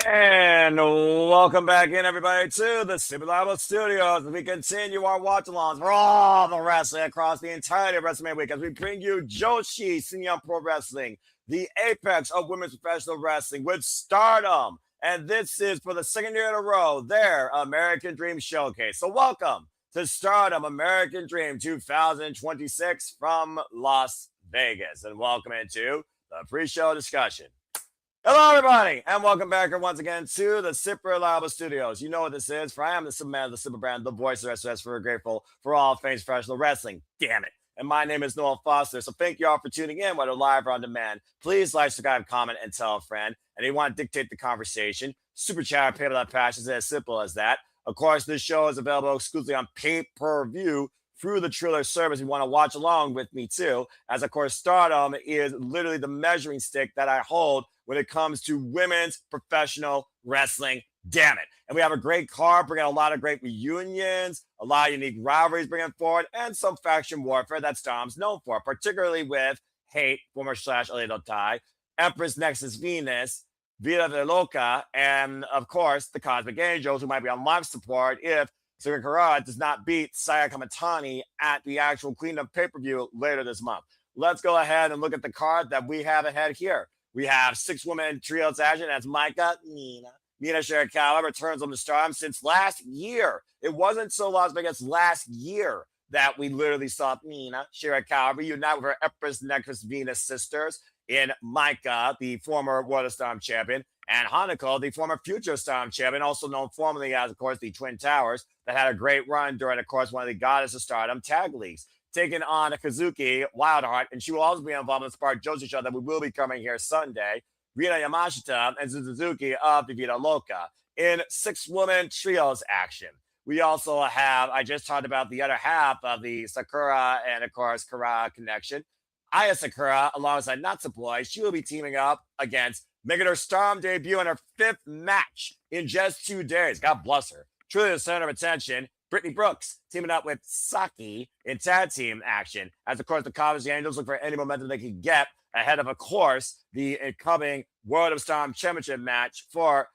And welcome back in, everybody, to the Super Level Studios as we continue our watch-alongs for all the wrestling across the entirety of WrestleMania week as we bring you Joshi Senior Pro Wrestling, the apex of women's professional wrestling with Stardom. And this is for the second year in a row, their American Dream Showcase. So welcome to Stardom American Dream 2026 from Las Vegas. And welcome into the pre-show discussion. Hello, everybody, and welcome back once again to the Super Reliable Studios. You know what this is, for I am the Super Man of the Super Brand, the voice of SOS for grateful for all things professional wrestling. Damn it. And my name is Noel Foster, so thank you all for tuning in, whether live or on demand. Please like, subscribe, comment, and tell a friend. And if you want to dictate the conversation, super chat or PayPal that passions, as simple as that. Of course, this show is available exclusively on pay-per-view through the Triller service. If you want to watch along with me too, as of course Stardom is literally the measuring stick that I hold when it comes to women's professional wrestling. Damn it. And we have a great card, bringing a lot of great reunions, a lot of unique rivalries bringing forward, and some faction warfare that Stardom's known for, particularly with Hate, former Slash Aledo Tai, Empress Nexus Venus, Vida de Loca, and of course the Cosmic Angels, who might be on live support if Sakura does not beat Saya Kamatani at the actual Queendom pay-per-view later this month. Let's go ahead and look at the card that we have ahead here. We have 6-woman trios action. That's Micah, Nina Shirakawa returns on the Stardom since last year. It wasn't so Las Vegas last year that we literally saw Nina Shirakawa reunite with her Empress Nexus Venus sisters in Micah, the former World of Stardom champion, and Hanako, the former future Stardom champion, also known formerly as, of course, the Twin Towers, that had a great run during, of course, one of the Goddess of Stardom tag leagues, taking on Kazuki Wildheart, and she will also be involved in the Spark Joshi show that we will be covering here Sunday, Rina Yamashita and Suzuki of the Vida Loca in 6-woman trios action. We also have, I just talked about the other half of the Sakura and, of course, Kara connection. Aya Sakura, alongside Natsupoi, she will be teaming up against, making her Stardom debut in her 5th match in just 2 days. God bless her. Truly the center of attention. Brittany Brooks teaming up with Saki in tag team action. As, of course, the Cosmic Angels look for any momentum they can get ahead of course, the incoming World of Stardom Championship match for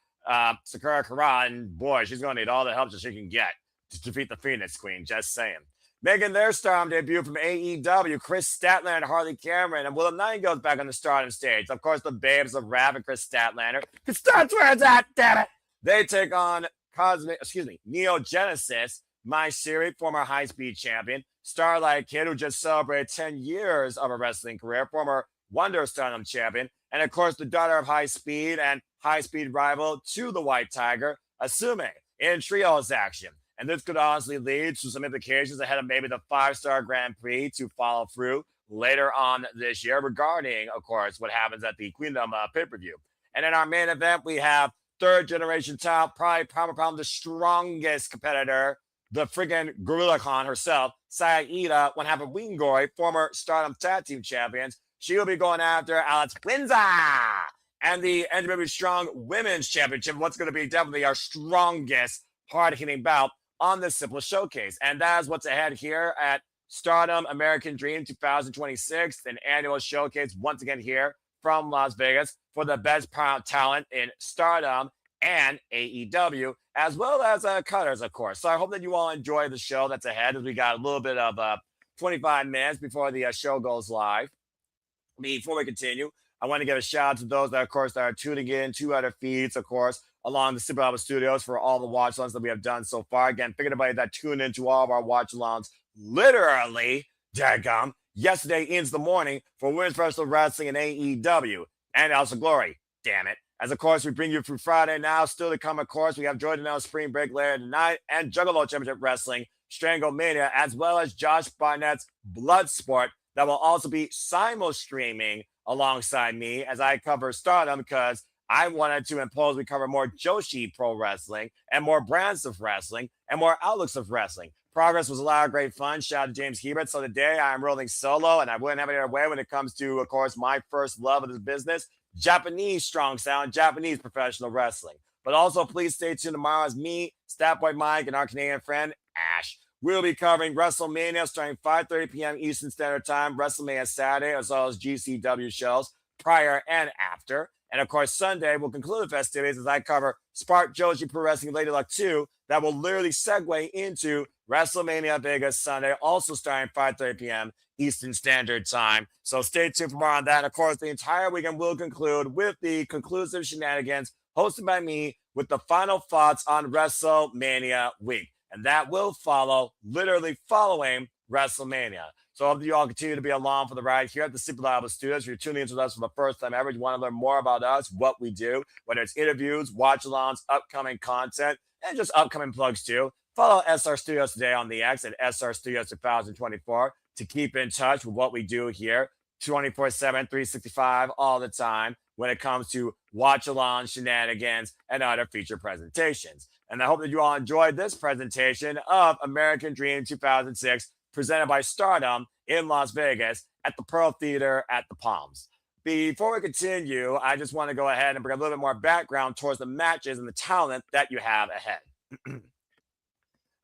Sakura Kara. And, boy, she's going to need all the help that she can get to defeat the Phoenix Queen. Just saying. Making their Stardom debut from AEW, Chris Statlander and Harley Cameron. And Willow Knight goes back on the Stardom stage. Of course, the babes of Rav and Chris Statlander. That's where it's at, damn it! They take on Neo Genesis, Mai Siri, former high-speed champion, Starlight Kid, who just celebrated 10 years of a wrestling career, former Wonder Stardom champion, and of course, the daughter of High Speed and high-speed rival to the White Tiger, Asume, in trios action. And this could honestly lead to some implications ahead of maybe the 5-star Grand Prix to follow through later on this year regarding, of course, what happens at the Queendom pay-per-view. And in our main event, we have third-generation top, probably the strongest competitor, the friggin' Gorilla Khan herself, Saya Ida, one half of Wingori, former Stardom Tag Team Champions. She will be going after Alex Winza and the NWA Strong Women's Championship. What's going to be definitely our strongest hard-hitting bout on this simple showcase. And that is what's ahead here at Stardom American Dream 2026, an annual showcase once again here from Las Vegas for the best talent in Stardom and AEW, as well as cutters, of course. So I hope that you all enjoy the show that's ahead, as we got a little bit of 25 minutes before the show goes live. Before we continue, I want to give a shout out to those that, of course, that are tuning in to other feeds, of course, along the Super Alpha Studios for all the watch-alongs that we have done so far. Again, thank everybody that tuned into all of our watch-alongs literally, daggum, yesterday into the morning for Women's Professional Wrestling and AEW and House of Glory. Damn it. As, of course, we bring you through Friday now. Still to come, of course, we have Jordan L. Spring Break later tonight and Juggalo Championship Wrestling, Stranglemania, as well as Josh Barnett's Bloodsport that will also be simul-streaming alongside me as I cover Stardom, because I wanted to impose we cover more Joshi Pro Wrestling and more brands of wrestling and more outlooks of wrestling. Progress was a lot of great fun. Shout out to James Hebert. So today I am rolling solo, and I wouldn't have it other way when it comes to, of course, my first love of this business, Japanese strong style and Japanese professional wrestling. But also, please stay tuned tomorrow as me, Statboy Mike, and our Canadian friend, Ash. We'll be covering WrestleMania starting 5:30 p.m. Eastern Standard Time, WrestleMania Saturday, as well as GCW shows prior and after. And of course, Sunday will conclude the festivities as I cover Spark Joshi Pro Wrestling Lady Luck 2 that will literally segue into WrestleMania Vegas Sunday, also starting 5:30 p.m. Eastern Standard Time. So stay tuned for more on that. Of course, the entire weekend will conclude with the conclusive shenanigans hosted by me with the final thoughts on WrestleMania week. And that will follow, literally following WrestleMania. So I hope you all continue to be along for the ride here at the Super Liable Studios. If you're tuning into us for the first time ever, you want to learn more about us, what we do, whether it's interviews, watch-alongs, upcoming content, and just upcoming plugs too. Follow SR Studios today on the X at SR Studios 2024 to keep in touch with what we do here 24/7, 365, all the time when it comes to watch-along shenanigans and other feature presentations. And I hope that you all enjoyed this presentation of American Dream 2006 presented by Stardom in Las Vegas at the Pearl Theater at the Palms. Before we continue, I just want to go ahead and bring a little bit more background towards the matches and the talent that you have ahead.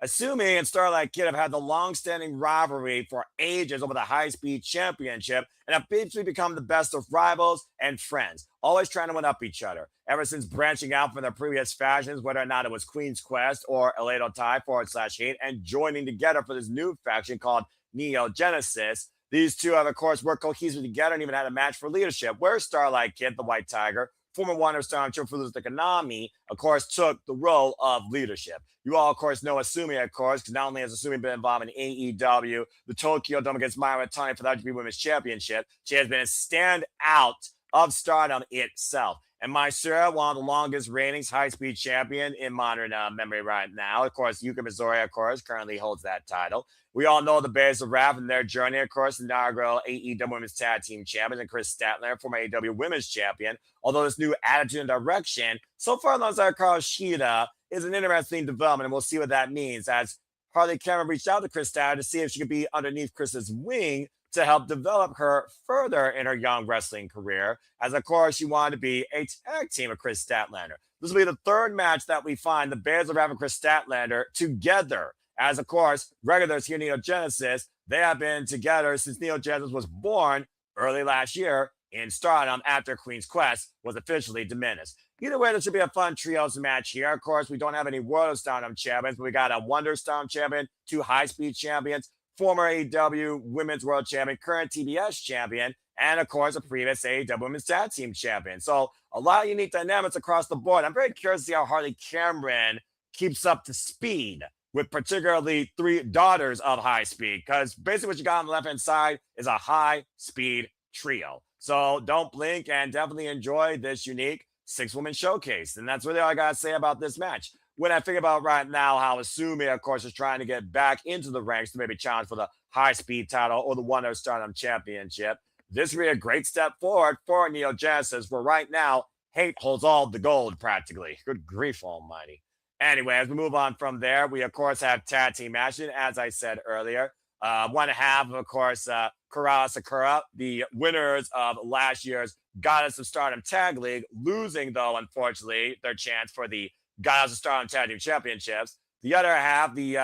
Assuming and Starlight Kid have had the long-standing rivalry for ages over the high-speed championship and have basically become the best of rivals and friends, always trying to one-up each other. Ever since branching out from their previous fashions, whether or not it was Queen's Quest or Aledo Tai /Hate, and joining together for this new faction called Neo Genesis, these two have, of course, worked cohesively together and even had a match for leadership, where Starlight Kid, the White Tiger, former Wonder Star and Chifuru's Konami, of course, took the role of leadership. You all, of course, know Asumi, of course, because not only has Asumi been involved in AEW, the Tokyo Dome against Myra Tani for the IWGP Women's Championship, she has been a standout of Stardom itself. And Maisura, one of the longest ratings high-speed champion in modern memory right now. Of course, Yuka Mizori, of course, currently holds that title. We all know the Bears of Wrath and their journey, of course, the inaugural AEW Women's Tag Team Champions, and Chris Statler, former AEW Women's Champion. Although this new attitude and direction, so far, alongside Carl Shida, is an interesting development, and we'll see what that means, as Harley Cameron reached out to Chris Statler to see if she could be underneath Chris's wing to help develop her further in her young wrestling career, as of course she wanted to be a tag team with Chris Statlander. This will be the third match that we find the Bears of Wrath and Chris Statlander together, as of course regulars here in Neo Genesis, they have been together since Neo Genesis was born early last year in Stardom after Queen's Quest was officially diminished. Either way, this should be a fun trios match here. Of course, we don't have any World of Stardom champions, but we got a Wonder Stardom champion, two high-speed champions, former AEW Women's World Champion, current TBS champion, and of course, a previous AEW Women's Tag Team champion. So a lot of unique dynamics across the board. I'm very curious to see how Harley Cameron keeps up to speed with particularly three daughters of high speed, because basically what you got on the left-hand side is a high-speed trio. So don't blink and definitely enjoy this unique six-woman showcase. And that's really all I got to say about this match. When I think about right now how Asumi, of course, is trying to get back into the ranks to maybe challenge for the high-speed title or the Wonder Stardom Championship, this would be a great step forward for Neo Genesis, where right now, Hate holds all the gold practically. Good grief almighty. Anyway, as we move on from there, we, of course, have tag team action, as I said earlier. Want to have, of course, Kara Sakura, the winners of last year's Goddess of Stardom Tag League, losing, though, unfortunately, their chance for the Goddess of Stardom Tag Team Championships. The other half, the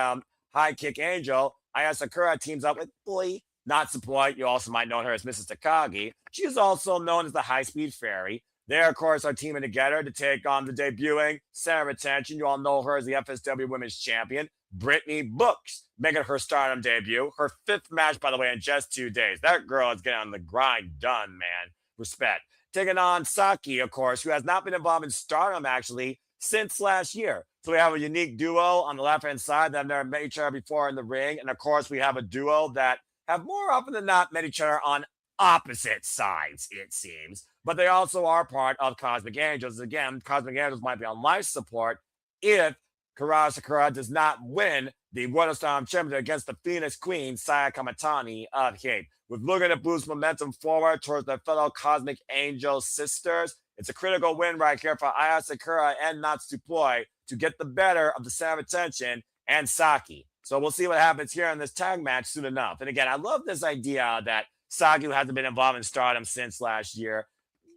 High Kick Angel, Aya Sakura, teams up with Boy, not Support. You also might know her as Mrs. Takagi. She is also known as the High Speed Fairy. They, of course, are teaming together to take on the debuting center of attention. You all know her as the FSW Women's Champion, Brittany Books, making her Stardom debut. Her fifth match, by the way, in just 2 days. That girl is getting on the grind done, man. Respect. Taking on Saki, of course, who has not been involved in Stardom, actually, since last year. So we have a unique duo on the left-hand side that have never met each other before in the ring. And, of course, we have a duo that have more often than not met each other on opposite sides, it seems. But they also are part of Cosmic Angels. Again, Cosmic Angels might be on life support if Kara Sakura does not win the World of Stardom Championship against the Phoenix Queen, Saya Kamatani of Hate. With looking to boost momentum forward towards their fellow Cosmic Angel sisters, it's a critical win right here for Aya Sakura and Natsupoi to get the better of the center of attention and Saki. So we'll see what happens here in this tag match soon enough. And again, I love this idea that Saki, who hasn't been involved in Stardom since last year,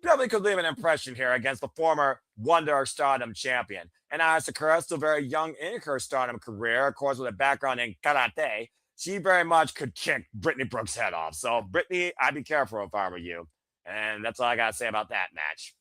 definitely could leave an impression here against the former Wonder Stardom champion. And Aya Sakura is still very young in her Stardom career, of course, with a background in karate. She very much could kick Brittany Brooks' head off. So, Brittany, I'd be careful if I were you. And that's all I got to say about that match.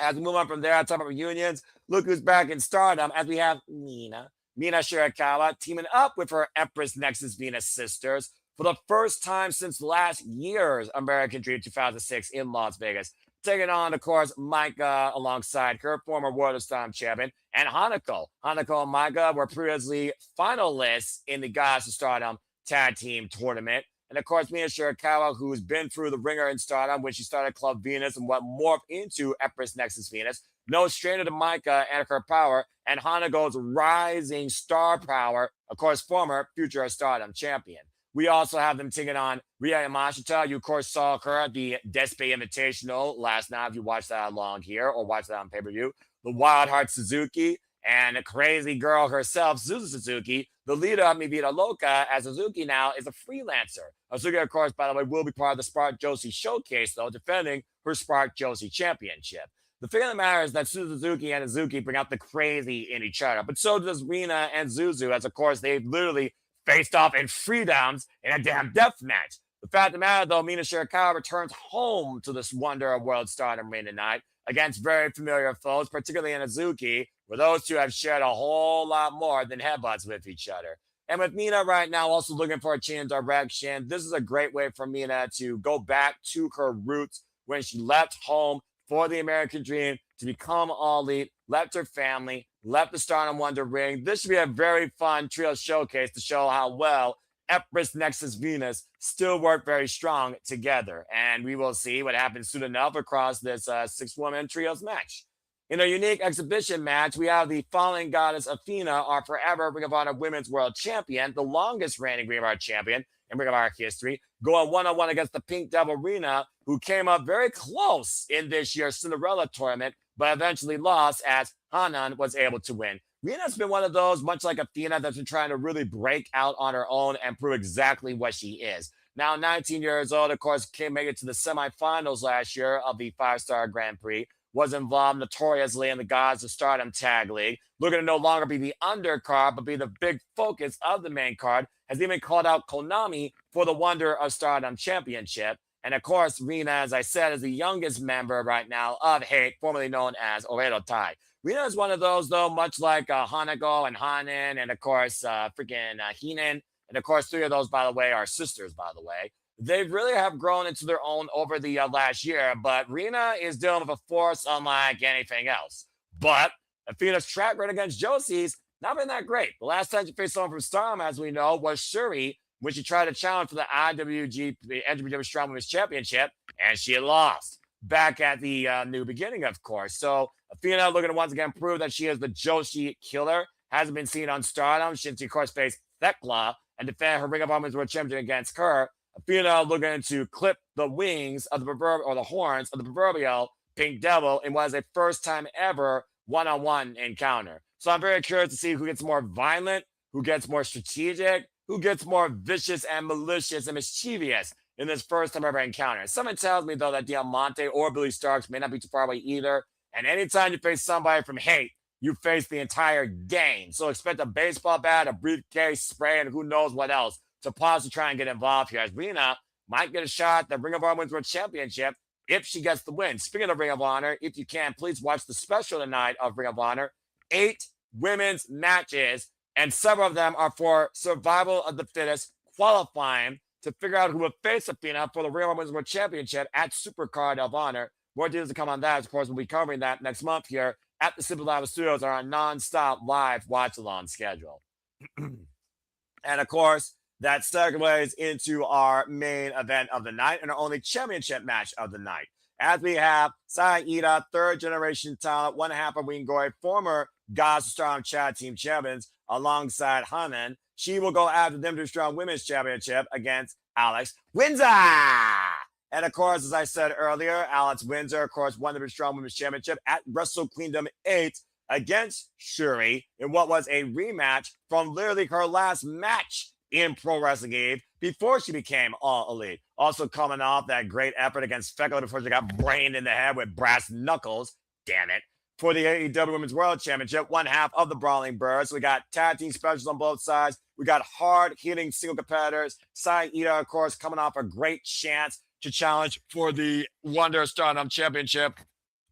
As we move on from there, talk about reunions. Look who's back in Stardom as we have Mina Shirakawa teaming up with her Empress Nexus Venus sisters for the first time since last year's American Dream 2006 in Las Vegas. Taking on, of course, Micah alongside her former World of Stardom champion and Hanako. Hanako and Micah were previously finalists in the Goddess of Stardom tag team tournament. And of course, Mina Shirakawa, who's been through the ringer in Stardom when she started Club Venus and what morphed into Empress Nexus Venus, no stranger to Micah and her power, and Hanako's rising star power, of course, former future Stardom champion. We also have them taking on Rhea Yamashita. You, of course, saw her at the Despe Invitational last night if you watched that along here or watched that on pay-per-view. The Wild Heart Suzuki and a crazy girl herself, Suzu Suzuki, the leader of Mi Vida Loca, as Suzuki now is a freelancer. Suzuki, of course, by the way, will be part of the Spark Joshi Showcase, though, defending her Spark Joshi Championship. The thing that matters is that Suzuki and Suzuki bring out the crazy in each other, but so does Rina and Zuzu, as, of course, they've literally faced off in freedoms in a damn death match. The fact of the matter, though, Mina Shirakawa returns home to this Wonder of World Stardom ring tonight against very familiar foes, particularly in Azuki, where those two have shared a whole lot more than headbutts with each other. And with Mina right now also looking for a change of direction, this is a great way for Mina to go back to her roots when she left home for the American Dream to become All Elite, left her family, left the Stardom Wonder ring. This should be a very fun trio showcase to show how well Empress Nexus Venus still work very strong together. And we will see what happens soon enough across this 6-woman trios match. In a unique exhibition match, we have the fallen goddess Athena, our forever Ring of Honor Women's World Champion, the longest reigning Ring of Honor champion in Ring of Honor history, going one-on-one against the Pink Devil Rina, who came up very close in this year's Cinderella tournament, but eventually lost as Hanan was able to win. Rina's been one of those, much like Athena, that's been trying to really break out on her own and prove exactly what she is. Now 19 years old, of course, made it to the semifinals last year of the 5-Star Grand Prix, was involved notoriously in the Gods of Stardom Tag League, looking to no longer be the undercard, but be the big focus of the main card, has even called out Konami for the Wonder of Stardom Championship. And of course, Rina, as I said, is the youngest member right now of Hate, formerly known as Oedo Tai. Rina is one of those, though, much like Hanako and Hanan, and of course, Hinen. And of course, 3 of those, by the way, are sisters, by the way. They really have grown into their own over the last year, but Rina is dealing with a force unlike anything else. But Athena's track record against Josie's not been that great. The last time she faced someone from Stardom, as we know, was Shuri when she tried to challenge for the NWW Strong Women's Championship, and she lost back at the New Beginning, of course. So Athena looking to once again prove that she is the Joshi killer. Hasn't been seen on Stardom since she, of course, faced Thekla and defend her Ring of Honor Women's World Championship against her. Athena looking to clip the wings of the proverbial, or the horns of the proverbial Pink Devil in what is a first time ever one-on-one encounter. So I'm very curious to see who gets more violent, who gets more strategic, who gets more vicious and malicious and mischievous in this first time ever encounter. Something tells me, though, that Diamante or Billy Starks may not be too far away either. And anytime you face somebody from Hate, you face the entire game. So expect a baseball bat, a briefcase, spray, and who knows what else to possibly try and get involved here, as Rina might get a shot at the Ring of Honor Women's World Championship if she gets the win. Speaking of Ring of Honor, if you can, please watch the special tonight of Ring of Honor. 8 women's matches, and several of them are for survival of the fittest, qualifying to figure out who will face Athena for the Ring of Honor Women's World Championship at Supercard of Honor. More details to come on that. Of course, we'll be covering that next month here at the Simply Live Studios on our non-stop live watch-along schedule. And of course, that segues into our main event of the night and our only championship match of the night. As we have Saida, 3rd generation talent, one half of Wingoi, former Gods of Stardom Chat Team champions, alongside Hanan. She will go after them to Strong Women's Championship against Alex Windsor. And of course, as I said earlier, Alex Windsor, of course, won the Strong Women's Championship at Wrestle Queendom 8 against Shuri in what was a rematch from literally her last match in Pro Wrestling Eve before she became All Elite. Also coming off that great effort against Fekla before she got brained in the head with brass knuckles. Damn it. For the AEW Women's World Championship, one half of the Brawling Birds. We got tag team specials on both sides. We got hard-hitting single competitors. Saida, of course, coming off a great chance to challenge for the Wonder Stardom Championship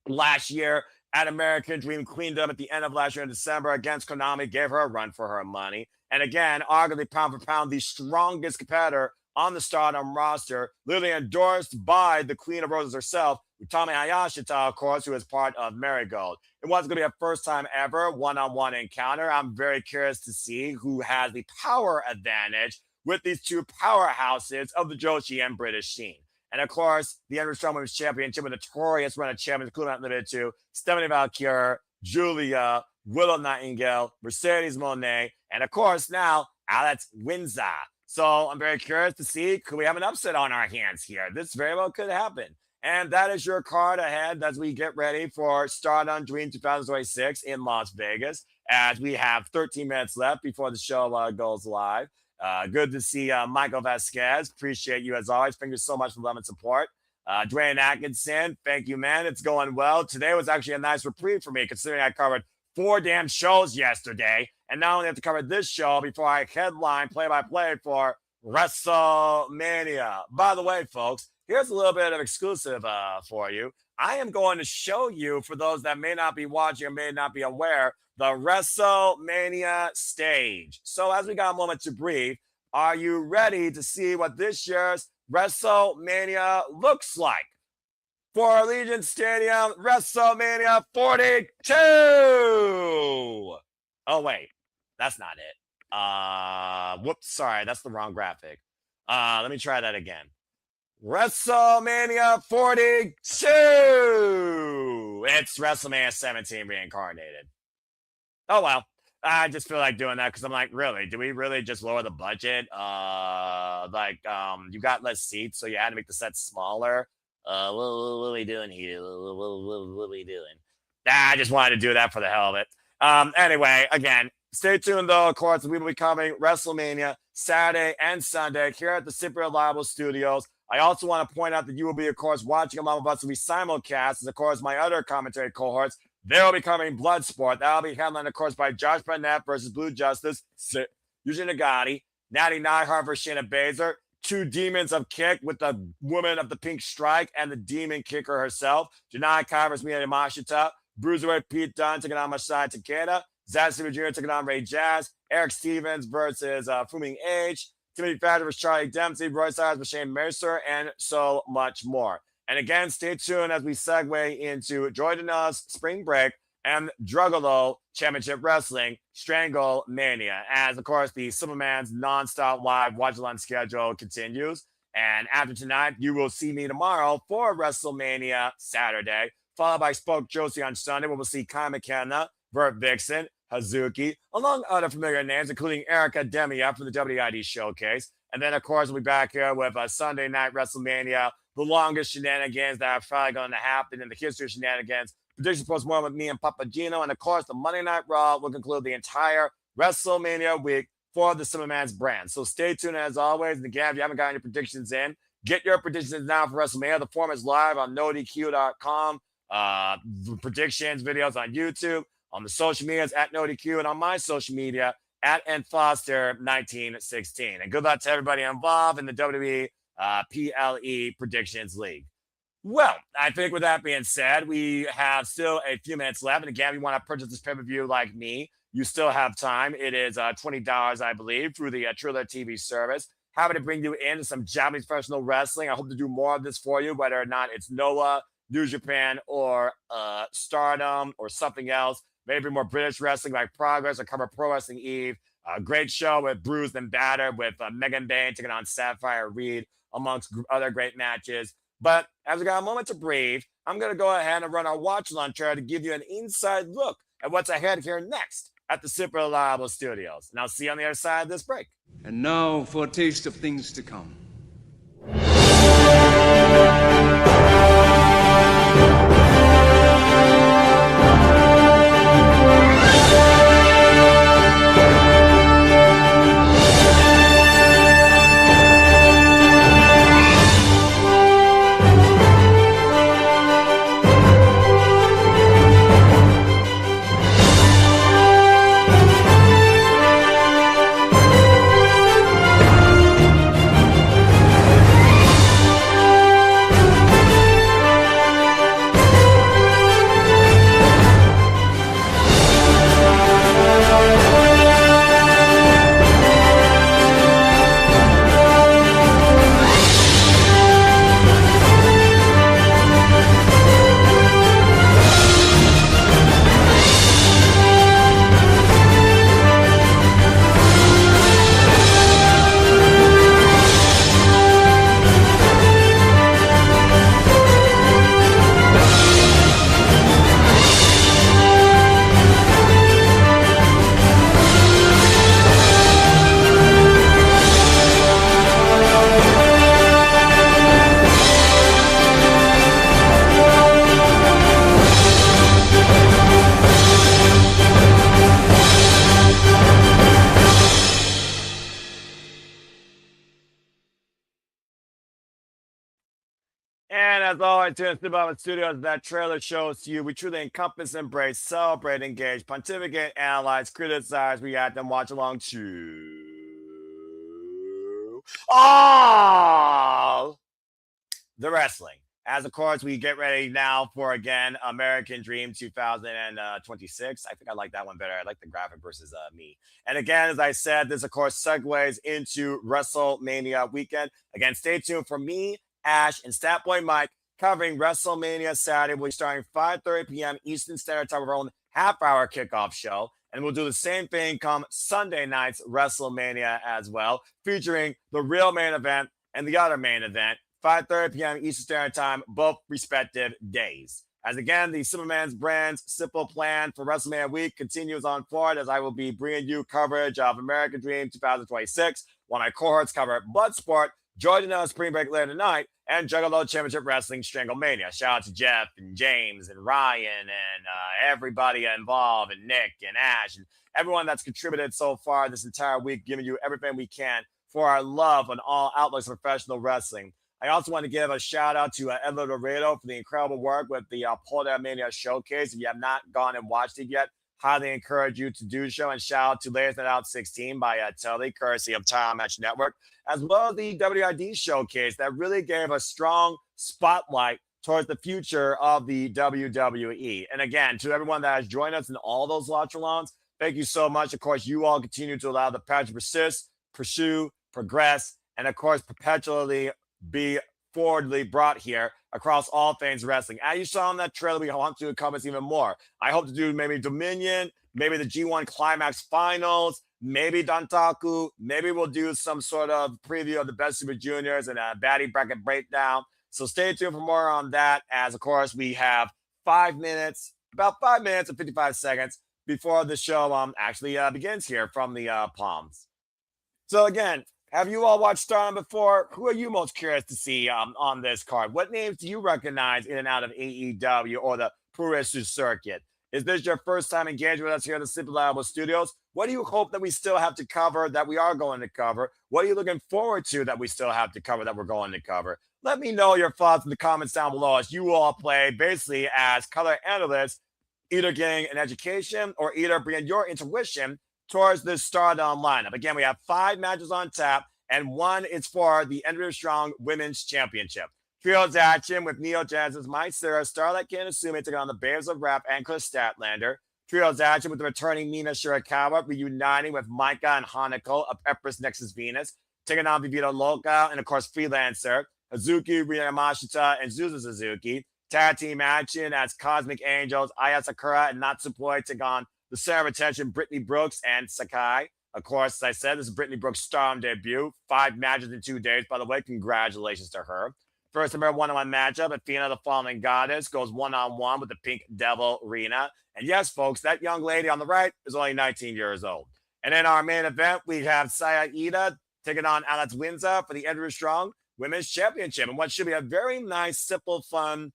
last year at American Dream Queendom at the end of last year in December against Konami, gave her a run for her money. And again, arguably pound for pound, the strongest competitor on the Stardom roster, literally endorsed by the Queen of Roses herself, Utami Hayashita, of course, who is part of Marigold. It was going to be a first time ever one-on-one encounter. I'm very curious to see who has the power advantage with these two powerhouses of the Joshi and British scene. And of course, the Endless Strong Women's Championship, a notorious run of champions, including not limited to Stephanie Valkyrie, Julia, Willow Nightingale, Mercedes Monet, and of course now Alex Windsor. So I'm very curious to see, could we have an upset on our hands here? This very well could happen. And that is your card ahead as we get ready for Stardom Dream 2026 in Las Vegas, as we have 13 minutes left before the show goes live. Good to see Michael Vasquez. Appreciate you as always. Thank you so much for love and support. Dwayne Atkinson, thank you, man. It's going well. Today was actually a nice reprieve for me, considering I covered 4 damn shows yesterday, and now I only have to cover this show before I headline play-by-play for WrestleMania. By the way, folks, here's a little bit of exclusive for you. I am going to show you, for those that may not be watching or may not be aware, the WrestleMania stage. So as we got a moment to breathe, are you ready to see what this year's WrestleMania looks like? For Allegiant Stadium, WrestleMania 42. Oh, wait, that's not it. Whoops, sorry, that's the wrong graphic. Let me try that again. WrestleMania 42. It's WrestleMania 17 reincarnated. Oh, well, I just feel like doing that because I'm like, really? Do we really just lower the budget? You got less seats, so you had to make the set smaller. What are we doing here? What are we doing? I just wanted to do that for the hell of it. Anyway, again, stay tuned, though. Of course, we will be covering WrestleMania Saturday and Sunday here at the Super Reliable Studios. I also want to point out that you will be, of course, watching along with us as we simulcast, as, of course, my other commentary cohorts. They'll be covering Bloodsport. That'll be headlined, of course, by Josh Barnett versus Blue Justice, Yuji Nagata, Natty Neidhart versus Shayna Baszler, 2 Demons of Kick with the woman of the Pink Strike and the Demon Kicker herself, Janai Kai versus Miya Yamashita, Bruiserweight Pete Dunne taking on Masai Takeda, Zack Sabre Jr. taking on Ray Jazz, Eric Stevens versus Fuming Age, Timothy Thatcher versus Charlie Dempsey, Roy Cyrus versus Shane Mercer, and so much more. And again, stay tuned as we segue into Joy Janela's Spring Break and Drugalo Championship Wrestling Strangle Mania, as, of course, the Superman's non-stop live watch-along schedule continues. And after tonight, you will see me tomorrow for WrestleMania Saturday, followed by Spoke Josie on Sunday, where we'll see Kai McKenna, Burt Vixen, Hazuki, along other familiar names, including Erica Demia from the WID Showcase. And then, of course, we'll be back here with a Sunday Night WrestleMania, the longest shenanigans that are probably going to happen in the history of shenanigans. Predictions post-mortem with me and Papa Gino. And, of course, the Monday Night Raw will conclude the entire WrestleMania week for the Superman's brand. So stay tuned, as always. And again, if you haven't gotten your predictions in, get your predictions now for WrestleMania. The form is live on NoDQ.com. Predictions, videos on YouTube, on the social medias at NoDQ, and on my social media at NFoster1916. And good luck to everybody involved in the WWE PLE Predictions League. Well, I think with that being said, we have still a few minutes left. And again, if you want to purchase this pay-per-view like me, you still have time. It is $20, I believe, through the Triller TV service. Happy to bring you into some Japanese professional wrestling. I hope to do more of this for you, whether or not it's Noah, New Japan, or Stardom, or something else. Maybe more British wrestling like Progress, or cover Pro Wrestling Eve. A great show with Bruised and Battered, with Megan Bain taking on Sapphire Reed, amongst other great matches. But as we got a moment to breathe, I'm going to go ahead and run our watch launcher to give you an inside look at what's ahead here next at the Super Reliable Studios. And I'll see you on the other side of this break. And now for a taste of things to come. as always, here in Stardom Studios, that trailer shows to you we truly encompass, embrace, celebrate, engage, pontificate, analyze, criticize, react, and watch along to all the wrestling. As of course, we get ready now for again American Dream 2026. I think I like that one better. I like the graphic versus me. And again, as I said, this of course segues into WrestleMania weekend. Again, stay tuned for me, Ash, and Statboy Mike covering WrestleMania Saturday. We'll be starting 5:30 p.m. Eastern Standard Time with our own half-hour kickoff show. And we'll do the same thing come Sunday night's WrestleMania as well, featuring the real main event and the other main event. 5:30 p.m. Eastern Standard Time, both respective days. As again, the Superman's Brand's simple plan for WrestleMania week continues on forward as I will be bringing you coverage of American Dream 2026, while my cohorts cover Bloodsport, Jordan Spring Break later tonight, and Juggalo Championship Wrestling Stranglemania. Shout out to Jeff and James and Ryan and everybody involved, and Nick and Ash and everyone that's contributed so far this entire week, giving you everything we can for our love on all outlets of professional wrestling. I also want to give a shout out to Ed Laredo for the incredible work with the Polder Mania Showcase. If you have not gone and watched it yet, highly encourage you to do so. And shout out to Ladies Night Out 16 by Tully, courtesy of Time Match Network, as well as the WID Showcase that really gave a strong spotlight towards the future of the WWE. And again, to everyone that has joined us in all those watch-alongs, thank you so much. Of course, you all continue to allow the pageant to persist, pursue, progress, and of course, perpetually be forwardly brought here across all things wrestling. As you saw in that trailer, we want to encompass even more. I hope to do maybe Dominion, maybe the G1 Climax Finals, maybe Dantaku, maybe we'll do some sort of preview of the Best Super Juniors and a baddie bracket breakdown. So stay tuned for more on that, as of course we have 5 minutes, about 5 minutes and 55 seconds before the show actually begins here from the Palms. So again, have you all watched Stardom before? Who are you most curious to see on this card? What names do you recognize in and out of AEW or the Purishu circuit? Is this your first time engaging with us here at the Simply Liable Studios? What do you hope that we still have to cover that we are going to cover? What are you looking forward to that we still have to cover that we're going to cover? Let me know your thoughts in the comments down below as you all play basically as color analysts, either getting an education or either bringing your intuition towards this Stardom lineup. Again, we have 5 matches on tap, and one is for the Ender Strong Women's Championship. Trios action with Neo Genesis, Mai Sarah, Starlight Kid Asumi taking on the Babes of Rap and Chris Statlander. Trios action with the returning Mina Shirakawa reuniting with Micah and Hanako of Empress Nexus Venus, taking on Vivito Loca and, of course, Freelancer, Hazuki Yamashita and Zuzu Suzuki. Tag team action as Cosmic Angels, Aya Sakura and Natsupoi take on the center of attention, Brittany Brooks and Sakai. Of course, as I said, this is Brittany Brooks' Stardom debut. 5 matches in 2 days, by the way. Congratulations to her. First ever one-on-one matchup, Athena, the Fallen Goddess, goes one-on-one with the Pink Devil, Rena. And yes, folks, that young lady on the right is only 19 years old. And in our main event, we have Saya Ida taking on Alex Windsor for the Andrew Strong Women's Championship. And what should be a very nice, simple, fun,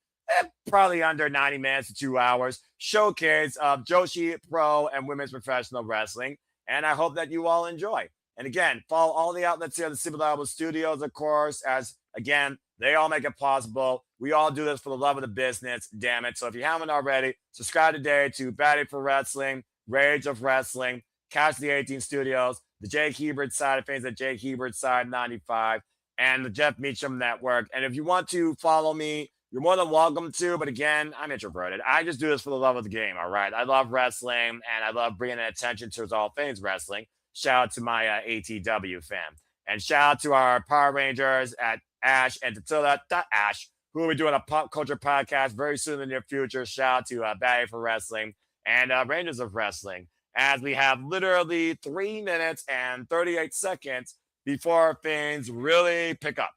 probably under 90 minutes to 2 hours, showcase of Joshi Pro and Women's Professional Wrestling. And I hope that you all enjoy. And again, follow all the outlets here at the Super Liable Studios, of course, as again, they all make it possible. We all do this for the love of the business, damn it. So if you haven't already, subscribe today to Batty for Wrestling, Rage of Wrestling, Catch the 18 Studios, the Jake Hebert side of things at Jake Hebert side 95, and the Jeff Meacham Network. And if you want to follow me, you're more than welcome to, but again, I'm introverted. I just do this for the love of the game, all right? I love wrestling, and I love bringing attention towards all things wrestling. Shout out to my ATW fam. And shout out to our Power Rangers at Ash and Tatilla.Ash, who will be doing a pop culture podcast very soon in the near future. Shout out to Batty for Wrestling and Rangers of Wrestling, as we have literally 3 minutes and 38 seconds before things really pick up.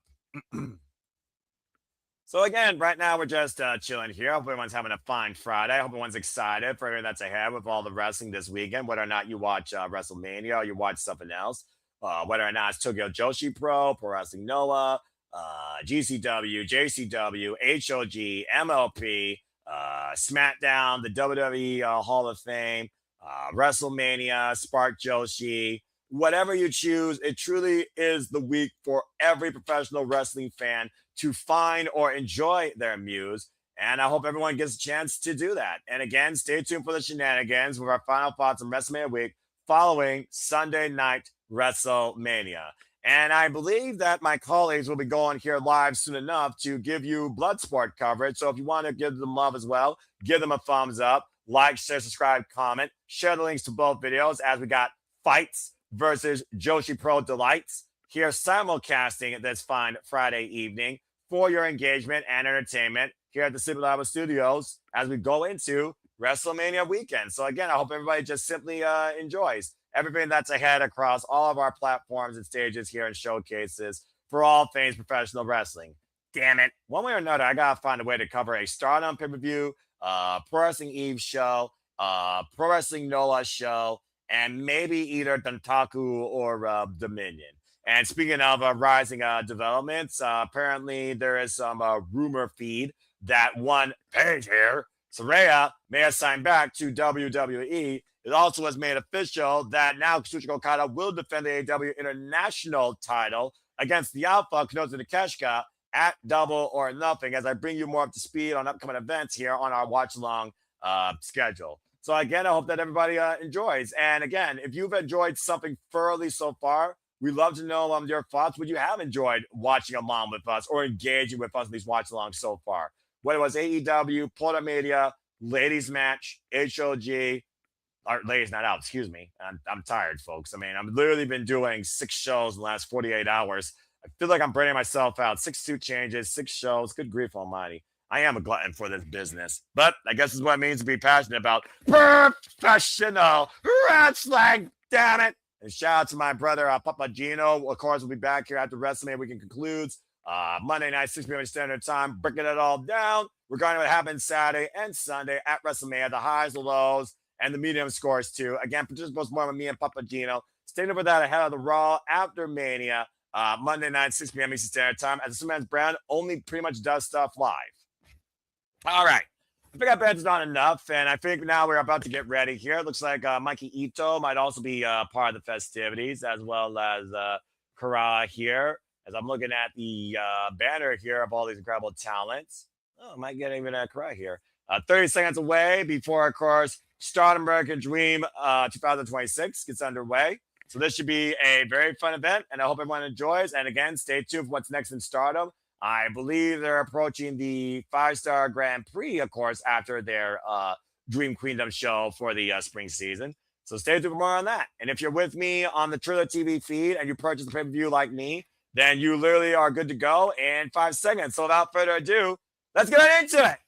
So again, right now we're just chilling here. Hope everyone's having a fine Friday. I hope everyone's excited for everything that's ahead with all the wrestling this weekend, whether or not you watch WrestleMania or you watch something else, whether or not it's Tokyo Joshi Pro Wrestling Noah, GCW, JCW, HOG, MLP, SmackDown, the WWE Hall of Fame, WrestleMania, Spark Joshi, whatever you choose, it truly is the week for every professional wrestling fan to find or enjoy their muse. And I hope everyone gets a chance to do that. And again, stay tuned for the shenanigans with our final thoughts on WrestleMania week following Sunday night WrestleMania. And I believe that my colleagues will be going here live soon enough to give you Bloodsport coverage. So if you want to give them love as well, give them a thumbs up, like, share, subscribe, comment, share the links to both videos as we got Fights versus Joshi Pro Delights here simulcasting this fine Friday evening for your engagement and entertainment here at the Super Lava Studios as we go into WrestleMania weekend. So again, I hope everybody just simply enjoys everything that's ahead across all of our platforms and stages here and showcases for all things professional wrestling. Damn it. One way or another, I got to find a way to cover a Stardom pay-per-view, Pro Wrestling Eve show, Pro Wrestling NOLA show, and maybe either Dantaku or Dominion. And speaking of rising developments, apparently there is some rumor feed that one page here, Saraya, may have signed back to WWE. It also has made official that now Kazuchika Okada will defend the AEW International title against the Alpha, Kenozu Takeshita, at Double or Nothing, as I bring you more up to speed on upcoming events here on our watch-along schedule. So again, I hope that everybody enjoys. And again, if you've enjoyed something thoroughly so far, we'd love to know your thoughts. Would you have enjoyed watching along with us or engaging with us in these watch-alongs so far? Whether it was AEW, Porta Media, Ladies Match, HOG, or Ladies Night Out, excuse me. I'm tired, folks. I mean, I've literally been doing 6 shows in the last 48 hours. I feel like I'm burning myself out. 6 suit changes, 6 shows. Good grief almighty. I am a glutton for this business. But I guess this is what it means to be passionate about professional wrestling. Damn it. And shout out to my brother, Papa Gino. Of course, we'll be back here after WrestleMania Weekend concludes. Monday night, 6 p.m. Standard Time, breaking it all down regarding what happened Saturday and Sunday at WrestleMania, the highs, the lows, and the medium scores too. Again, participants more with me and Papa Gino. Staying over that ahead of the Raw after Mania, Monday night, 6 p.m. Eastern Standard Time, as the Superman's brand only pretty much does stuff live. All right. I think I bantered on enough, and I think now we're about to get ready here. It looks like Mikey Ito might also be part of the festivities, as well as Kara here, as I'm looking at the banner here of all these incredible talents. Oh, I might get even Kara here. 30 seconds away before, of course, Stardom American Dream 2026 gets underway. So this should be a very fun event, and I hope everyone enjoys. And again, stay tuned for what's next in Stardom. I believe they're approaching the 5-star Grand Prix, of course, after their Dream Queendom show for the spring season. So stay tuned for more on that. And if you're with me on the Triller TV feed and you purchase the pay-per-view like me, then you literally are good to go in 5 seconds. So without further ado, let's get right into it.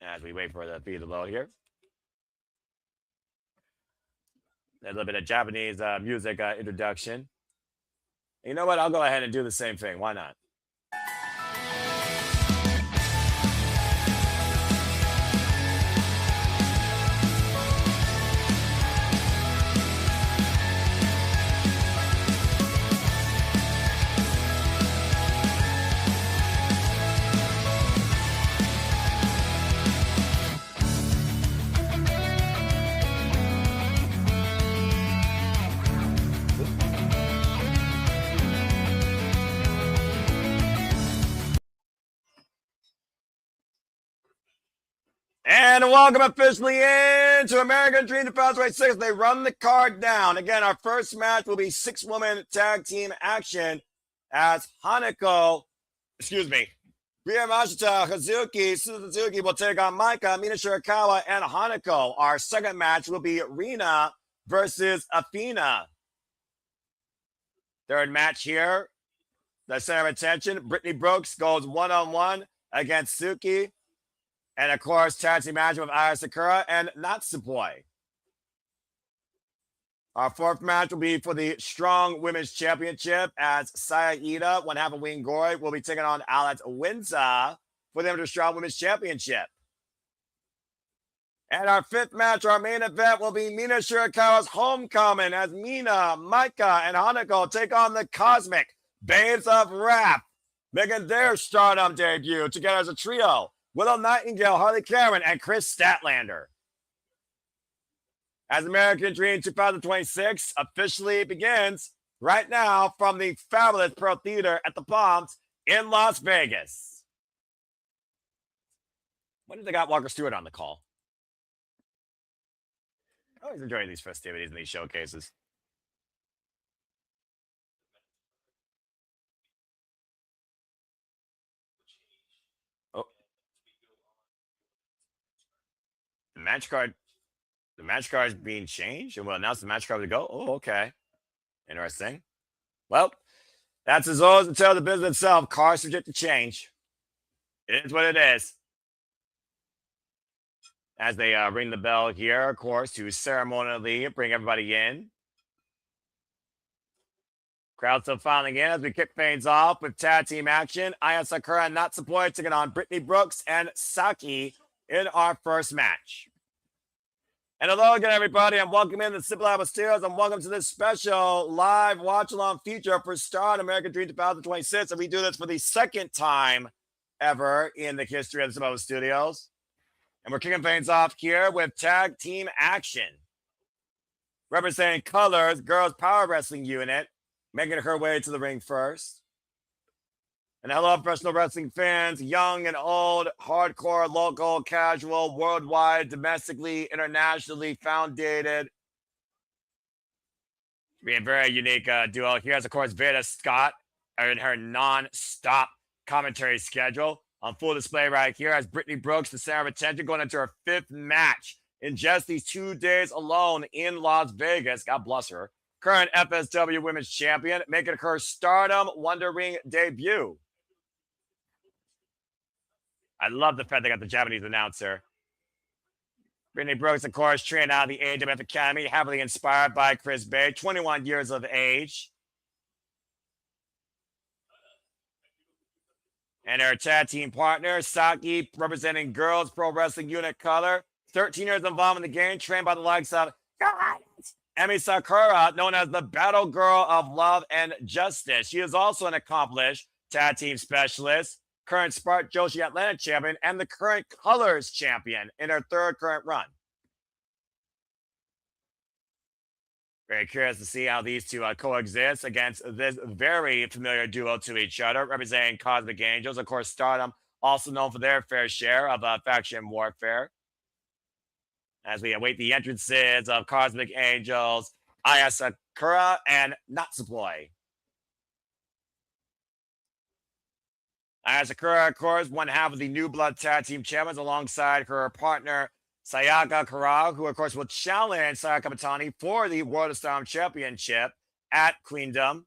As we wait for the feed to load here. A little bit of Japanese music introduction. You know what? I'll go ahead and do the same thing. Why not? And welcome officially into American Dream 2026. They run the card down. Again, our first match will be 6-woman tag team action as Rina Mashita Suzuki will take on Maika, Mina Shirakawa, and Hanako. Our second match will be Rina versus Athena. Third match here, the center of attention, Brittany Brooks goes one-on-one against Suki. And, of course, tag team match with Aya Sakura and Natsupoi. Our fourth match will be for the Strong Women's Championship as Saya Ida, one half of Wing Gory, will be taking on Alex Winza for the Strong Women's Championship. And our fifth match, our main event, will be Mina Shirakawa's homecoming as Mina, Maika, and Hanako take on the Cosmic Babes of Rap, making their Stardom debut together as a trio. Willow Nightingale, Harley Cameron, and Chris Statlander. as American Dream 2026 officially begins right now from the fabulous Pearl Theater at the Palms in Las Vegas. When did they got Walker Stewart on the call? I always enjoy these festivities and these showcases. Oh, the match card. The match card is being changed, and we'll announce the match card to go. Oh, okay. Interesting. Well, that's as always to tell the business itself. Cars subject to change. It is what it is. As they ring the bell here, of course, to ceremonially bring everybody in. Crowd still filing in as we kick things off with tag team action. Aya Sakura and Natsupoi taking on Brittany Brooks and Saki in our first match. And hello again, everybody, and welcome in to Simple Apple Studios, and welcome to this special live watch-along feature for Stardom American Dream 2026. And we do this for the second time ever in the history of the Simple Apple Studios. And we're kicking things off here with tag team action. Representing Colors, Girls Power Wrestling Unit, making her way to the ring first. And hello, professional wrestling fans, young and old, hardcore, local, casual, worldwide, domestically, internationally founded. Be a very unique duo. Here's, of course, Veda Scott in her non-stop commentary schedule. On full display right here as Brittany Brooks, the center of attention, going into her fifth match in just these 2 days alone in Las Vegas. God bless her. Current FSW Women's Champion, making her Stardom Wonder Ring debut. I love the fact they got the Japanese announcer. Brittany Brooks, of course, trained out of the AWF Academy, heavily inspired by Chris Bay, 21 years of age. And her tag team partner, Saki, representing Girls Pro Wrestling Unit Color, 13 years involved in the game, trained by the likes of Emi Sakura, known as the Battle Girl of Love and Justice. She is also an accomplished tag team specialist, current Spark Joshi Atlanta champion, and the current Colors champion in her third current run. Very curious to see how these two coexist against this very familiar duo to each other, representing Cosmic Angels. Of course, Stardom, also known for their fair share of faction warfare. As we await the entrances of Cosmic Angels, Aya Sakura and Natsupoi. Aya Sakura, of course, one half of the New Blood Tag Team Champions alongside her partner, Sayaka Kara, who, of course, will challenge Sayaka Matani for the World of Stardom Championship at Queendom.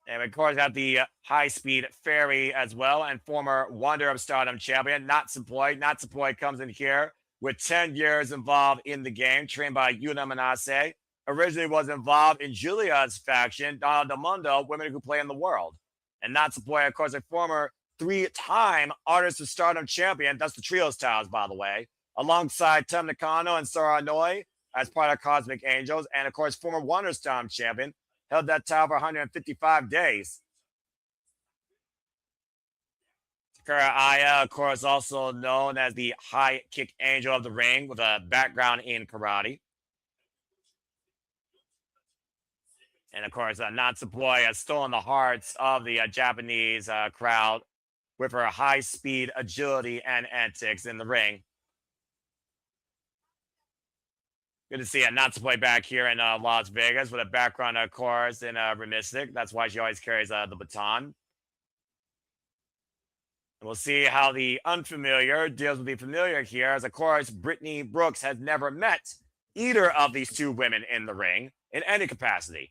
And, of course, got the high-speed fairy as well, and former Wonder of Stardom champion, Natsupoi. Natsupoi comes in here with 10 years involved in the game, trained by Yuna Manase. Originally was involved in Julia's faction, Donald Del Mundo, Women Who Play in the World. And Natsupoi, of course, a former 3-time Artist of Stardom champion. That's the trios titles, by the way. Alongside Tem Nakano and Sora Noi as part of Cosmic Angels. And, of course, former Wonder Stardom champion. Held that title for 155 days. Sakura Aya, of course, also known as the High Kick Angel of the Ring with a background in karate. And, of course, Natsupoi has stolen the hearts of the Japanese crowd with her high-speed agility and antics in the ring. Good to see Natsupoi back here in Las Vegas with a background, of course, in Remistic. That's why she always carries the baton. And we'll see how the unfamiliar deals with the familiar here, as, of course, Brittany Brooks has never met either of these two women in the ring in any capacity.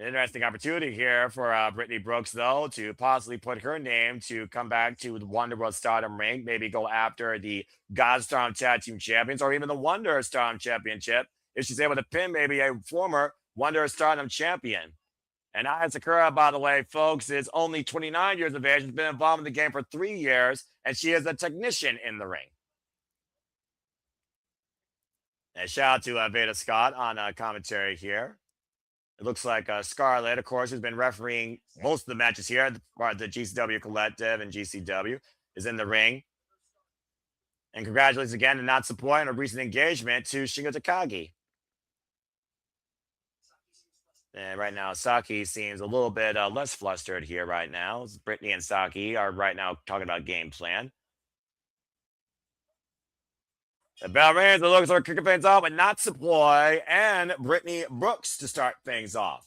Interesting opportunity here for Brittany Brooks, though, to possibly put her name to come back to the Wonder World Stardom ring, maybe go after the God Stardom Tag Team Champions or even the Wonder Stardom Championship if she's able to pin maybe a former Wonder Stardom Champion. And Aya Sakura, by the way, folks, is only 29 years of age, has been involved in the game for 3 years, and she is a technician in the ring. And shout out to Veda Scott on commentary here. It looks like Scarlett, of course, who's been refereeing most of the matches here, part of the GCW Collective and GCW, is in the ring. And congratulations again to Natsupoi on a recent engagement to Shingo Takagi. And right now, Saki seems a little bit less flustered here right now. Brittany and Saki are right now talking about game plan. The bell rings. It looks like kicking things off with Natsupoi and Brittany Brooks to start things off.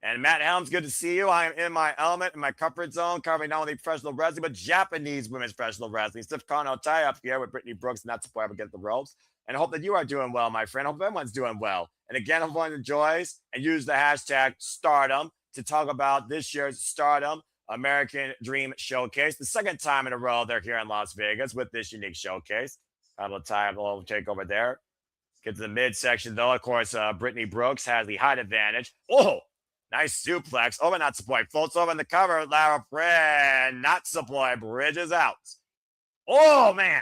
And Matt Helms, good to see you. I am in my element, in my comfort zone, covering not only professional wrestling, but Japanese women's professional wrestling. Stiff Kano tie up here with Brittany Brooks, Natsupoi up against the ropes. And I hope that you are doing well, my friend. I hope everyone's doing well. And again, hope everyone enjoys and use the hashtag Stardom to talk about this year's Stardom American Dream Showcase. The second time in a row they're here in Las Vegas with this unique showcase. Couple of time will take over there. Get to the midsection, though. Of course, Brittany Brooks has the height advantage. Oh, nice suplex. Over Natsupoi. Floats over in the cover. Lara Pren. Natsupoi bridges out. Oh, man.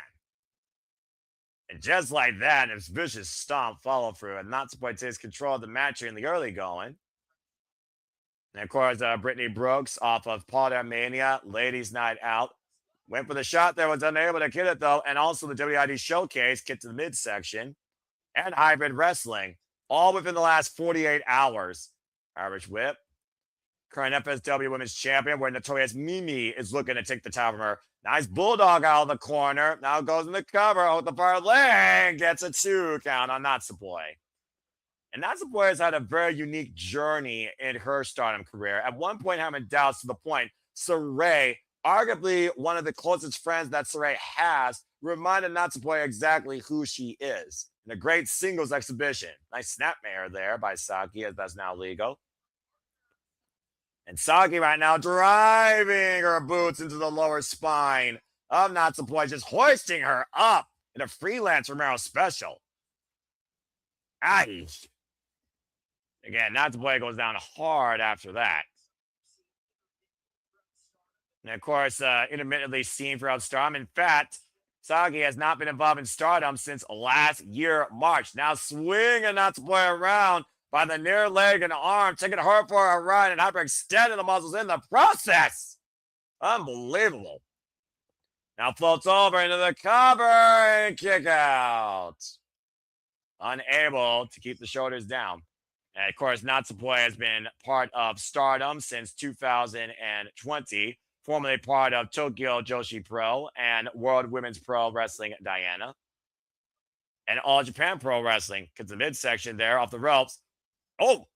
And just like that, it's vicious stomp follow through. And Natsupoi takes control of the match here in the early going. And of course, Brittany Brooks off of Paul Mania, Ladies Night Out. Went for the shot there, was unable to get it though. And also the WID Showcase, get to the midsection. And Hybrid Wrestling, all within the last 48 hours. Irish Whip. Current FSW Women's Champion, where Notorious Mimi is looking to take the top from her. Nice Bulldog out of the corner. Now goes in the cover with the far leg. Gets a 2 count on Natsupoi. And Natsupoi has had a very unique journey in her Stardom career. At one point, having doubts to the point, Saray, arguably one of the closest friends that Saray has, reminded Natsupoi exactly who she is. In a great singles exhibition. Nice snapmare there by Saki, as that's now legal. And Saki right now driving her boots into the lower spine of Natsupoi, just hoisting her up in a freelance Romero special. Aye. Again, Natsupoi goes down hard after that. And of course, intermittently seen throughout Stardom. In fact, Saki has not been involved in Stardom since last year, March. Now swinging Natsupoi around by the near leg and arm, taking her for a run and hyperextending the muscles in the process. Unbelievable. Now floats over into the cover and kick out. Unable to keep the shoulders down. And of course, Natsupoi has been part of Stardom since 2020. Formerly part of Tokyo Joshi Pro and World Women's Pro Wrestling Diana. And All Japan Pro Wrestling. Gets the midsection there off the ropes. Oh!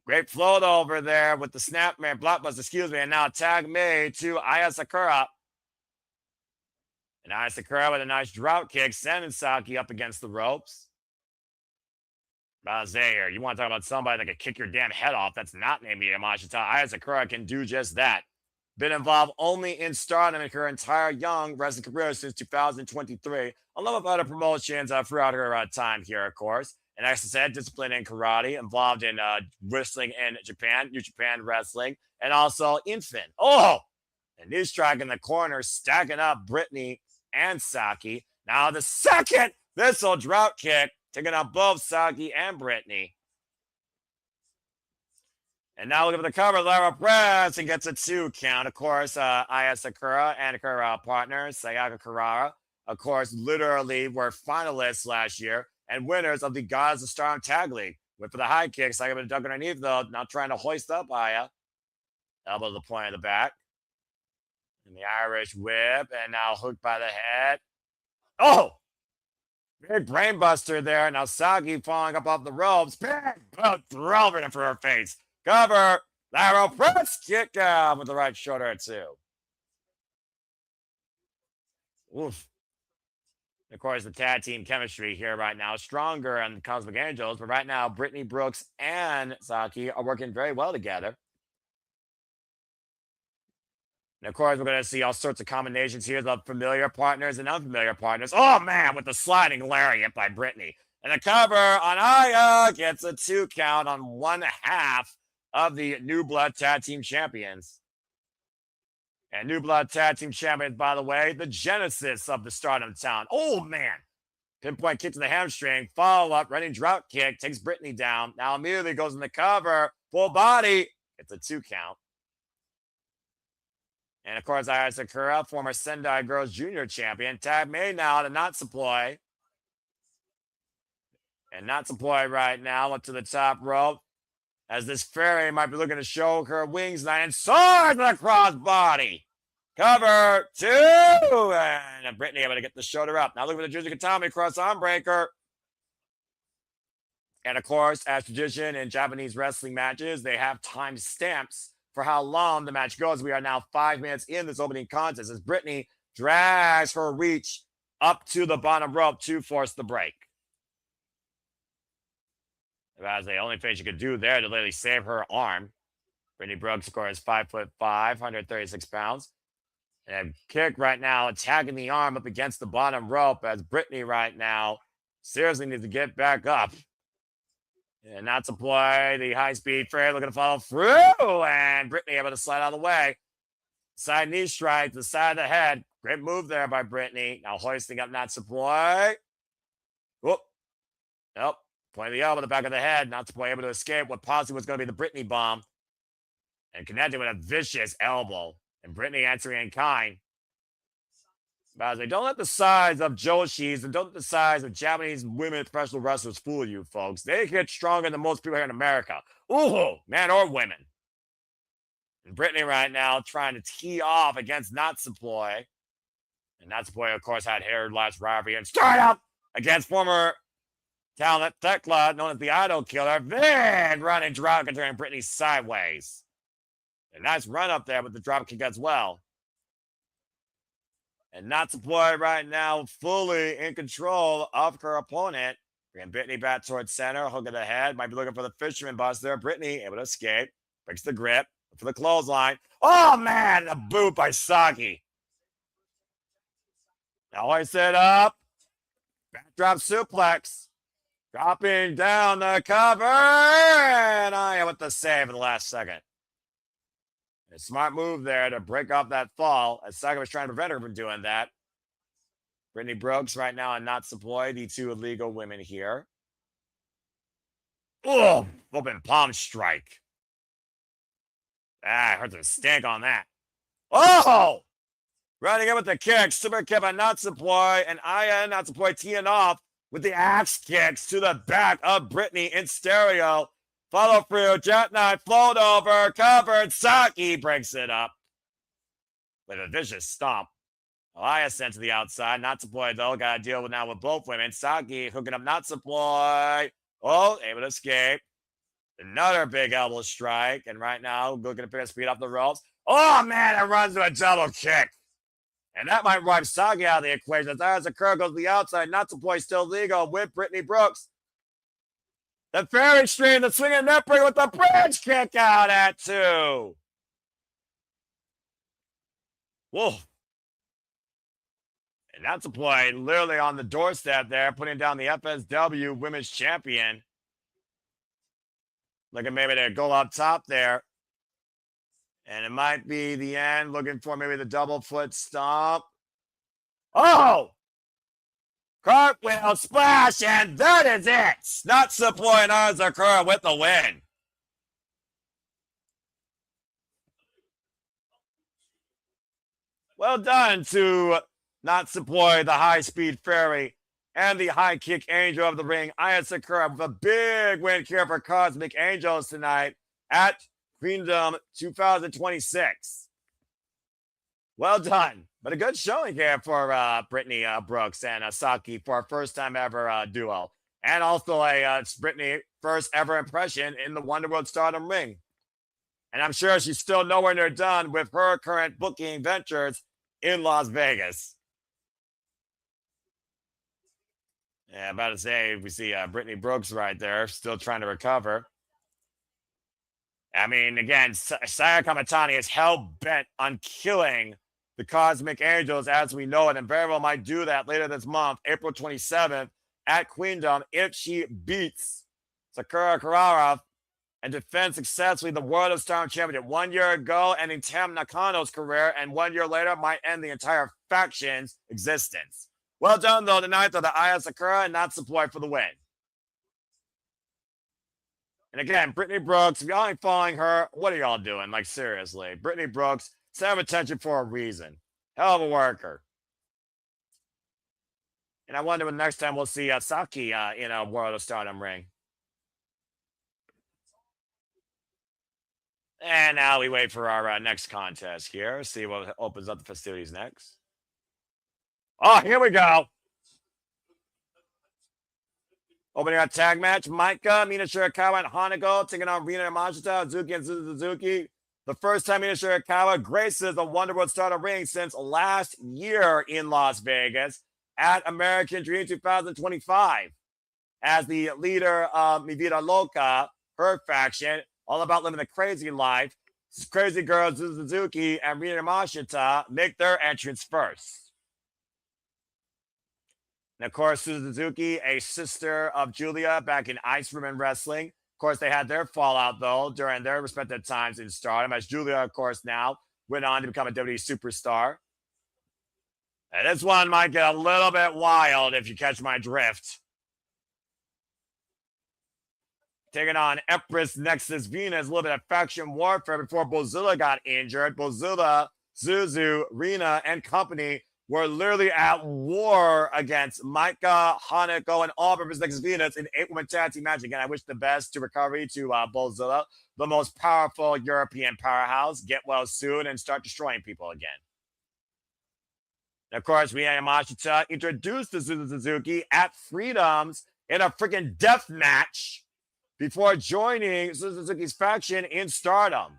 Great float over there with the snapmare, blockbuster, excuse me. And now tag made to Aya Sakura. And Aya Sakura with a nice drop kick, sending Saki up against the ropes. Zaire, you want to talk about somebody that can kick your damn head off? That's not named Yamashita. Aya Sakura can do just that. Been involved only in Stardom in her entire young wrestling career since 2023, along with other promotions throughout her time here, of course. And as I said, discipline in karate, involved in wrestling in Japan, New Japan Wrestling, and also Infant. Oh! And knee strike in the corner, stacking up Brittany and Saki. Now the second missile drop kick, taking out both Saki and Brittany. And now look at the cover, Lara Press, and gets a 2 count. Of course, Aya Sakura and her partner, Sayaka Kurara, of course, literally were finalists last year and winners of the Gods of Stardom Tag League. Went for the high kick, Sayaka been duck underneath, though, not trying to hoist up Aya. Elbow to the point of the back. And the Irish whip, and now hooked by the head. Oh! Big brainbuster there. Now Saki falling up off the ropes. Big boot throw right for her face. Cover. Lara press kick out with the right shoulder too. Oof. Of course, the tag team chemistry here right now stronger on the Cosmic Angels, but right now Brittany Brooks and Saki are working very well together. And of course, we're going to see all sorts of combinations here of familiar partners and unfamiliar partners. Oh, man, with the sliding lariat by Brittany. And the cover on Aya gets a 2 count on one half of the New Blood Tag Team Champions. And New Blood Tag Team Champions, by the way, the genesis of the Stardom town. Oh, man. Pinpoint kick to the hamstring. Follow-up, running drought kick. Takes Brittany down. Now immediately goes in the cover. Full body. It's a 2 count. And, of course, Aya Sakura, former Sendai Girls Junior champion. Tag made now to Natsupoi. And Natsupoi right now up to the top rope. As this fairy might be looking to show her wings tonight. And soars with a crossbody. Cover 2. And Brittany able to get the shoulder up. Now look for the Juju Katami cross arm breaker. And, of course, as tradition in Japanese wrestling matches, they have time stamps for how long the match goes. We are now 5 minutes in this opening contest as Brittany drags her reach up to the bottom rope to force the break. As the only thing she could do there to literally save her arm. Brittany Brooks, of course, 5'5", 136 pounds. And a kick right now, attacking the arm up against the bottom rope as Brittany right now seriously needs to get back up. And Natsupoi, the high-speed freight looking to follow through. And Brittany able to slide out of the way. Side knee strike to the side of the head. Great move there by Brittany. Now hoisting up Natsupoi. Whoop. Nope. Pointing the elbow to the back of the head. Natsupoi able to escape what possibly was going to be the Brittany bomb. And connected with a vicious elbow. And Brittany answering in kind. But don't let the size of Joshi's and don't let the size of Japanese women professional wrestlers fool you, folks. They get stronger than most people here in America. Ooh, man or women. And Brittany right now trying to tee off against Natsupoi. And Natsupoi, of course, had her last rivalry and Stardom against former talent Thekla, known as the Idol Killer. Then running drop and turning Brittany sideways. A nice run up there with the drop kick as well. And Natsupoi right now fully in control of her opponent. Bringing Brittany back towards center. Hook of the head. Might be looking for the fisherman buster. Brittany able to escape. Breaks the grip. For the clothesline. Oh, man. A boot by Saki. Now hoist it up. Backdrop suplex. Dropping down the cover. And Aya with the save in the last second. A smart move there to break off that fall as Saki was trying to prevent her from doing that. Brittany Brooks right now and Natsupoi, the two illegal women here. Oh, open palm strike. I heard the stink on that. Oh! Running in with the kick. Super kick by Natsupoi and Aya and Natsupoi teeing off with the axe kicks to the back of Brittany in stereo. Follow through, jackknife, float over, covered. Saki breaks it up with a vicious stomp. Aya sent to the outside. Natsupoi, though, got to deal with now with both women. Saki hooking up Natsupoi. Oh, able to escape. Another big elbow strike. And right now, looking to pick up speed off the ropes. Oh, man, it runs to a double kick. And that might wipe Saki out of the equation. As Aya Sakura goes to the outside, Natsupoi still legal with Brittany Brooks. The fairy stream, the swinging net breaker with the bridge kick out at 2. Whoa. And Natsupoi literally on the doorstep there, putting down the FSW Women's Champion. Looking maybe to go up top there. And it might be the end, looking for maybe the double foot stomp. Oh! Cartwheel splash, and that is it. Natsupoi and Aya Sakura with the win. Well done to Natsupoi, the high-speed fairy, and the high kick angel of the ring, Aya Sakura, with a big win here for Cosmic Angels tonight at Queendom 2026. Well done. But a good showing here for Brittany Brooks and Saki for a first-time ever duo. And also a Brittany first ever impression in the Wonderworld Stardom ring. And I'm sure she's still nowhere near done with her current booking ventures in Las Vegas. Yeah, about to say, we see Brittany Brooks right there, still trying to recover. I mean, again, Saya Kamatani is hell-bent on killing the Cosmic Angels as we know it, and very well might do that later this month, April 27th, at Queendom, if she beats Sakura Karawa and defends successfully the World of Stardom Championship 1 year ago, ending Tam Nakano's career, and 1 year later might end the entire faction's existence. Well done, though, tonight, though, the Aya Sakura and Natsupoi for the win. And again, Brittany Brooks, if y'all ain't following her, what are y'all doing? Like, seriously. Brittany Brooks, center of attention for a reason. Hell of a worker. And I wonder when next time we'll see Saki in a World of Stardom ring. And now we wait for our next contest here. See what opens up the festivities next. Oh, here we go. Opening our tag match, Maika, Mina Shirakawa, and Hanako taking on Rina Yamashita, Azuki, and Suzuki. The first time Mina Shirakawa graces the Wonder World Stardom ring since last year in Las Vegas at American Dream 2025 as the leader of Mi Vida Loca, her faction, all about living a crazy life. Crazy Girl Suzuki and Rina Yamashita make their entrance first. And of course, Suzuki, a sister of Julia back in Ice Women Wrestling. Of course, they had their fallout, though, during their respective times in Stardom, as Julia, of course, now went on to become a WWE superstar. And this one might get a little bit wild if you catch my drift. Taking on Empress Nexus Venus, a little bit of faction warfare before Bozilla got injured. Bozilla, Zuzu, Rina, and company were literally at war against Maika, Hanako, and all of Empress Nexus Venus in 8-woman tag team match. Again, I wish the best to recovery to Bozilla, the most powerful European powerhouse. Get well soon and start destroying people again. And of course, Rina Yamashita introduced the Suzuki at Freedoms in a freaking death match before joining Suzuki's faction in Stardom.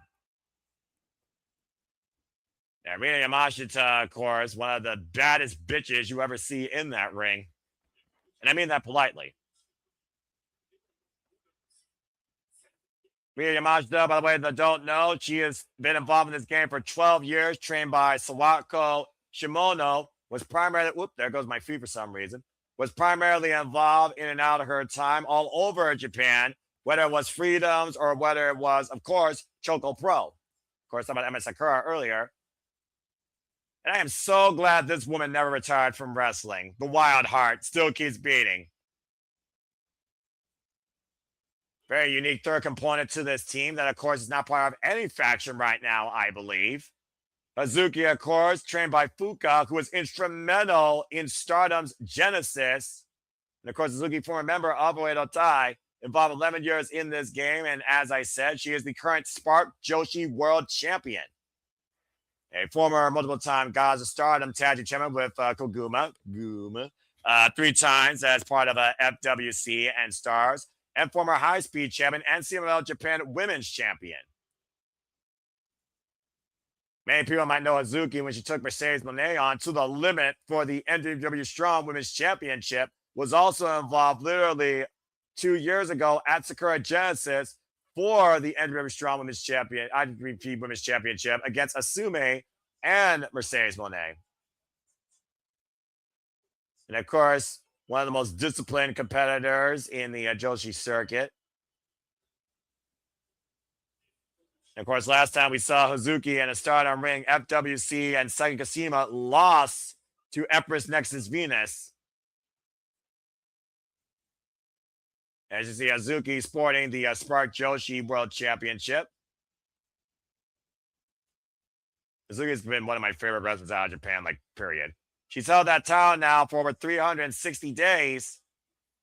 And Rina Yamashita, of course, one of the baddest bitches you ever see in that ring. And I mean that politely. Rina Yamashita, by the way, that don't know, she has been involved in this game for 12 years, trained by Sawako Shimono, was primarily, whoop, there goes my feet for some reason, was primarily involved in and out of her time all over Japan, whether it was Freedoms or whether it was, of course, Choco Pro. Of course, talking about Emi Sakura earlier. And I am so glad this woman never retired from wrestling. The wild heart still keeps beating. Very unique third component to this team that, of course, is not part of any faction right now, I believe. Hazuki, of course, trained by Fuka, who was instrumental in Stardom's genesis. And, of course, Hazuki, former member of Oedo Tai, involved 11 years in this game. And as I said, she is the current Spark Joshi World Champion. A former multiple-time Gods of Stardom tag team champion with Koguma 3 times as part of FWC and Stars, and former high-speed champion and CMLL Japan Women's Champion. Many people might know Hazuki when she took Mercedes Moné on to the limit for the NWW Strong Women's Championship, was also involved literally 2 years ago at Sakura Genesis for the NWW Strong Women's Champion, IWGP Women's Championship against Asume and Mercedes Moné. And of course, one of the most disciplined competitors in the Joshi circuit. And of course, last time we saw Hazuki in a Stardom ring, FWC and Saki Kashima lost to Empress Nexus Venus. As you see, Hazuki sporting the Spark Joshi World Championship. Hazuki's been one of my favorite wrestlers out of Japan, like, period. She's held that title now for over 360 days.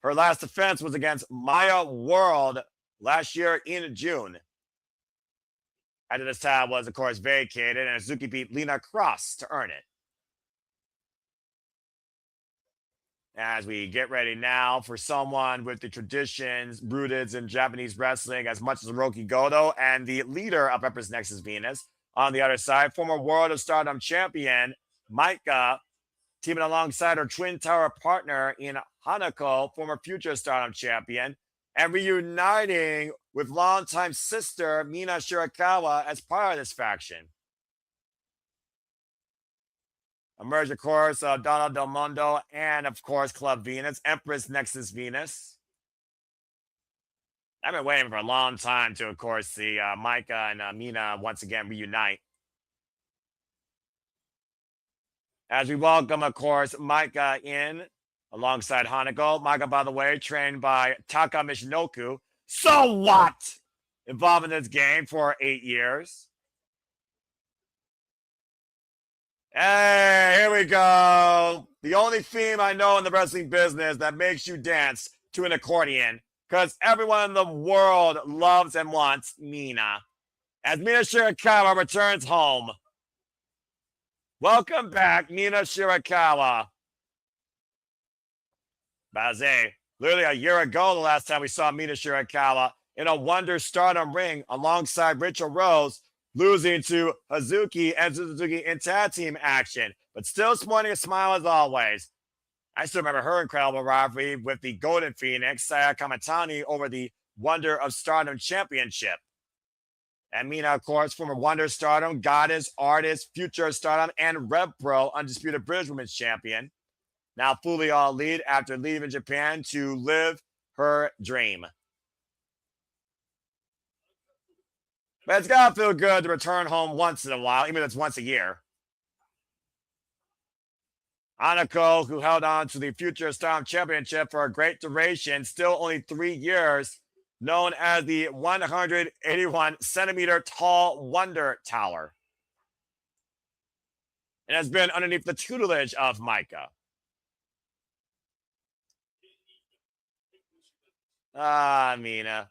Her last defense was against Maya World last year in June. After this title was, of course, vacated, and Hazuki beat Lena Cross to earn it. As we get ready now for someone with the traditions rooted in Japanese wrestling as much as Hiroki Goto and the leader of Empress Nexus Venus. On the other side, former World of Stardom champion Maika, teaming alongside her Twin Tower partner in Hanako, former future Stardom champion, and reuniting with longtime sister Mina Shirakawa as part of this faction. Emerge, of course, Donna Del Mondo and, of course, Club Venus, Empress Nexus Venus. I've been waiting for a long time to, of course, see Maika and Mina once again reunite. As we welcome, of course, Micah in alongside Hanako. Micah, by the way, trained by Taka Michinoku. So what? Involved in this game for 8 years. Hey, here we go. The only theme I know in the wrestling business that makes you dance to an accordion, because everyone in the world loves and wants Mina. As Mina Shirakawa returns home. Welcome back, Mina Shirakawa. Baze, literally a year ago, the last time we saw Mina Shirakawa in a Wonder Stardom ring alongside Rachel Rose, losing to Hazuki and Suzuki in tag team action, but still sporting a smile as always. I still remember her incredible rivalry with the Golden Phoenix, Saya Kamatani, over the Wonder of Stardom Championship. And Mina, of course, former Wonder Stardom, Goddess, Artist, Future Stardom, and Rev Pro Undisputed British Women's Champion. Now fully all lead after leaving Japan to live her dream. But it's got to feel good to return home once in a while, even if it's once a year. Hanako, who held on to the Future Stardom Championship for a great duration, still only 3 years, known as the 181 centimeter tall Wonder Tower. It has been underneath the tutelage of Micah. Ah, Mina.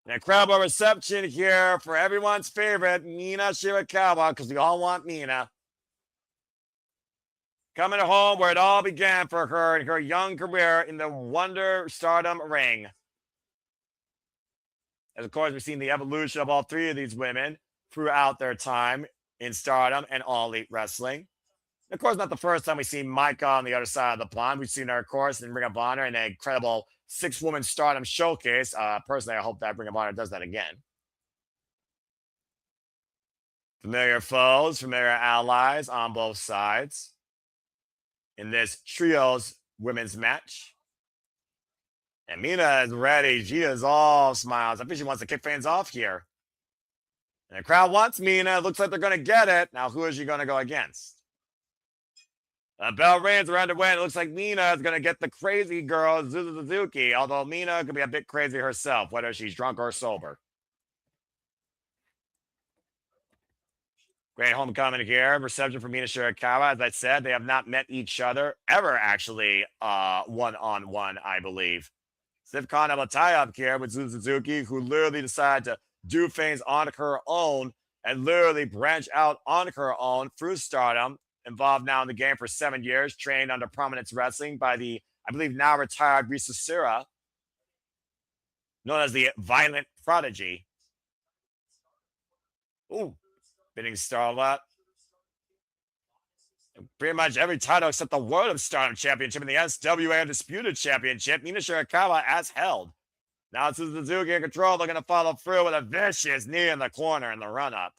An incredible reception here for everyone's favorite, Mina Shirakawa, because we all want Mina. Coming home where it all began for her in her young career in the Wonder Stardom ring. As of course, we've seen the evolution of all 3 of these women throughout their time in Stardom and All Elite Wrestling. Of course, not the first time we've seen Micah on the other side of the pond. We've seen her, of course, in Ring of Honor in an incredible 6-woman Stardom showcase. Personally, I hope that Ring of Honor does that again. Familiar foes, familiar allies on both sides in this trios women's match. And Mina is ready. She is all smiles. I think she wants to kick things off here. And the crowd wants Mina. It looks like they're going to get it. Now, who is she going to go against? Bell rings are underway, and it looks like Mina is going to get the crazy girl, Suzuki, although Mina could be a bit crazy herself, whether she's drunk or sober. Great homecoming here. Reception for Mina Shirakawa. As I said, they have not met each other ever, actually, one-on-one, I believe. Stiff Khan have a tie-up here with Suzuki, who literally decided to do things on her own and literally branch out on her own through Stardom. Involved now in the game for 7 years, trained under Prominence Wrestling by the, I believe, now retired Risa Sura, known as the Violent Prodigy. Ooh, bidding Starlet. Pretty much every title except the World of Stardom Championship and the SWA Undisputed Championship, Mina Shirakawa has held. Now it's Suzuki in control. They're going to follow through with a vicious knee in the corner in the run-up.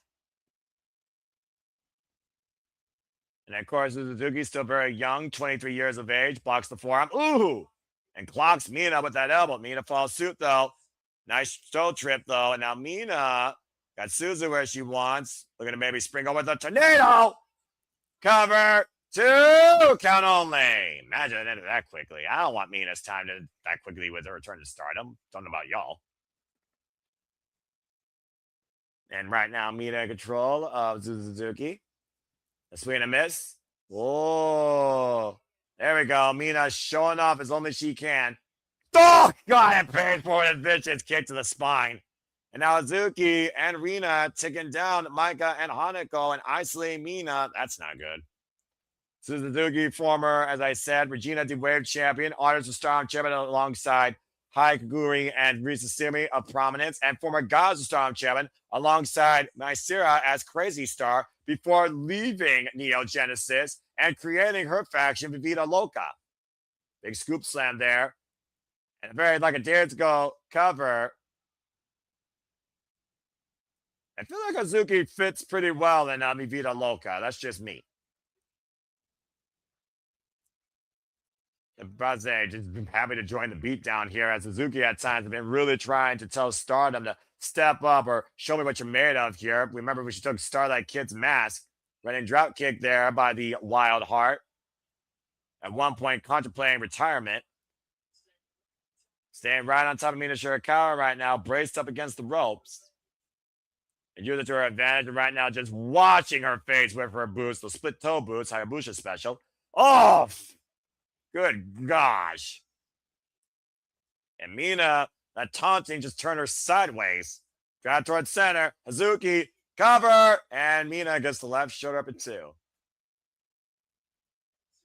And of course, Suzuki, still very young, 23 years of age, blocks the forearm. Ooh! And clocks Mina with that elbow. Mina follows suit, though. Nice toe trip, though. And now Mina got Suzu where she wants. Looking to maybe spring over the tornado. Cover 2. Count only. Imagine it ended that quickly. I don't want Mina's time to that quickly with her return to Stardom. Don't know about y'all. And right now, Mina in control of Suzuki. A swing and a miss. Whoa. There we go. Mina showing off as only she can. Oh, God, it paid for it. Vicious kick to the spine. And now Azuki and Rina taking down Micah and Hanako and isolating Mina. That's not good. Suzuki, former, as I said, Regina the Wave champion, Artist of Stardom champion alongside Hai Kaguri and Risa Simi of Prominence, and former Gods of Stardom champion alongside Mysera as Crazy Star before leaving Neo Genesis and creating her faction, Vivita Loca. Big scoop slam there. And a very like a Dare to Go cover. I feel like Azuki fits pretty well in Vivita Loca. That's just me. But just happy to join the beatdown here as Suzuki at times have been really trying to tell Stardom to step up or show me what you're made of here. Remember, she took Starlight Kid's mask, running drop kick there by the Wild Heart. At one point, contemplating retirement. Staying right on top of Mina Shirakawa right now, braced up against the ropes. And use it to her advantage. And right now, just watching her face with her boots, the split toe boots, Hayabusa special. Oh, good gosh. And Mina, that taunting just turned her sideways. Drive towards center. Hazuki, cover. And Mina gets the left shoulder up at 2.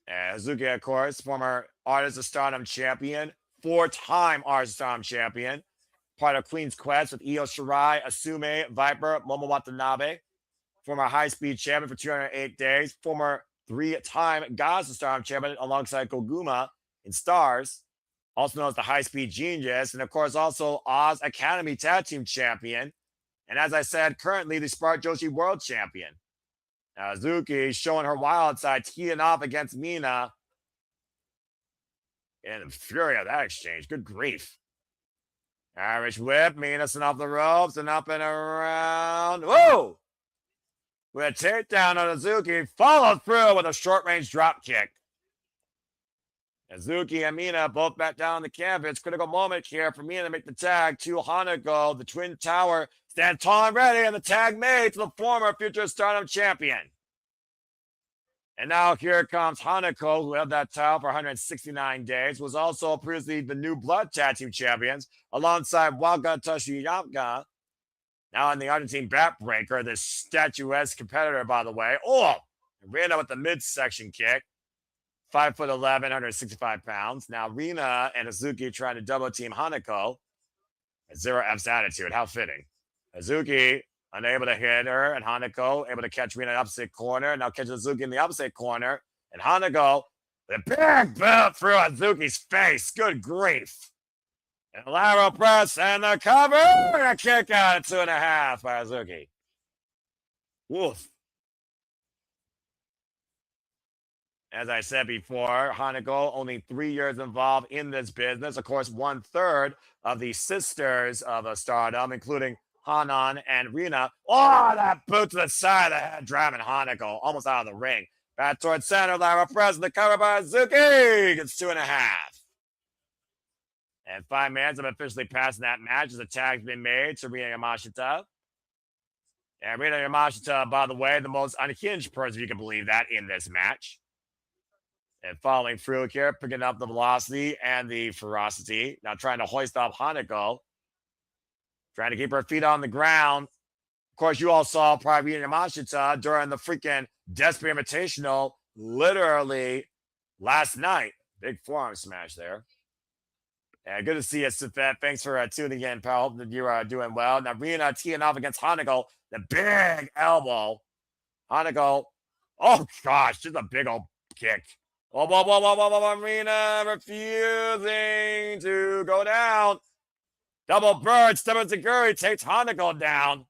And Hazuki, of course, former Artist of Stardom champion, 4-time Artist of Stardom champion, part of Queen's Quest with Io Shirai, Asume, Viper, Momo Watanabe, former high-speed champion for 208 days, former 3-time Gods of Stardom champion alongside Koguma in Stars, also known as the high-speed genius, and of course also Oz Academy Tag Team champion, and as I said, currently the Spark Joshi World champion. Now, Hazuki showing her wild side, teeing off against Mina. And the fury of that exchange. Good grief. Irish whip. Mina sent off the ropes and up and around. Whoa! With a takedown on Hazuki. Followed through with a short-range drop kick. Hazuki and Mina both back down on the canvas. Critical moment here for Mina to make the tag to Hanako. The Twin Tower stand tall and ready, and the tag made to the former future Stardom champion. And now here comes Hanako, who held that title for 169 days, was also previously the New Blood Tag Team champions, alongside Waka Toshiyama. Now in the Argentine backbreaker, this statuesque competitor, by the way. Oh, Rina with the midsection kick. 5'11", 165 pounds. Now Rina and Hazuki trying to double team Hanako. Zero F's attitude. How fitting. Hazuki unable to hit her, and Hanako able to catch Rina in the opposite corner. Now catches Hazuki in the opposite corner. And Hanako, the big boot through Hazuki's face. Good grief. And a lateral press and the cover. And a kick out at 2.5 by Hazuki. Woof. As I said before, Hanako, only 3 years involved in this business. Of course, 1/3 of the sisters of Stardom, including Hanan and Rina. Oh, that boot to the side of the head, driving Hanako almost out of the ring. Back towards center, lateral press, the cover by Hazuki. Gets 2.5. And 5 minutes have officially passed in that match as the tag's been made to Rina Yamashita. And Rina Yamashita, by the way, the most unhinged person, if you can believe that, in this match. And following through here, picking up the velocity and the ferocity. Now trying to hoist up Hanako. Trying to keep her feet on the ground. Of course, you all saw probably Yamashita during the freaking Desperate Invitational literally last night. Big forearm smash there. And good to see you, Sifet. Thanks for tuning in, pal. Hope that you are doing well. Now, Rina teeing off against Hanako. The big elbow. Hanako. Oh, gosh. Just a big old kick. Oh, Rina refusing to go down. Double bird, Stubborn Zaguri takes Hanako down.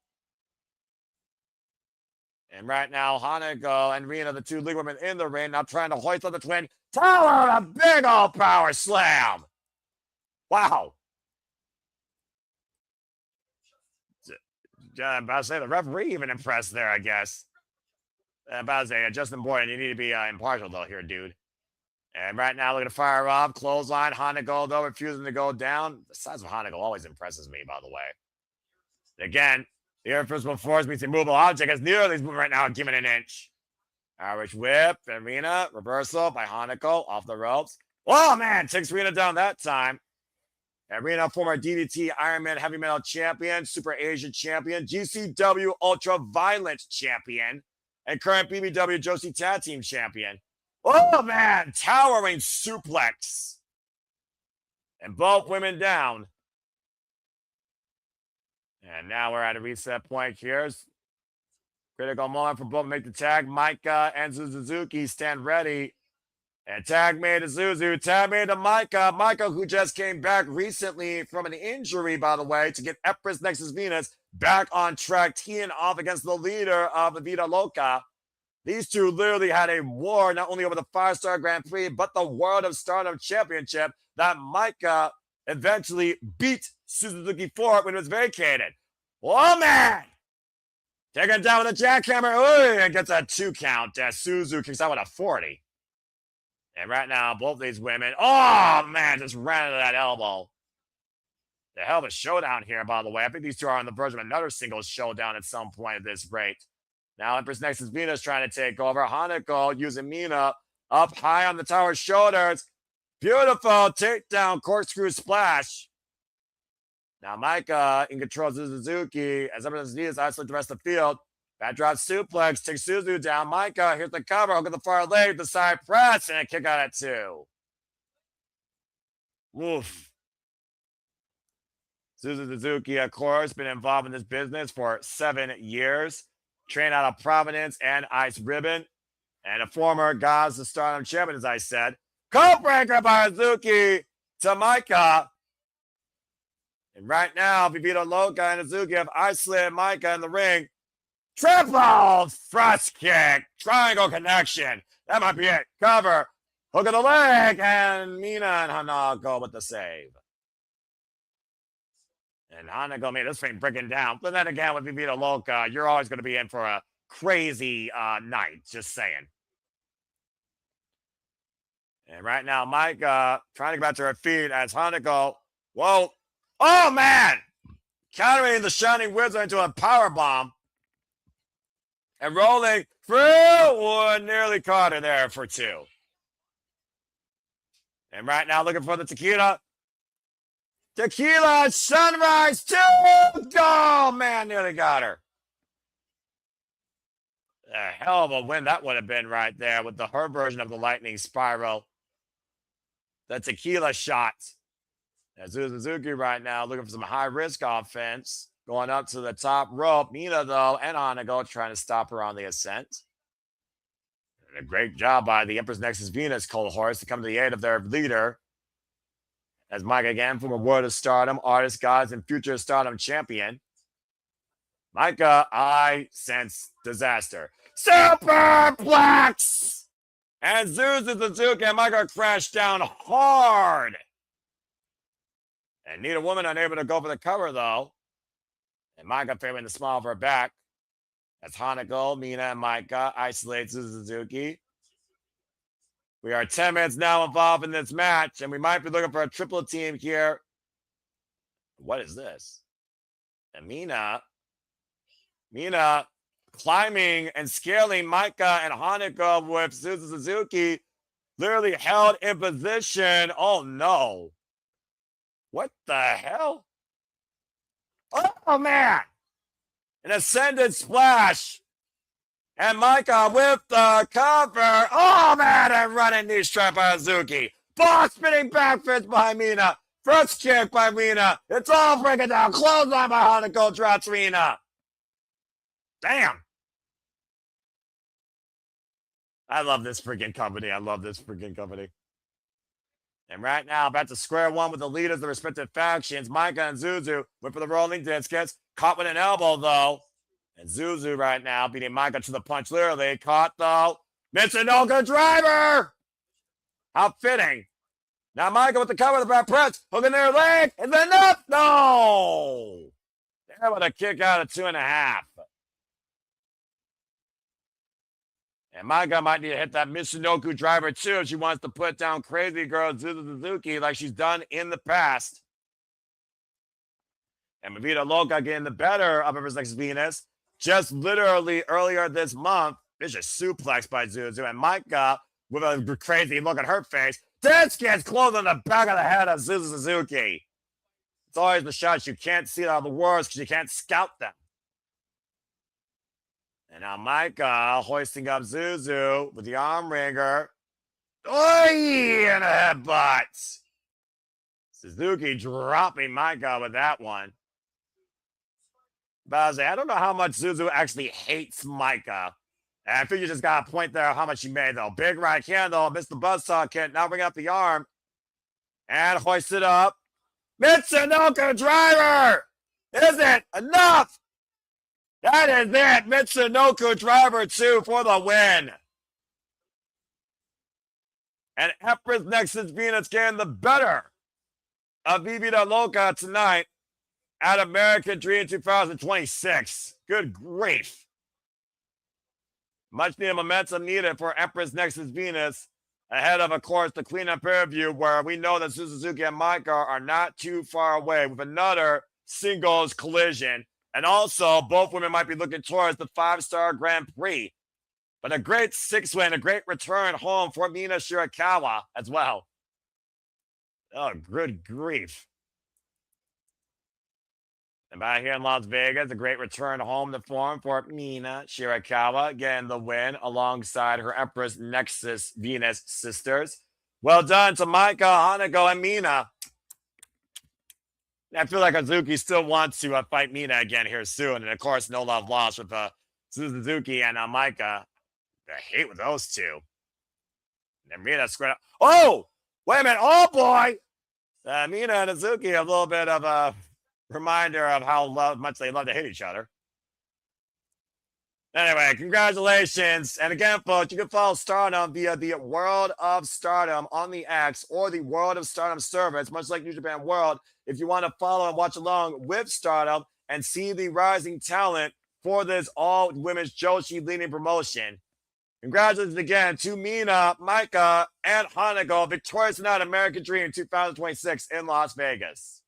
And right now, Hanako and Rina, the 2 lead women in the ring, now trying to hoist up the Twin Tower. A big old power slam. Wow. I'm about to say the referee even impressed there, I guess. I'm about to say, Justin Boyd, you need to be impartial, though, here, dude. And right now, looking to fire off. Clothesline. Hanako, though, refusing to go down. The size of Hanako always impresses me, by the way. Again, the irreversible force meets immovable object, as neither of these moving right now, given an inch. Irish whip. And Rina. Reversal by Hanako. Off the ropes. Oh, man. Takes Rina down that time. And Rina, former DDT Ironman Heavy Metal Champion, Super Asia Champion, GCW Ultra Violent Champion, and current BBW Joshi Tag Team Champion. Oh, man. Towering suplex. And both women down. And now we're at a reset point here. Critical moment for both to make the tag. Maika and Suzuki stand ready. And tag made to Zuzu. Tag made to Maika. Maika, who just came back recently from an injury, by the way, to get Empress Nexus Venus back on track, teeing off against the leader of the Vida Loca, These two literally had a war not only over the 5-star Grand Prix, but the World of Stardom Championship that Maika eventually beat Suzuki for when it was vacated. Oh, man! Taking down with a jackhammer. Ooh, and gets a 2 count as Suzu kicks out with a 40. And right now, both these women, oh, man, just ran into that elbow. The hell of a showdown here, by the way. I think these two are on the verge of another singles showdown at some point at this rate. Now, Empress Nexus Venus trying to take over. Hanako using Mina up high on the tower's shoulders. Beautiful takedown corkscrew splash. Now, Maika in control of Suzuki as Empress Venus isolates the rest of the field. Backdrop suplex takes Suzu down. Maika, here's the cover. Hook at the far leg, the side press, and a kick out at 2. Woof. Suzuki, of course, been involved in this business for 7 years. Trained out of Providence and Ice Ribbon. And a former Gods of Stardom champion, as I said. Codebreaker by Suzuki to Maika. And right now, Vivito Loca and Suzuki have isolated Maika in the ring. Triple thrust kick. Triangle connection. That might be it. Cover. Hook of the leg. And Mina and Hanako with the save. And Hanako made this thing breaking down. But then again, with Vivito Loca, you're always going to be in for a crazy night. Just saying. And right now, Maika trying to get back to her feet as Hanako. Whoa. Oh, man. Countering the Shining Wizard into a powerbomb. And rolling through. Nearly caught her there for 2. And right now, looking for the tequila. Tequila Sunrise 2. Oh, man, nearly got her. A hell of a win that would have been right there with her version of the lightning spiral. The tequila shot. And Suzuki right now looking for some high-risk offense. Going up to the top rope. Mina, though, and Hanako trying to stop her on the ascent. And a great job by the Empress Nexus Venus cohorts to come to the aid of their leader. As Mike again, from a World of Stardom, Artist Gods, and Future Stardom champion. Maika, I sense disaster. Superplex! And Suzuki and Maika crash down hard. And neither woman unable to go for the cover, though. And Maika favoring the small of her back. As Hanako, Mina, and Maika isolate Suzuki. We are 10 minutes now involved in this match, and we might be looking for a triple team here. What is this? And Mina climbing and scaling Maika and Hanako with Suzuki, literally held in position. Oh, no. What the hell? Oh, man. An ascended splash. And Maika with the cover. Oh, man, and running knee strap by Suzuki. Ball spinning back fist by Mina. First kick by Mina. It's all breaking down. Close on by Hanako. Drops Mina. Damn. I love this freaking company. And right now, back to square one with the leaders of the respective factions. Maika and Suzu went for the rolling discus. Caught with an elbow, though. And Suzu right now beating Maika to the punch, literally. Caught, though. Mitsunoka driver! How fitting. Now Maika with the cover of the back press. Hooking their leg. And then up. No! They're with a kick out of 2.5. And Maika might need to hit that Michinoku driver, too, if she wants to put down crazy girl Suzuki like she's done in the past. And Vivito Loca getting the better of Empress Nexus Venus. Just literally earlier this month, vicious suplex by Suzu. And Maika, with a crazy look at her face, this gets close on the back of the head of Suzuki. It's always the shots you can't see out of the worst because you can't scout them. And now Maika hoisting up Suzu with the arm wringer. Oi! And a headbutt. Suzuki dropping Maika with that one. But I don't know how much Suzu actually hates Maika. And I think you just got to point there how much she made, though. Big right hand, though. Missed the buzzsaw kick. Now bring up the arm. And hoist it up. Mitsunoka driver! Is it enough? That is it. Mitsunoku driver 2 for the win. And Empress Nexus Venus getting the better of Vivida Loca tonight at American Dream 2026. Good grief. Much needed momentum needed for Empress Nexus Venus ahead of course, the cleanup interview where we know that Suzuki and Maika are not too far away with another singles collision. And also, both women might be looking towards the 5-star Grand Prix. But a great 6-win, a great return home for Mina Shirakawa as well. Oh, good grief. And back here in Las Vegas, a great return home to form for Mina Shirakawa, getting the win alongside her Empress Nexus Venus sisters. Well done to Maika, Hanako, and Mina. I feel like Azuki still wants to fight Mina again here soon. And of course, no love lost with Suzuki and Maika. I hate with those two. And Mina squared up. Oh, wait a minute. Oh, boy. Mina and Azuki, a little bit of a reminder of how much they love to hate each other. Anyway, congratulations. And again, folks, you can follow Stardom via the World of Stardom on the X or the World of Stardom service, much like New Japan World, if you want to follow and watch along with Stardom and see the rising talent for this all-women's Joshi leading promotion. Congratulations again to Mina, Maika, and Hanako, victorious tonight American Dream 2026 in Las Vegas.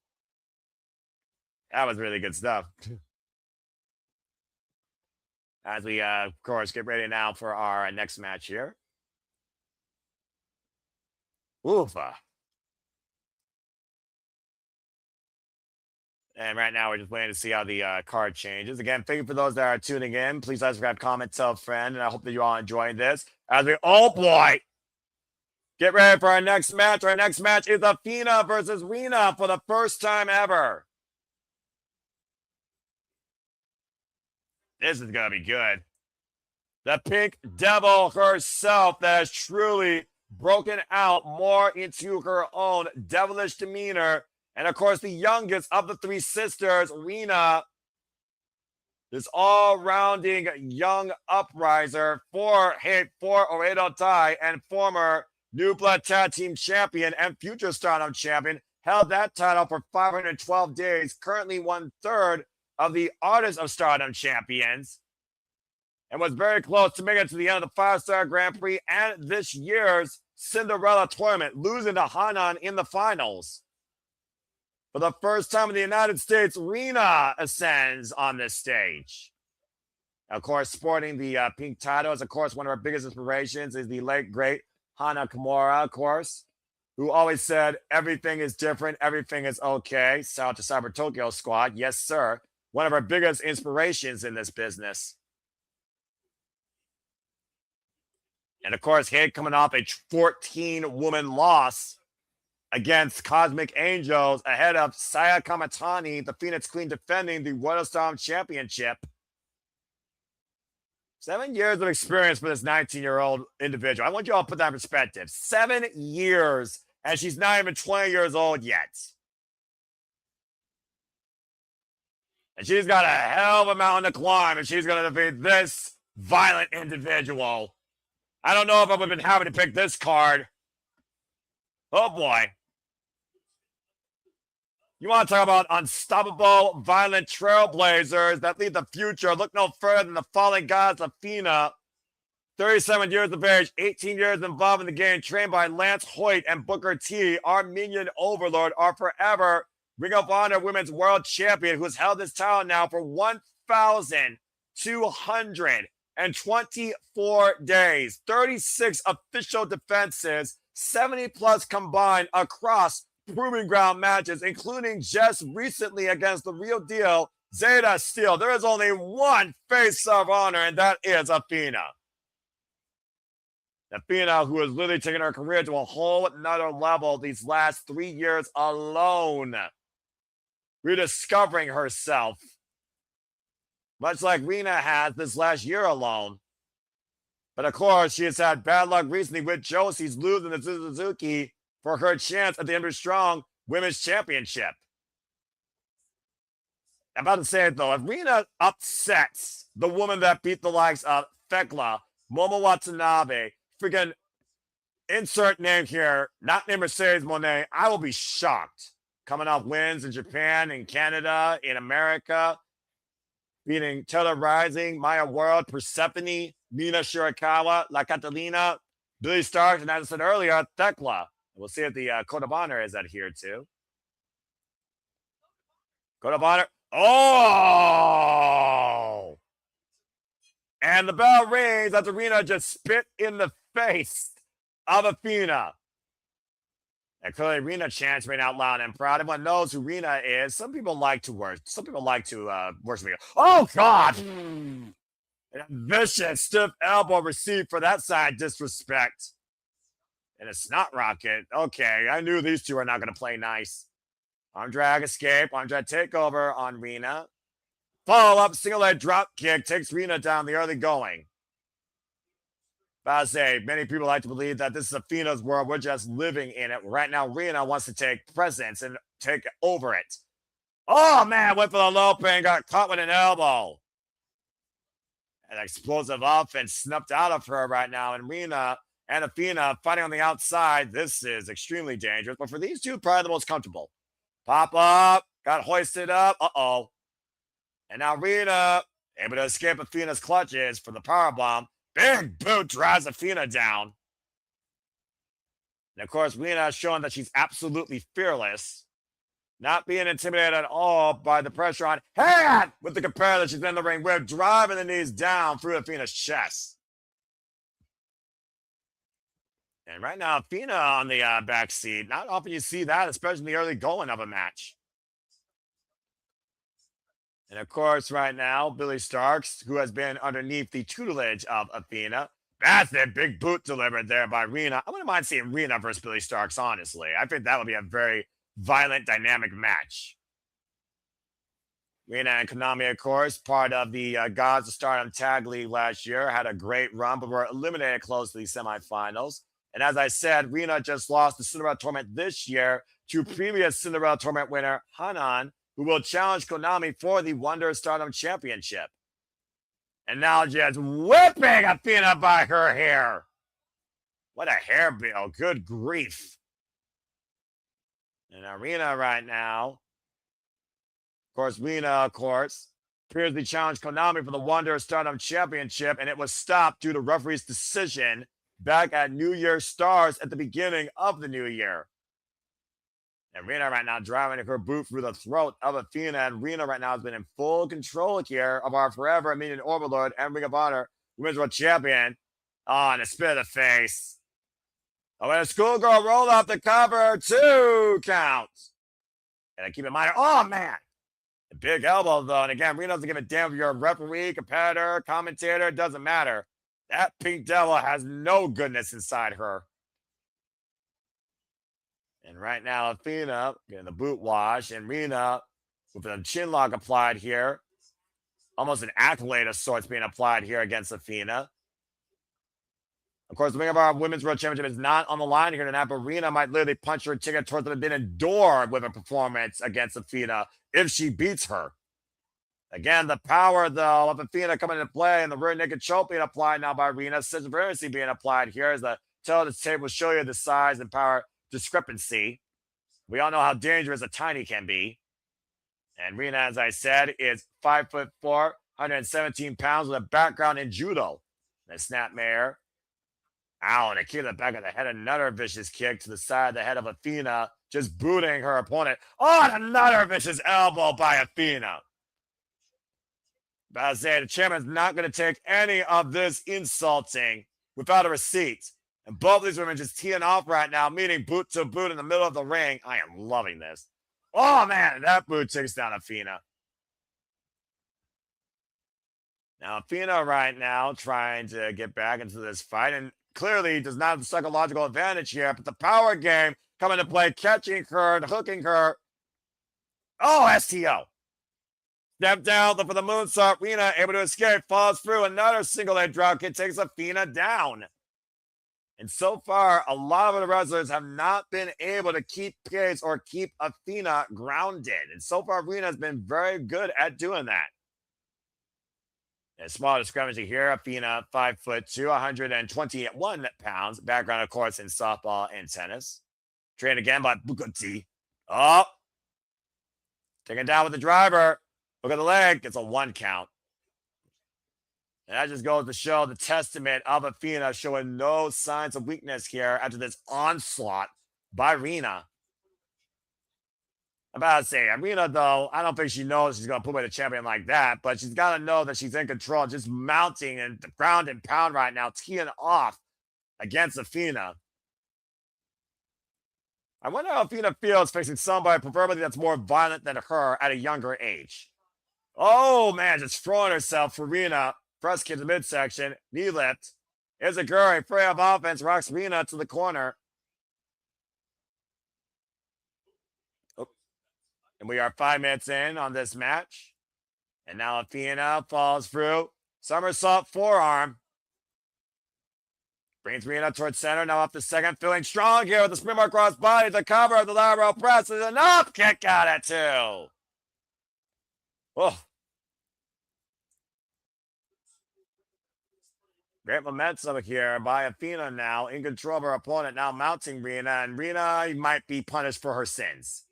That was really good stuff. As we, of course, get ready now for our next match here. Oofa. And right now, we're just waiting to see how the card changes. Again, thank you for those that are tuning in. Please subscribe, comment, tell a friend, and I hope that you all enjoying this. As we, oh boy, get ready for our next match. Our next match is Athena versus Rina for the first time ever. This is going to be good. The Pink Devil herself that has truly broken out more into her own devilish demeanor. And of course, the youngest of the three sisters, Rina, this all-rounding young upriser for Oedo Tai and former New Blood Tag Team Champion and future Stardom Champion, held that title for 512 days, currently 1/3 of the Artist of Stardom champions, and was very close to making it to the end of the 5-star Grand Prix and this year's Cinderella tournament, losing to Hanan in the finals. For the first time in the United States, Rina ascends on this stage. Of course, sporting the pink title is, of course, one of our biggest inspirations is the late, great Hana Kimura, of course, who always said, everything is different, everything is okay. Shout out to Cyber Tokyo Squad. Yes, sir. One of our biggest inspirations in this business. And of course, Hid coming off a 14-woman loss against Cosmic Angels ahead of Saya Kamatani, the Phoenix Queen, defending the Royal Storm Championship. 7 years of experience for this 19-year-old individual. I want you all to put that in perspective. 7 years, and she's not even 20 years old yet. And she's got a hell of a mountain to climb if she's going to defeat this violent individual. I don't know if I would have been happy to pick this card. Oh, boy. You want to talk about unstoppable, violent trailblazers that lead the future. Look no further than the fallen gods of Athena. 37 years of age, 18 years involved in the game, trained by Lance Hoyt and Booker T. Our minion overlord, our forever Ring of Honor Women's World Champion, who's held this title now for 1,224 days. 36 official defenses, 70+ combined across Proving Ground matches, including just recently against the real deal, Zeta Steel. There is only one face of honor, and that is Athena. Athena, who has literally taken her career to a whole nother level these last 3 years alone. Rediscovering herself. Much like Rina has this last year alone. But of course, she has had bad luck recently with Josie's losing to Suzuki for her chance at the Ember Strong Women's Championship. I'm about to say it though. If Rina upsets the woman that beat the likes of Thekla, Momo Watanabe, freaking insert name here, not named Mercedes Monet, I will be shocked. Coming off wins in Japan, in Canada, in America, beating Taylor Rising, Maya World, Persephone, Nina Shirakawa, La Catalina, Billy Starks, and as I said earlier, Thekla. We'll see if the Code of Honor is adhered to. Code of Honor. Oh! And the bell rings as Rina just spit in the face of Athena. And clearly, Rina chants right out loud and proud. Everyone knows who Rina is. Some people like to worship. Some people like to worship Rina. Oh God! And a vicious stiff elbow received for that side disrespect. And a snot rocket. Okay, I knew these two are not going to play nice. Arm drag escape. Arm drag takeover on Rina. Follow up single leg drop kick takes Rina down the early going. But I say, many people like to believe that this is Athena's world. We're just living in it. Right now, Rina wants to take presence and take over it. Oh, man, went for the low pin, got caught with an elbow. An explosive offense snuffed out of her right now. And Rina and Athena fighting on the outside. This is extremely dangerous. But for these two, probably the most comfortable. Pop up, got hoisted up. Uh-oh. And now Rina able to escape Athena's clutches for the powerbomb. Big boot drives Athena down. And of course, Rina showing that she's absolutely fearless. Not being intimidated at all by the pressure on hand with the comparator she's in the ring with, driving the knees down through Athena's chest. And right now, Athena on the back seat. Not often you see that, especially in the early going of a match. And of course, right now, Billy Starks, who has been underneath the tutelage of Athena. That's a big boot delivered there by Rina. I wouldn't mind seeing Rina versus Billy Starks, honestly. I think that would be a very violent, dynamic match. Rina and Konami, of course, part of the Gods of Stardom Tag League last year, had a great run, but were eliminated close to the semifinals. And as I said, Rina just lost the Cinderella Tournament this year to previous Cinderella Tournament winner, Hanan, who will challenge Konami for the Wonder Stardom Championship. And now just whipping Athena by her hair. What a hair bill. Good grief. And Rina right now. Of course, Rina, previously challenged Konami for the Wonder Stardom Championship, and it was stopped due to referee's decision back at New Year's Stars at the beginning of the new year. And Rina right now driving her boot through the throat of Athena. And Rina right now has been in full control here of our forever immediate overlord and Ring of Honor Women's World Champion. Oh, and a spit in the face. Oh, and a schoolgirl roll off the cover. 2 counts. And I keep in mind, oh, man. A big elbow, though. And again, Rina doesn't give a damn if you're a referee, competitor, commentator. It doesn't matter. That pink devil has no goodness inside her. And right now, Athena getting the boot wash, and Rina with a chin lock applied here. Almost an accolade of sorts being applied here against Athena. Of course, the Ring of Honor Women's World Championship is not on the line here tonight, but Rina might literally punch her ticket towards the forbidden door with a performance against Athena if she beats her. Again, the power, though, of Athena coming into play, and the rear naked choke being applied now by Rina. Scissor being applied here as the tail of the tape will show you the size and power discrepancy. We all know how dangerous a tiny can be. And Rina, as I said, is 5'4", 117 pounds with a background in judo. And a snapmare. Ow, and a kick to the back of the head. Another vicious kick to the side of the head of Athena, just booting her opponent. Oh, and another vicious elbow by Athena. But I say the chairman's not going to take any of this insulting without a receipt. And both of these women just teeing off right now, meeting boot to boot in the middle of the ring. I am loving this. Oh, man, that boot takes down Athena. Now, Athena right now trying to get back into this fight, and clearly does not have the psychological advantage here, but the power game coming to play, catching her and hooking her. Oh, STO. Step down for the moonsault. Rina able to escape, falls through another single leg drop kick, takes Athena down. And so far, a lot of the wrestlers have not been able to keep pace or keep Athena grounded. And so far, Rina has been very good at doing that. A small discrepancy here. Athena, 5'2", 121 pounds. Background, of course, in softball and tennis. Trained again by Booker T. Oh, taken down with the driver. Look at the leg. It's a 1 count. And that just goes to show the testament of Athena showing no signs of weakness here after this onslaught by Rina. I'm about to say, Rina, though, I don't think she knows she's going to put away the champion like that, but she's got to know that she's in control, just mounting and the ground and pound right now, teeing off against Athena. I wonder how Athena feels facing somebody, preferably that's more violent than her at a younger age. Oh, man, just throwing herself for Rina. Press kick to the midsection, knee lift. Izaguri, free of offense, rocks Rina to the corner. Oh. And we are 5 minutes in on this match. And now Athena falls through. Somersault forearm. Brings Rina towards center, now off the second, feeling strong here with the springboard cross body, the cover of the lateral press is enough. Kick out at 2. Oh. Great momentum here by Athena now, in control of her opponent, now mounting Rina, and Rina might be punished for her sins.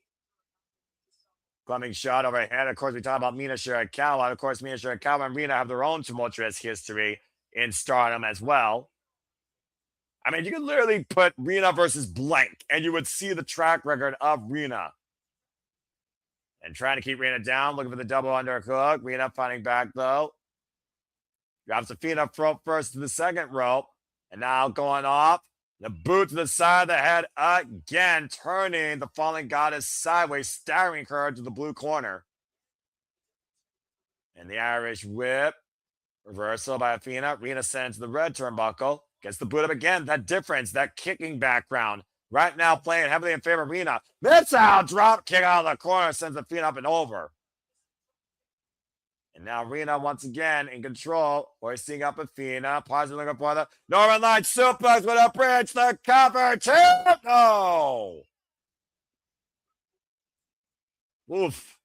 Coming shot overhead. Of course, we talk about Mina Shirakawa. Of course, Mina Shirakawa and Rina have their own tumultuous history in Stardom as well. I mean, you could literally put Rina versus blank, and you would see the track record of Rina. And trying to keep Rina down, looking for the double underhook. Rina fighting back, though. Drops Athena front first to the second rope. And now going off. The boot to the side of the head again, turning the falling goddess sideways, staggering her to the blue corner. And the Irish whip. Reversal by Athena. Rina sends the red turnbuckle. Gets the boot up again. That difference, that kicking background. Right now playing heavily in favor of Rina. That's out. Drop kick out of the corner. Sends Athena up and over. And now Rina once again in control. Hoisting up Athena. Pausing looking for the Northern Light suplex with a bridge. The cover. 2. No. Oof.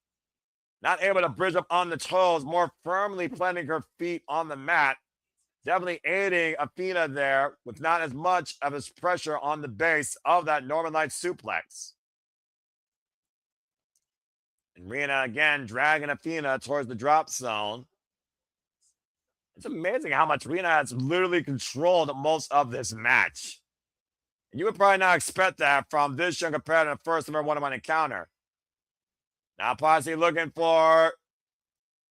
Not able to bridge up on the toes. More firmly planting her feet on the mat. Definitely aiding Athena there with not as much of his pressure on the base of that Northern Light suplex. And Rina again dragging Athena towards the drop zone. It's amazing how much Rina has literally controlled most of this match. And you would probably not expect that from this young competitor in the first ever one-on-one encounter. Now Posse looking for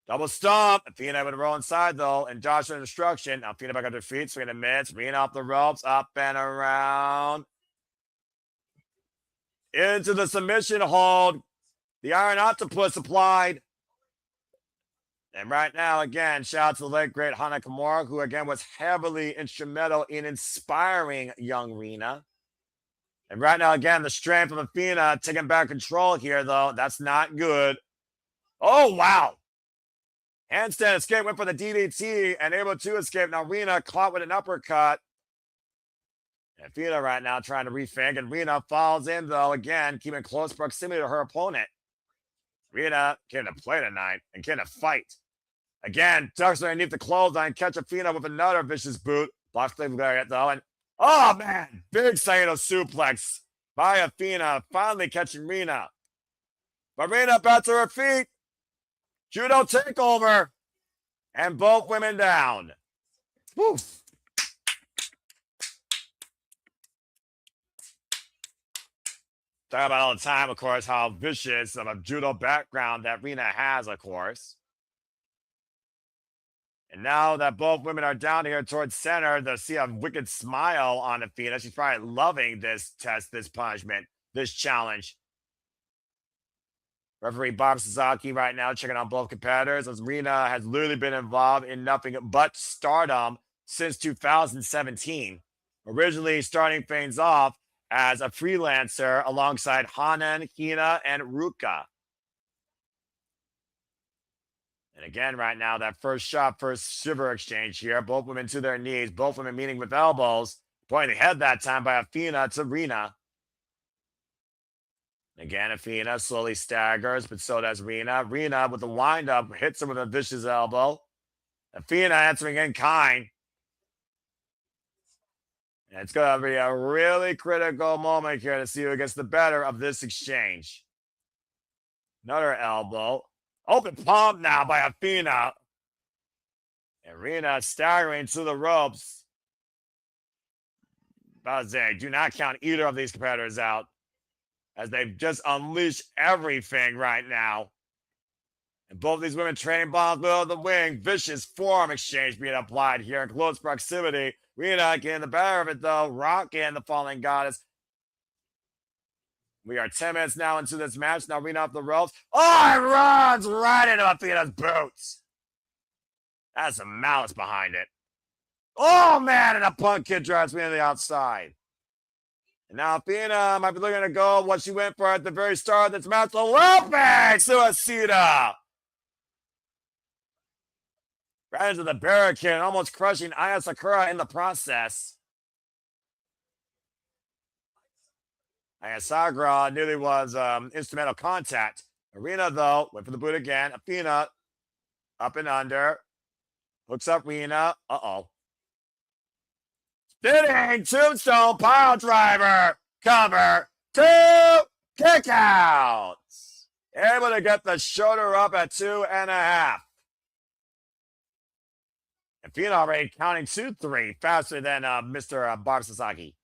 double stomp. Athena with a roll inside though, and Joshua destruction. Now Athena back on her feet, swinging the mitts. Rina off the ropes, up and around. Into the submission hold. The Iron Octopus applied. And right now, again, shout out to the late, great Hana Kimura, who, again, was heavily instrumental in inspiring young Rina. And right now, again, the strength of Athena taking back control here, though. That's not good. Oh, wow. Handstand escape, went for the DDT, and able to escape. Now, Rina caught with an uppercut. And Athena right now trying to rethink, and Rina falls in, though, again, keeping close proximity to her opponent. Rina came to play tonight and came to fight. Again, ducks underneath the clothesline, catch Athena with another vicious boot. Blocks the lariat though, and oh man, big Saito suplex by Athena, finally catching Rina. But Rina back to her feet. Judo takeover, and both women down. Woo. Talk about all the time, of course, how vicious of a judo background that Rina has, of course. And now that both women are down here towards center, they'll see a wicked smile on Athena. She's probably loving this test, this punishment, this challenge. Referee Bob Sasaki right now checking on both competitors, as Rina has literally been involved in nothing but Stardom since 2017. Originally starting things off as a freelancer alongside Hanan, Hina, and Ruka. And again, right now, that first shot, first shiver exchange here. Both women to their knees, both women meeting with elbows. Pointing ahead that time by Athena to Rina. Again, Athena slowly staggers, but so does Rina. Rina with the windup hits her with a vicious elbow. Athena answering in kind. And it's going to be a really critical moment here to see who gets the better of this exchange. Another elbow. Open palm now by Athena. And Rina staggering to the ropes. Bazay, do not count either of these competitors out, as they've just unleashed everything right now. And both these women training bombs below the wing. Vicious forearm exchange being applied here in close proximity. Rina getting the better of it though. Rocking the falling goddess. We are 10 minutes now into this match. Now Rina off the ropes. Oh, it runs right into Athena's boots. That's some malice behind it. Oh, man, and a punt kick drives me to the outside. And now Athena might be looking to go what she went for at the very start of this match. The looping suicida. Right into the barricade, almost crushing Aya Sakura in the process. Aya Sakura nearly was instrumental contact. Rina, though, went for the boot again. Athena up and under. Hooks up Rina. Uh-oh. Spinning tombstone pile driver. Cover. 2 kickouts. Able to get the shoulder up at 2.5. And Athena already counting 2-3 faster than Mr. Barb Sasaki.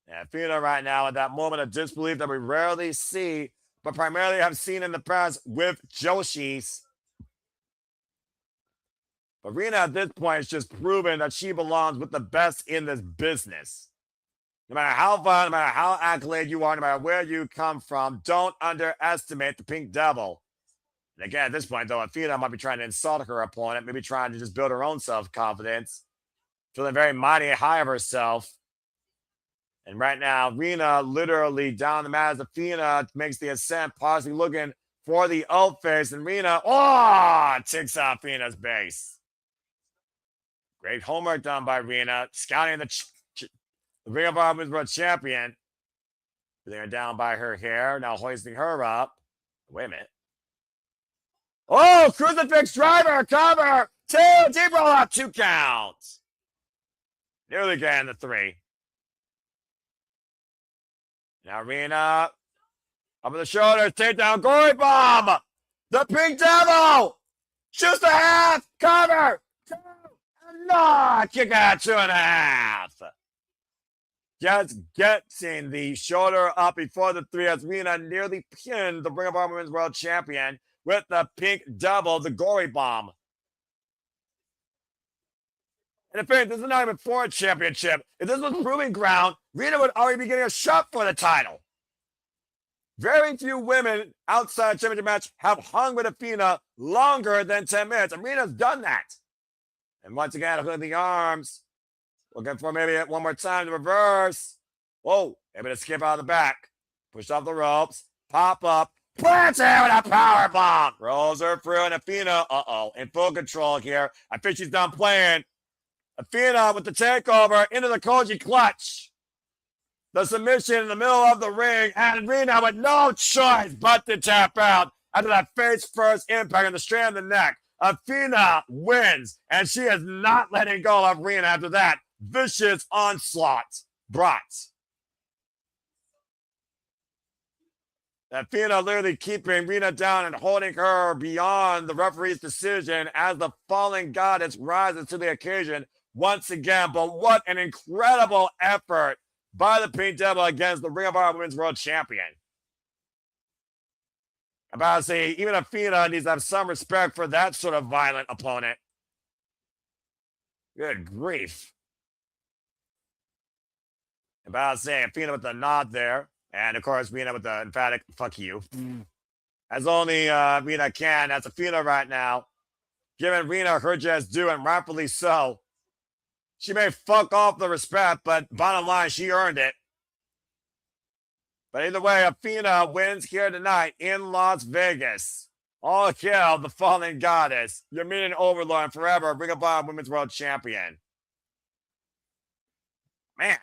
And Athena right now at that moment of disbelief that we rarely see, but primarily have seen in the past with Joshi's. But Rina at this point is just proving that she belongs with the best in this business. No matter how fun, no matter how accolade you are, no matter where you come from, don't underestimate the Pink Devil. And again, at this point, though, Athena might be trying to insult her opponent, maybe trying to just build her own self-confidence, feeling very mighty and high of herself. And right now, Rina literally down the mat as Athena makes the ascent, possibly looking for the ult face. And Rina, ticks out Athena's base. Great homework done by Rina, scouting the Ring of Honor Women's World Champion. They're down by her hair, now hoisting her up. Wait a minute. Oh, crucifix driver, cover, 2, deep roll out, 2 counts. Nearly getting the 3. Now Rina, up on the shoulders, takedown, gory bomb. The Pink Devil, just a half, cover, 2, and kick out 2.5. Just getting the shoulder up before the 3 as Rina nearly pinned the Ring of Honor Women's World Champion with the Pink Devil, the gory bomb. And in fact, this is not even for a championship. If this was proving ground, Rina would already be getting a shot for the title. Very few women outside a championship match have hung with Athena longer than 10 minutes. And Rina's done that. And once again, hooking the arms. Looking for maybe one more time to reverse. Whoa, able to skip out of the back. Pushed off the ropes. Pop up. Plants her with a power bomb. Rolls her through, and Athena, in full control here. I think she's done playing. Athena with the takeover into the Koji clutch. The submission in the middle of the ring, and Rina with no choice but to tap out after that face first impact on the strand of the neck. Athena wins, and she is not letting go of Rina after that vicious onslaught brought. Athena literally keeping Rina down and holding her beyond the referee's decision as the fallen goddess rises to the occasion once again. But what an incredible effort by the Pink Devil against the Ring of Honor Women's World Champion. I'm about to say, even Athena needs to have some respect for that sort of violent opponent. Good grief. I'm about to say, Athena with the nod there. And of course, Rina with the emphatic fuck you. As only Rina can. That's Athena right now. Giving Rina her just due, and rightfully so. She may fuck off the respect, but bottom line, she earned it. But either way, Athena wins here tonight in Las Vegas. All hail the fallen goddess. Your meaning overlord and forever Ring of Honor Women's World Champion. Man.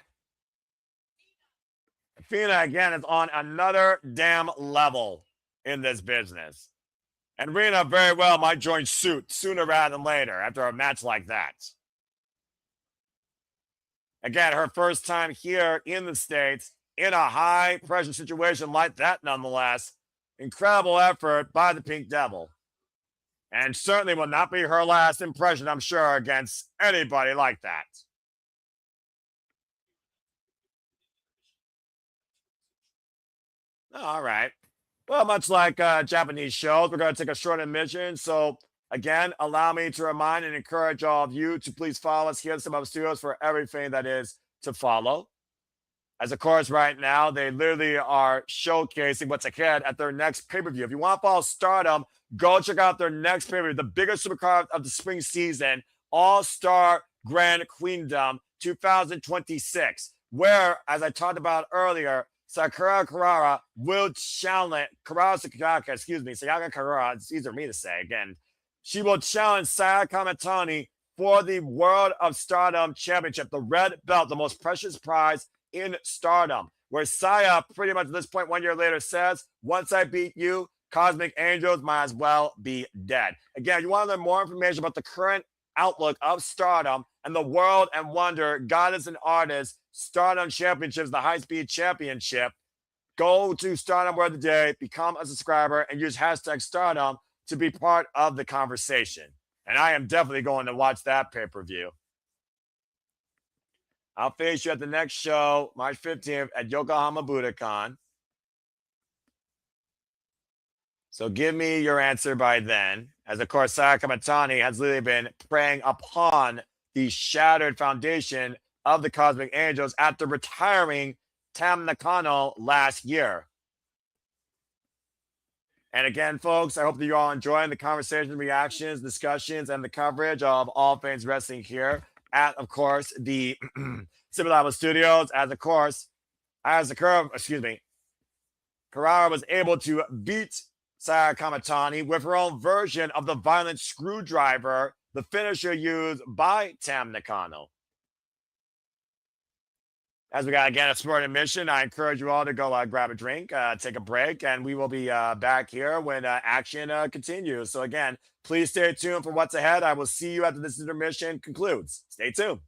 Athena, again, is on another damn level in this business. And Rena very well might join suit sooner rather than later after a match like that. Again, her first time here in the States in a high pressure situation like that, nonetheless. Incredible effort by the Pink Devil. And certainly will not be her last impression, I'm sure, against anybody like that. All right. Well, much like Japanese shows, we're going to take a short intermission. So, again, allow me to remind and encourage all of you to please follow us here at Stardom Studios for everything that is to follow. As of course, right now, they literally are showcasing what's ahead at their next pay-per-view. If you want to follow Stardom, go check out their next pay-per-view, the biggest supercard of the spring season, All-Star Grand Queendom 2026, where, as I talked about earlier, Sakura Karara will challenge Sayaka Karara, it's easier for me to say again. She will challenge Sayaka Kamitani for the World of Stardom Championship, the red belt, the most precious prize in Stardom, where Saya pretty much at this point 1 year later says, once I beat you, Cosmic Angels might as well be dead. Again, you want to learn more information about the current outlook of Stardom and the World and Wonder Goddess and Artist Stardom Championships, the High Speed Championship. Go to Stardom Word of the Day, become a subscriber, and use hashtag Stardom to be part of the conversation. And I am definitely going to watch that pay-per-view. I'll face you at the next show, March 15th at Yokohama Budokan. So give me your answer by then. As of course, Sayaka Kamitani has literally been preying upon the shattered foundation of the Cosmic Angels after retiring Tam Nakano last year. And again, folks, I hope that you're all enjoying the conversation, reactions, discussions, and the coverage of all things wrestling here at, of course, the Stardom Studios. Karara was able to beat Sayaka Kamitani with her own version of the violent screwdriver, the finisher used by Tam Nakano. As we got, again, a sport mission, I encourage you all to go grab a drink, take a break, and we will be back here when action continues. So, again, please stay tuned for what's ahead. I will see you after this intermission concludes. Stay tuned.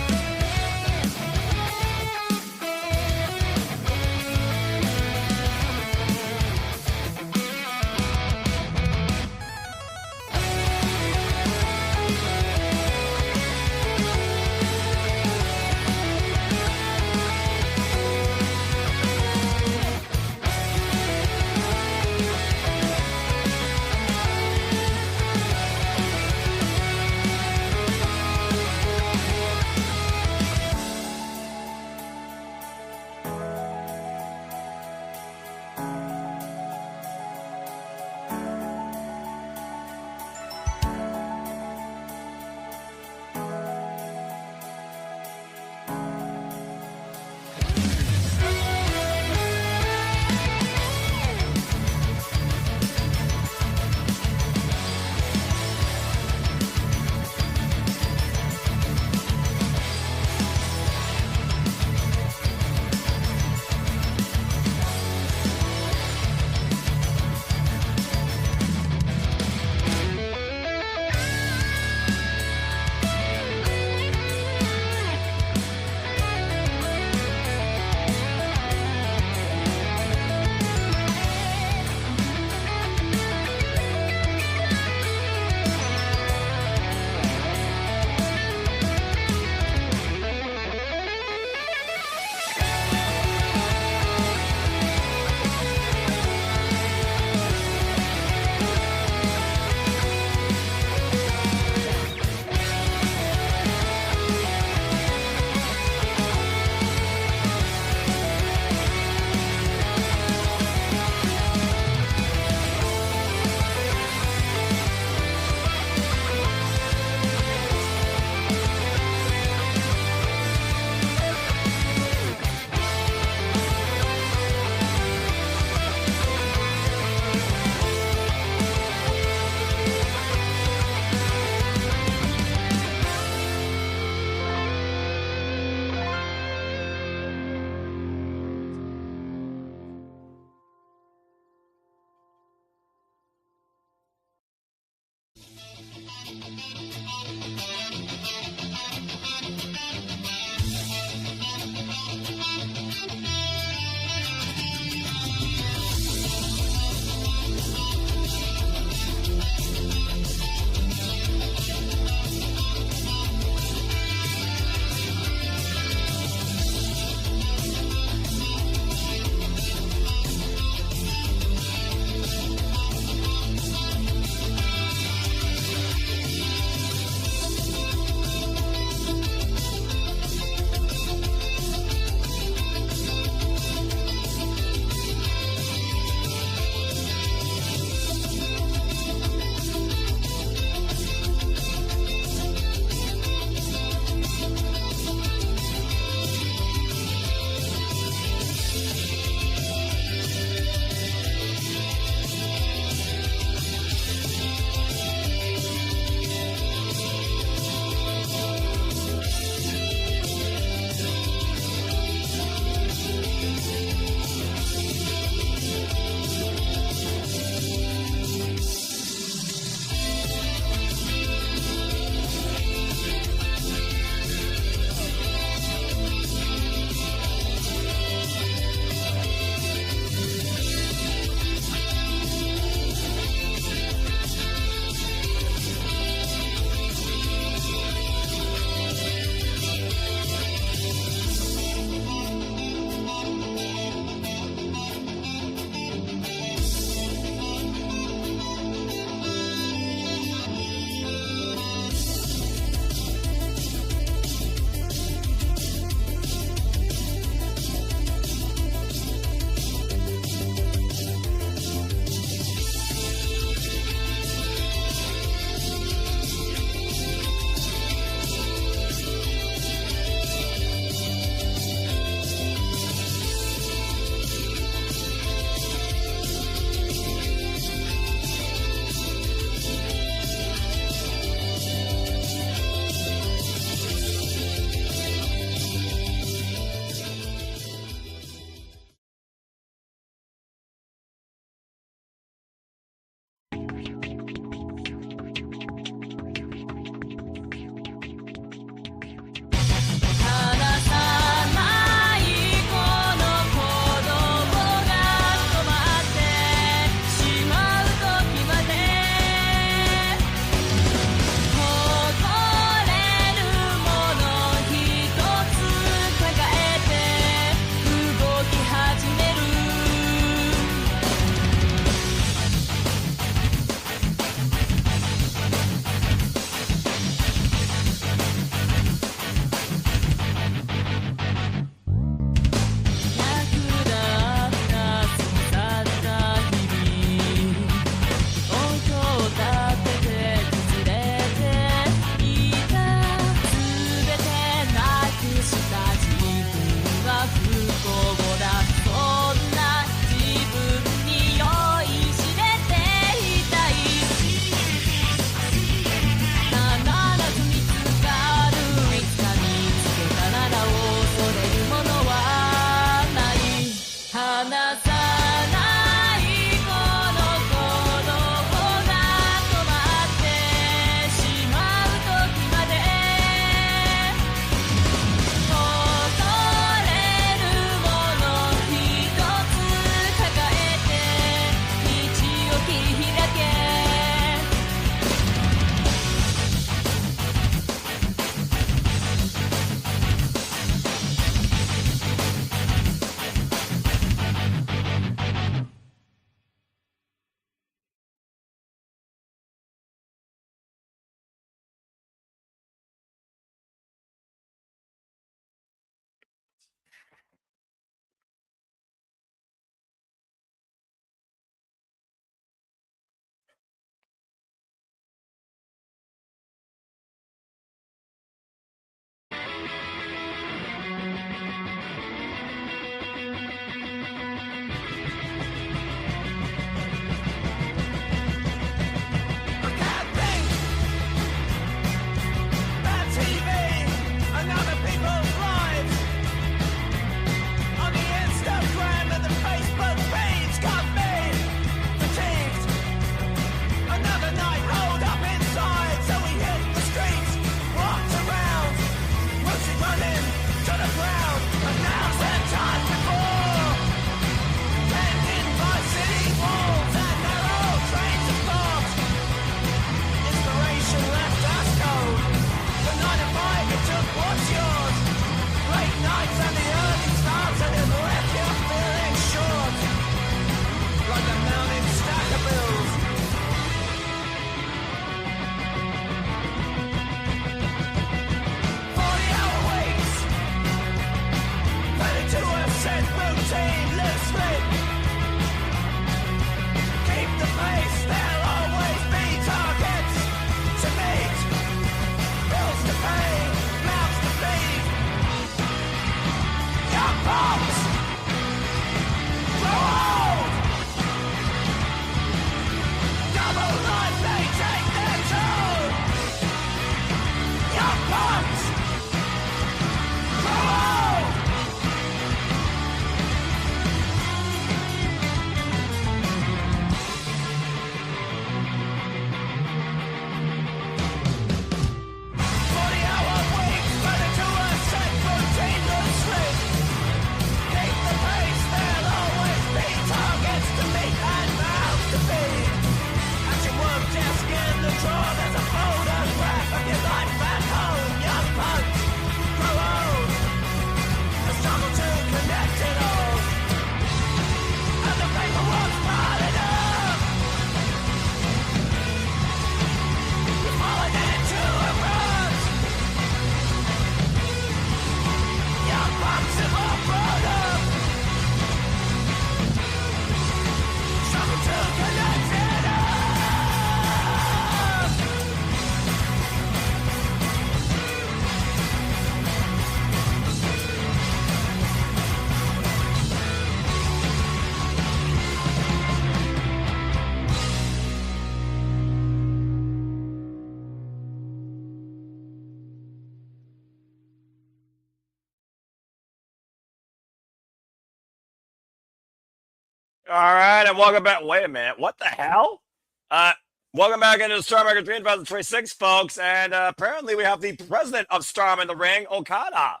All right, and welcome back. Wait a minute. What the hell? Uh, Welcome back into the Stardom 2026, folks. And apparently we have the president of Stardom in the ring, Okada.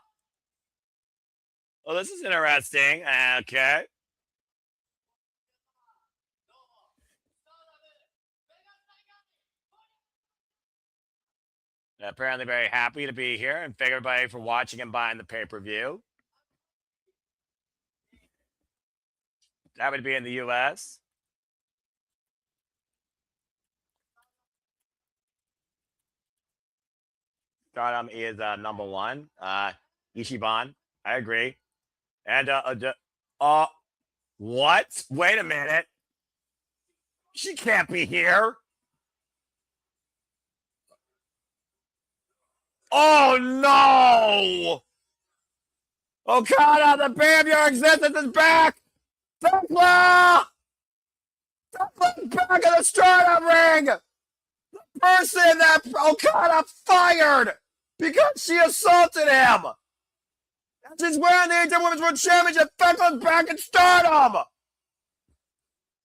Well, this is interesting. Okay. Apparently very happy to be here and thank everybody for watching and buying the pay-per-view. Happy to be in the U.S. Stardom is number one. Ichiban, I agree. And what? Wait a minute. She can't be here. Oh no! Okada, the bane of your existence is back! Thekla! Thekla's back in the Stardom ring! The person that Okada fired because she assaulted him! And she's wearing the AJ Women's World Championship. Thekla's back in Stardom!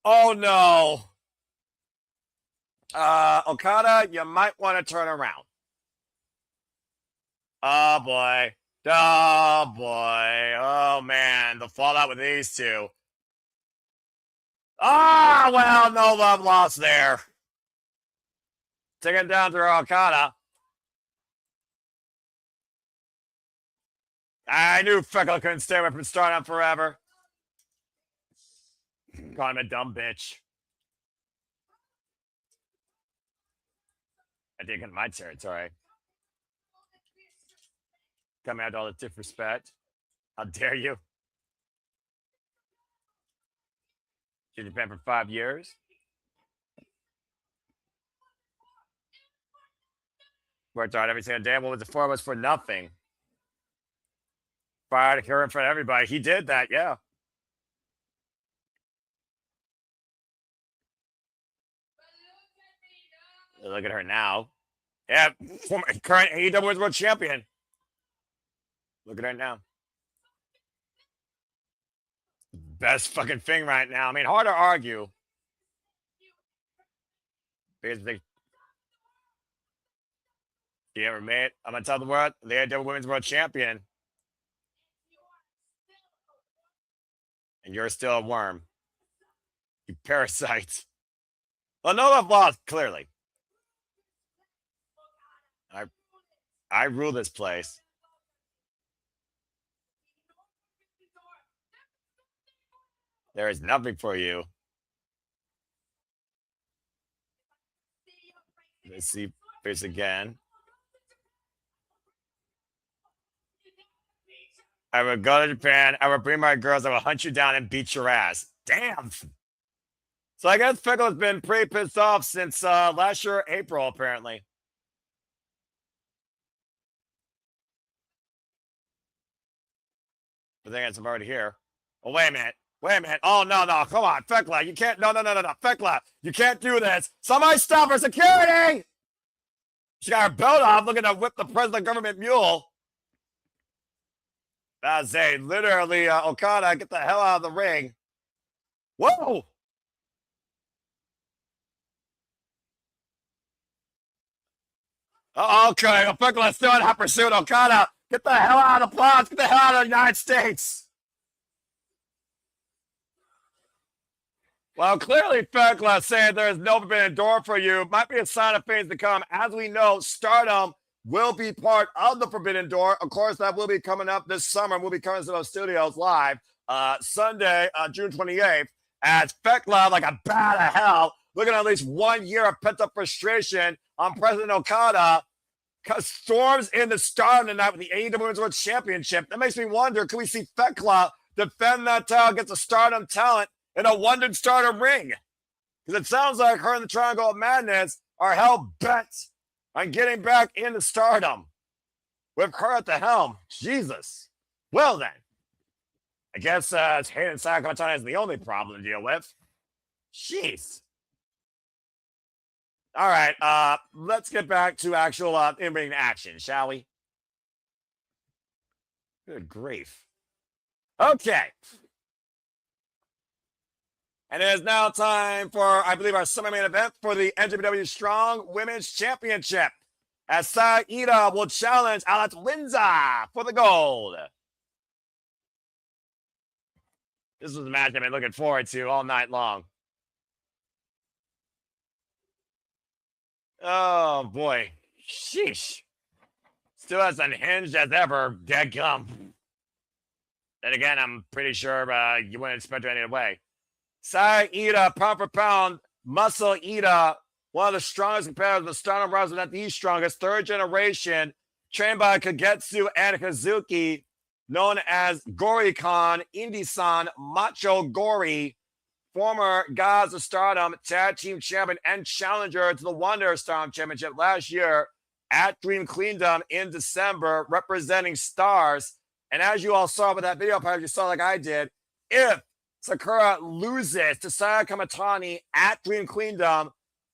Oh no. Okada, you might want to turn around. Oh boy. Oh boy. Oh man. The fallout with these two. Ah, well, no love lost there. Taking down through Okada. I knew Thekla couldn't stay away from Stardom forever. Call him a dumb bitch. I dig in my territory. Coming out all the disrespect. How dare you? She's been for 5 years. Worked hard every single day. What was it for? It was for nothing. Fired her in front of everybody. He did that, yeah. Look at her now. Yeah, current AEW Women's World Champion. Look at her now. Best fucking thing right now. I mean, hard to argue. Because she ever made, I'm gonna tell the world, the AEW Women's World Champion. And you're still a worm. You parasite. Well, no love lost, clearly. I rule this place. There is nothing for you. Let's see this again. I would go to Japan. I would bring my girls. I would hunt you down and beat your ass. Damn. So I guess Fickle's been pretty pissed off since last year, April, apparently. The thing is, I'm already here. Oh, wait a minute. Wait a minute. Oh, no. Come on. Thekla, you can't. No. Thekla, you can't do this. Somebody stop her. Security! She got her belt off looking to whip the president government mule. I say, literally, Okada, get the hell out of the ring. Whoa! Okay, Thekla still in hot pursuit. Okada, get the hell out of the plot. Get the hell out of the United States. Well, clearly, Thekla saying there is no forbidden door for you might be a sign of things to come. As we know, Stardom will be part of the Forbidden Door. Of course, that will be coming up this summer. We'll be coming to those studios live Sunday, June 28th, as Thekla, like a bat of hell, looking at least 1 year of pent-up frustration on President Okada, storms into Stardom tonight with the AEW Women's World Championship. That makes me wonder, can we see Thekla defend that title against a Stardom talent in a London Stardom ring? Because it sounds like her and the Triangle of Madness are hell-bent on getting back into Stardom with her at the helm. Jesus. Well, then. I guess Hayden Sakamoto is the only problem to deal with. Jeez. All right. Let's get back to actual in-ring action, shall we? Good grief. Okay. And it is now time for, I believe, our semi-main event for the NJPW Strong Women's Championship, as Saida will challenge Alex Windsor for the gold. This was a match I've been looking forward to all night long. Oh, boy. Sheesh. Still as unhinged as ever, dadgum. Then again, I'm pretty sure you wouldn't expect her any other way. Saida, pound for pound, muscle eater, one of the strongest competitors of Stardom roster, not the strongest, third generation, trained by Kagetsu and Kazuki, known as Gori-Kon, Indie-san, Macho Gori, former Gods of Stardom tag team champion and challenger to the Wonder Stardom Championship last year at Dream Queendom in December, representing Stars. And as you all saw with that video, perhaps you saw like I did, if Sakura loses to Saya Kamatani at Dream Queendom,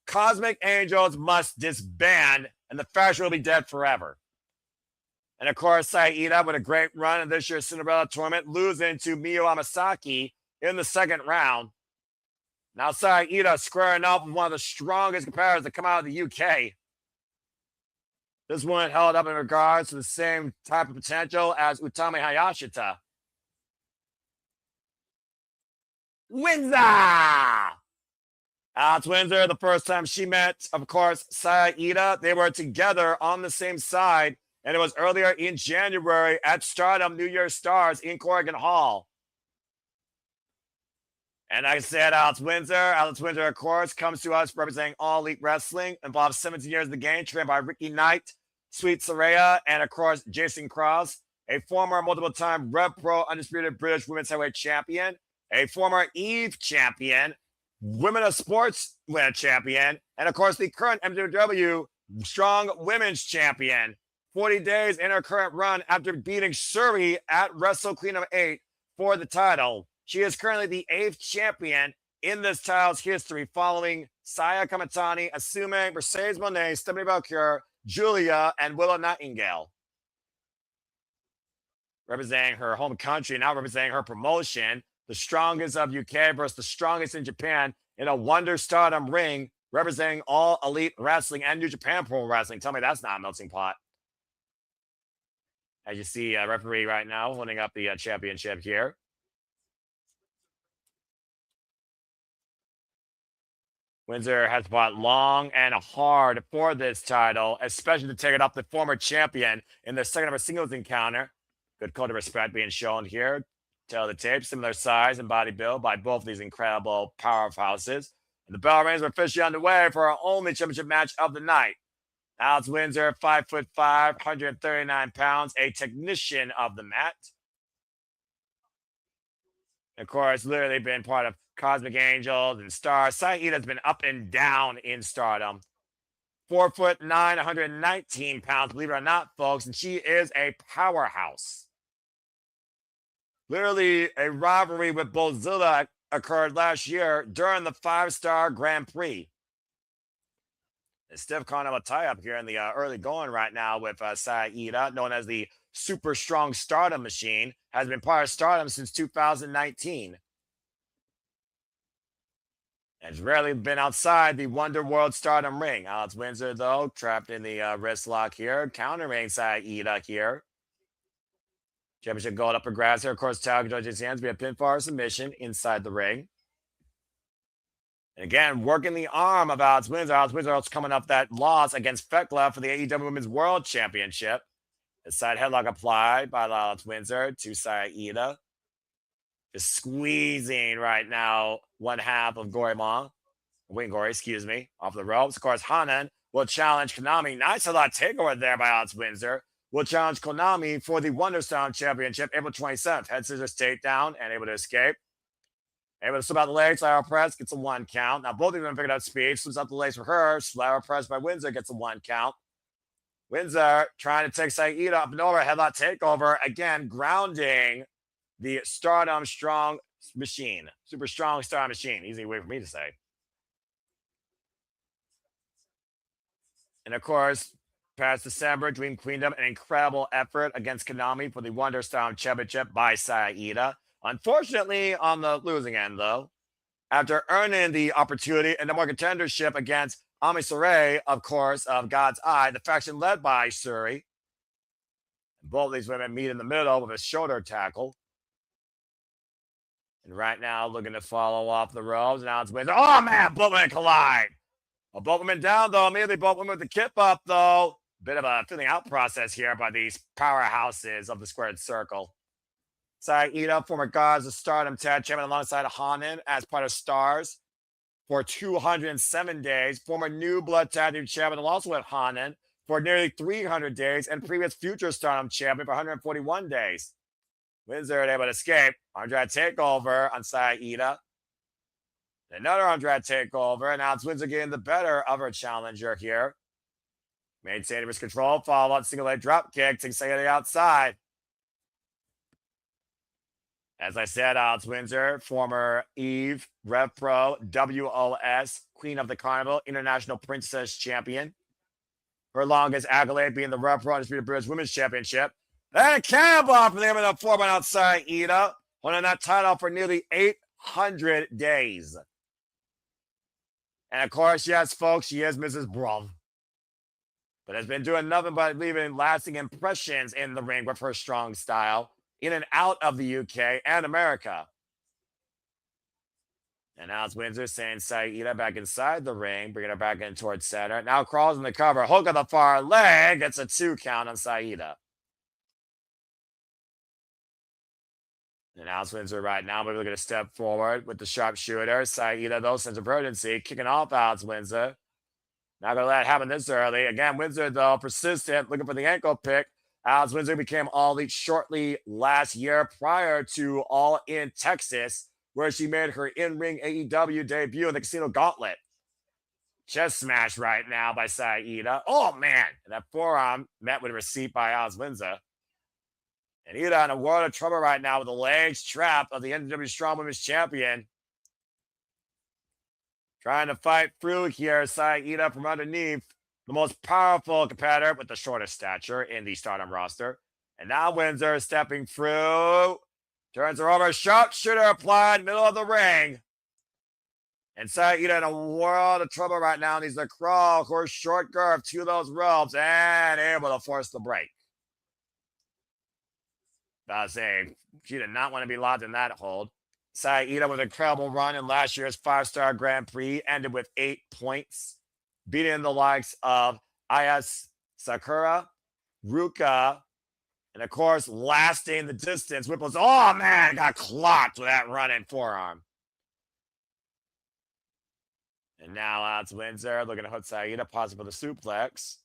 Cosmic Angels must disband, and the faction will be dead forever. And of course, Saida, with a great run in this year's Cinderella tournament, losing to Miyu Amasaki in the second round. Now Saida squaring up with one of the strongest competitors to come out of the UK. This one held up in regards to the same type of potential as Utami Hayashita. Windsor! Alex Windsor, the first time she met, of course, Saida, they were together on the same side, and it was earlier in January at Stardom New Year's Stars in Corrigan Hall. And like I said, Alex Windsor, of course, comes to us representing All Elite Wrestling, involves 17 years in the game, trained by Ricky Knight, Sweet Saraya, and of course, Jason Cross, a former multiple-time Rev Pro Undisputed British Women's Heavyweight Champion, a former Eve Champion, Women of Sports Winner Champion, and of course, the current MJW Strong Women's Champion. 40 days in her current run after beating Shuri at Wrestle Queendom 8 for the title. She is currently the 8th champion in this title's history, following Saya Kamatani, Asume, Mercedes Monet, Stephanie Valkyrie, Julia, and Willow Nightingale. Representing her home country, now representing her promotion, the strongest of UK versus the strongest in Japan in a Wonder Stardom ring, representing All Elite Wrestling and New Japan Pro Wrestling. Tell me that's not a melting pot. As you see, a referee right now holding up the championship here. Windsor has fought long and hard for this title, especially to take it off the former champion in their second ever singles encounter. Good code of respect being shown here. Tell the tape, similar size and body build by both of these incredible powerhouses. And the bell rings are officially underway for our only championship match of the night. Alex Windsor, 5'5", 139 pounds, a technician of the mat. Of course, literally been part of Cosmic Angels and Stars. Saida's been up and down in Stardom. 4'9", 119 pounds, believe it or not, folks, and she is a powerhouse. Literally, a rivalry with Bozilla occurred last year during the 5-star Grand Prix. A stiff kind of a tie-up here in the early going right now with Saida, known as the Super Strong Stardom Machine, has been part of Stardom since 2019. And has rarely been outside the Wonder World Stardom ring. Alex Windsor, though, trapped in the wrist lock here, countering Saida here. Championship gold up for grabs here. Of course, Tao Joji's hands via pinfall or submission inside the ring. And again, working the arm of Alex Windsor. Alex Windsor also coming off that loss against Fekla for the AEW Women's World Championship. The side headlock applied by Alex Windsor to Saida. Just squeezing right now one half of Wing Gory, off the ropes. Of course, Hanan will challenge Konami. Nice a lot takeover there by Alex Windsor. Will challenge Konami for the Wonder Stardom Championship April 27th. Head scissors takedown and able to escape. Able to slip out the legs, lateral press, gets a 1 count. Now both of them figured out speed, slips out the legs for her. Lateral press by Windsor, gets a 1 count. Windsor trying to take Saida up and over, headlock takeover. Again, grounding the Stardom Strong Machine. Super Strong Stardom Machine. Easy way for me to say. And of course, past December, Dream Queendom, an incredible effort against Konami for the Wonder Stardom Championship by Saida. Unfortunately, on the losing end, though. after earning the opportunity and the more contendership against Ami Sourei, of course, of God's Eye, the faction led by Suri. Both of these women meet in the middle with a shoulder tackle. And right now, looking to follow off the ropes. Now it's Windsor. Oh, man, both women collide. Well, both women down, though. Immediately, both women with the kip up, though. Bit of a feeling out process here by these powerhouses of the squared circle. Saida, former Gods of Stardom tag champion alongside Hanan as part of Stars for 207 days. Former New Blood tag team champion also with Hanan for nearly 300 days. And previous future Stardom champion for 141 days. Windsor able to escape. Andrade takeover on Saida. Another Andrade takeover. And now it's Windsor getting the better of her challenger here. Maintaining his control. Follow up single leg drop kick. Takes Saida outside. As I said, Alex Windsor, former Eve, Rev Pro, WOS, Queen of the Carnival, International Princess Champion. Her longest accolade being the Rev Pro Undisputed British Women's Championship. And a cannonball from the M&M 4 outside Ida, holding that title for nearly 800 days. And of course, yes, folks, she is Mrs. Brawl, but has been doing nothing but leaving lasting impressions in the ring with her strong style, in and out of the UK and America. And now it's Windsor saying Saida back inside the ring, bringing her back in towards center. Now crawls in the cover, hook on the far leg, gets a 2 count on Saida. And now it's Windsor right now, maybe looking to step forward with the sharpshooter. Saida, though, sense of urgency, kicking off Alex Windsor. Not going to let it happen this early. Again, Windsor, though, persistent, looking for the ankle pick. Alex Windsor became All Elite shortly last year prior to All In Texas, where she made her in-ring AEW debut in the Casino Gauntlet. Chest smash right now by Saida. Oh, man. And that forearm met with a receipt by Alex Windsor. And Ida in a world of trouble right now with the legs trapped of the NWA Strong Women's Champion. Trying to fight through here, Saida from underneath. The most powerful competitor with the shortest stature in the Stardom roster. And now Windsor stepping through. Turns her over. Sharpshooter applied, middle of the ring. And Saida in a world of trouble right now. Needs to crawl, of course, short girth to those ropes and able to force the break. I'll say, she did not want to be locked in that hold. Saida with an incredible run in last year's 5-star Grand Prix, ended with 8 points, beating the likes of Ayas Sakura, Ruka, and of course, lasting the distance. Whipple's, oh man, got clocked with that running forearm. And now Alex Windsor looking to hook Saida, possible the suplex.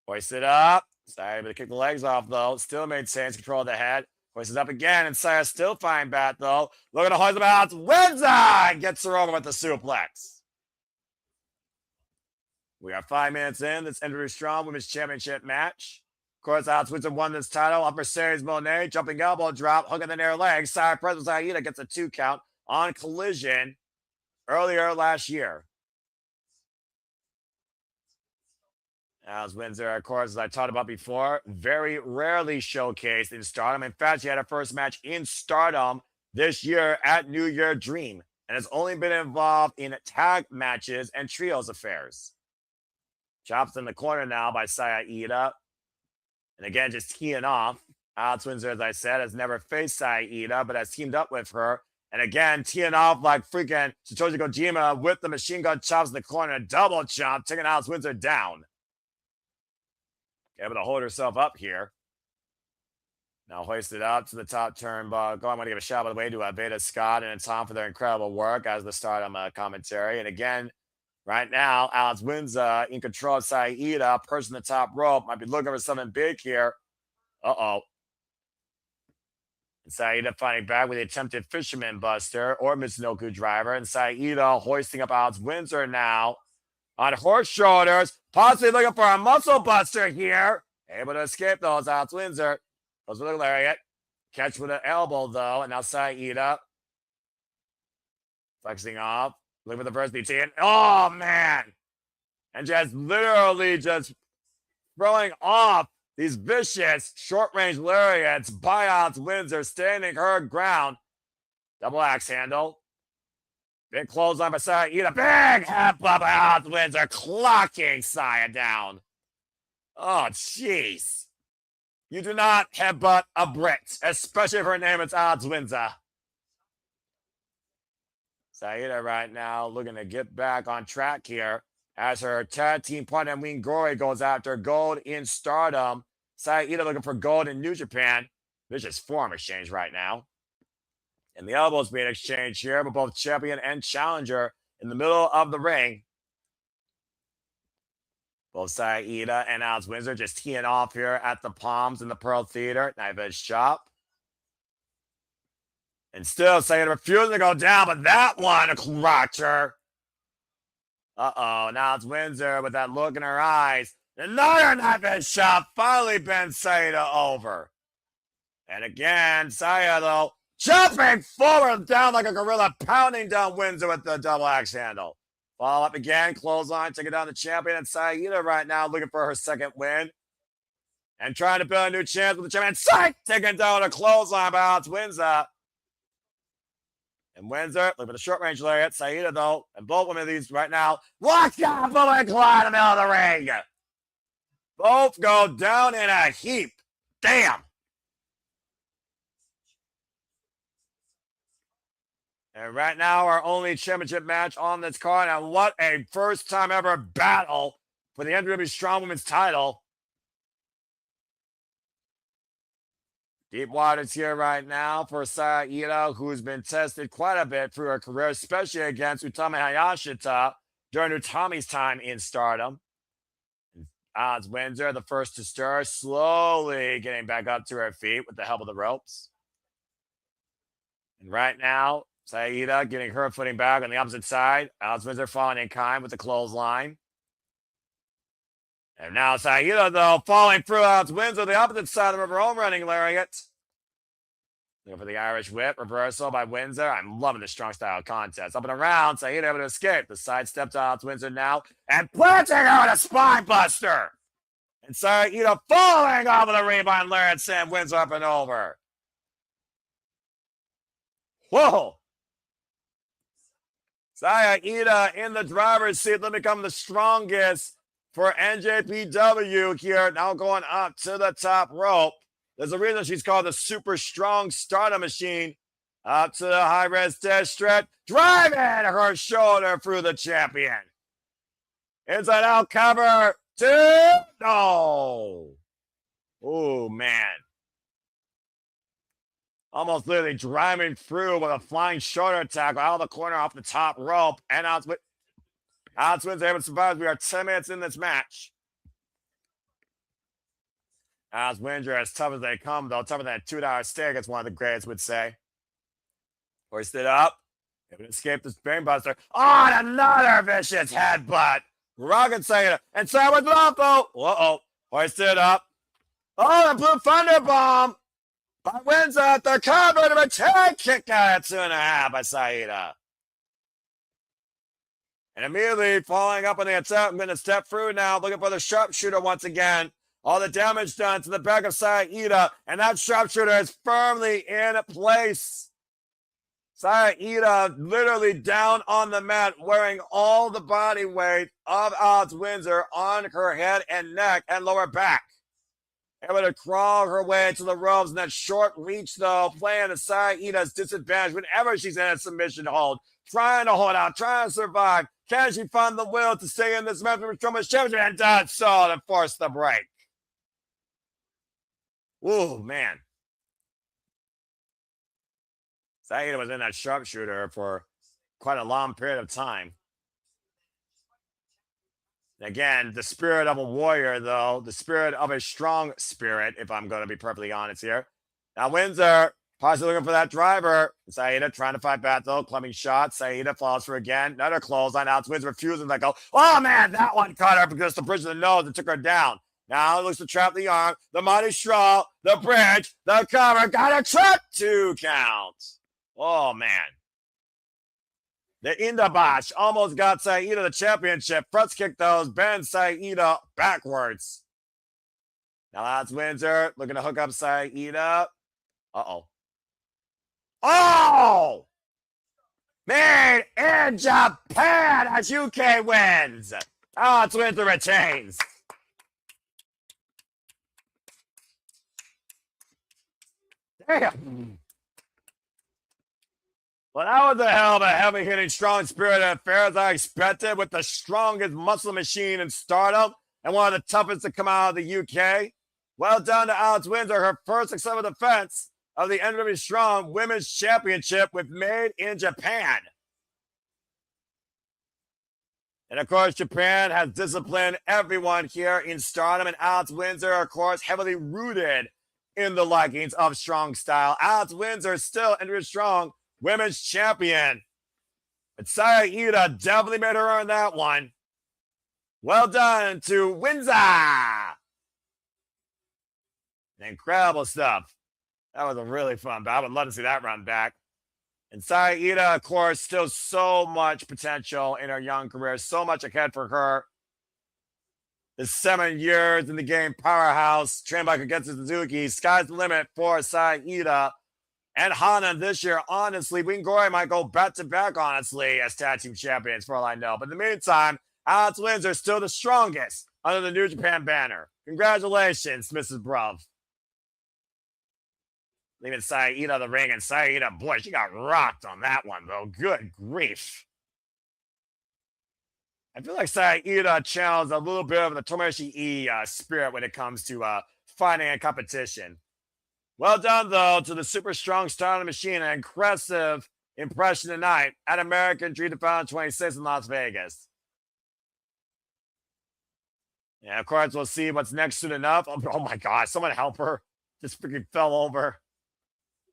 Hoist it up. Saida to kick the legs off, though. Still maintains control of the head. Hoists it up again, and Saida still fine bat, though. Looking to hoist him out. Windsor gets her over with the suplex. We are 5 minutes in this NWA Strong Women's Championship match. Of course, Alex Windsor won this title. Upper series Monet, jumping elbow drop, hooking the near leg. Side press with Saida gets a 2 count on Collision earlier last year. Alex Windsor, of course, as I talked about before, very rarely showcased in Stardom. In fact, she had her first match in Stardom this year at New Year Dream, and has only been involved in tag matches and trios affairs. Chops in the corner now by Saida. And again, just teeing off. Alex Windsor, as I said, has never faced Saida, but has teamed up with her. And again, teeing off like freaking Satoshi Kojima with the machine gun chops in the corner. Double chop, taking Alex Windsor down. Able to hold herself up here. Now hoisted up to the top turnbuckle. I'm going to give a shout out, by the way, to Veda Scott and Tom for their incredible work as the Stardom commentary. And again, right now, Alex Windsor in control of Saida, person the top rope. Might be looking for something big here. Uh-oh. And Saida fighting back with the attempted Fisherman Buster or Mizunoku Driver. And Saida hoisting up Alex Windsor now on horse shoulders, possibly looking for a muscle buster here. Able to escape those. Alex Windsor goes with a lariat. Catch with an elbow, though. And now Saida flexing off. Looking for the first BT. And, oh, man. And just literally just throwing off these vicious short-range lariats by Alex Windsor, standing her ground. Double axe handle. Big clothesline by Saya. Big headbutt by Odds Windsor, clocking Saya down. Oh, jeez. You do not headbutt a Brit, especially if her name is Odds Windsor. Saida right now looking to get back on track here as her tag team partner Wing Gory goes after gold in Stardom. Saida looking for gold in New Japan. Vicious form exchange right now. And the elbows being exchanged here, but both champion and challenger in the middle of the ring. Both Saida and Odds Windsor just teeing off here at the Palms in the Pearl Theater, Night Village Shop. And still Saida refusing to go down, but that one, a crotcher. Uh-oh, now it's Windsor with that look in her eyes. Another Night Village Shop finally bends Saida over. And again, Saya, though, jumping forward down like a gorilla, pounding down Windsor with the double axe handle. Follow up again, clothesline, taking down the champion, and Saida right now looking for her second win. And trying to build a new chance with the champion. Psych! Taking down a clothesline by Odds Windsor. And Windsor, look for the short range lariat. Saida, though, and both women of these right now. Watch out, Bullet and Clyde in the middle of the ring. Both go down in a heap. Damn. And right now, our only championship match on this card. And what a first time ever battle for the NWA Strong Women's title. Deep waters here right now for Saida, who's been tested quite a bit through her career, especially against Utami Hayashita during Utami's time in Stardom. Odds Windsor, the first to stir, slowly getting back up to her feet with the help of the ropes. And right now, Saida getting her footing back on the opposite side. Odds Windsor falling in kind with the clothesline. And now Saida, though, falling through Odds Windsor, the opposite side of her own running lariat. Looking for the Irish whip, reversal by Windsor. I'm loving the strong style contest. Up and around, Saida able to escape. The sidestep to Odds Windsor now, and planting her with a spine buster. And Saida falling off of the rebound lariat, send Windsor up and over. Whoa! Saida in the driver's seat, let me become the strongest for NJPW here, now going up to the top rope. There's a reason she's called the super strong Stardom machine. Up to the high-res death stretch, driving her shoulder through the champion. Inside out cover, two, no. Oh, man. Almost literally driving through with a flying shoulder tackle out of the corner off the top rope. And Odds Windsor able to survive. We are 10 minutes in this match. Odds Windsor, as tough as they come, though, tougher than a $2 steak, as one of the greats would say. Hoisted up. Able to escape this brainbuster. On another vicious headbutt. Rocket Saida. And Saida with Lofo. Uh-oh. Hoisted up. Oh, the Blue Thunder Bomb by Windsor. The cover to a 10 kick out at 2.5 by Saida. And immediately following up on the attack, I'm going to step through now, looking for the sharpshooter once again. All the damage done to the back of Saida, and that sharpshooter is firmly in place. Saida literally down on the mat, wearing all the body weight of Odds Windsor on her head and neck and lower back. Able to crawl her way to the ropes, and that short reach, though, playing to Saida's disadvantage whenever she's in a submission hold. Trying to hold out, trying to survive. Can she find the will to stay in this match for Strowman's championship? And does so to force the break. Ooh, man. Saida was in that sharpshooter for quite a long period of time. Again, the spirit of a warrior, though, the spirit of a strong spirit, if I'm going to be perfectly honest here. Now, Windsor, possibly looking for that driver. Saida trying to fight back, though, clubbing shots. Saida falls for again. Another clothesline. Now, Windsor refusing to go. Oh, man, that one caught her because the bridge of the nose and took her down. Now it looks to trap the arm. The mighty straw, the bridge, the cover. Got a trap. 2 counts. Oh, man. The Indabash almost got Saida the championship. Front kick those, bends Saida backwards. Now that's Windsor looking to hook up Saida. Uh-oh. Oh! Made in Japan as UK wins. Odds Windsor retains. Damn. Well, that was a hell of a heavy-hitting, strong-spirited affair as I expected, with the strongest muscle machine in Stardom and one of the toughest to come out of the UK. Well done to Alex Windsor, her first successful defense of the NWA Strong Women's Championship with Made in Japan. And of course, Japan has disciplined everyone here in Stardom, and Alex Windsor, of course, heavily rooted in the likings of strong style. Alex Windsor still NWA Strong Women's Champion. But Saya Ida definitely made her earn that one. Well done to Windsor. Incredible stuff. That was a really fun battle. I would love to see that run back. And Saya Ida, of course, still so much potential in her young career. So much ahead for her. The 7 years in the game powerhouse, trained by Kagetsu Suzuki. Sky's the limit for Saya Ida. And Hana this year, honestly, we and Gory might go back-to-back, honestly, as tag team champions, for all I know. But in the meantime, Alex Windsor is still the strongest under the New Japan banner. Congratulations, Mrs. Bruv. Leaving Saya Ida the ring, and Saya Ida, boy, she got rocked on that one, though. Good grief. I feel like Saya Ida channels a little bit of the Tomoyoshi E spirit when it comes to fighting and competition. Well done, though, to the super strong Stardom Machine. An impressive impression tonight at American Dream 2026 in Las Vegas. And of course, we'll see what's next soon enough. Oh my God, someone help her. Just freaking fell over.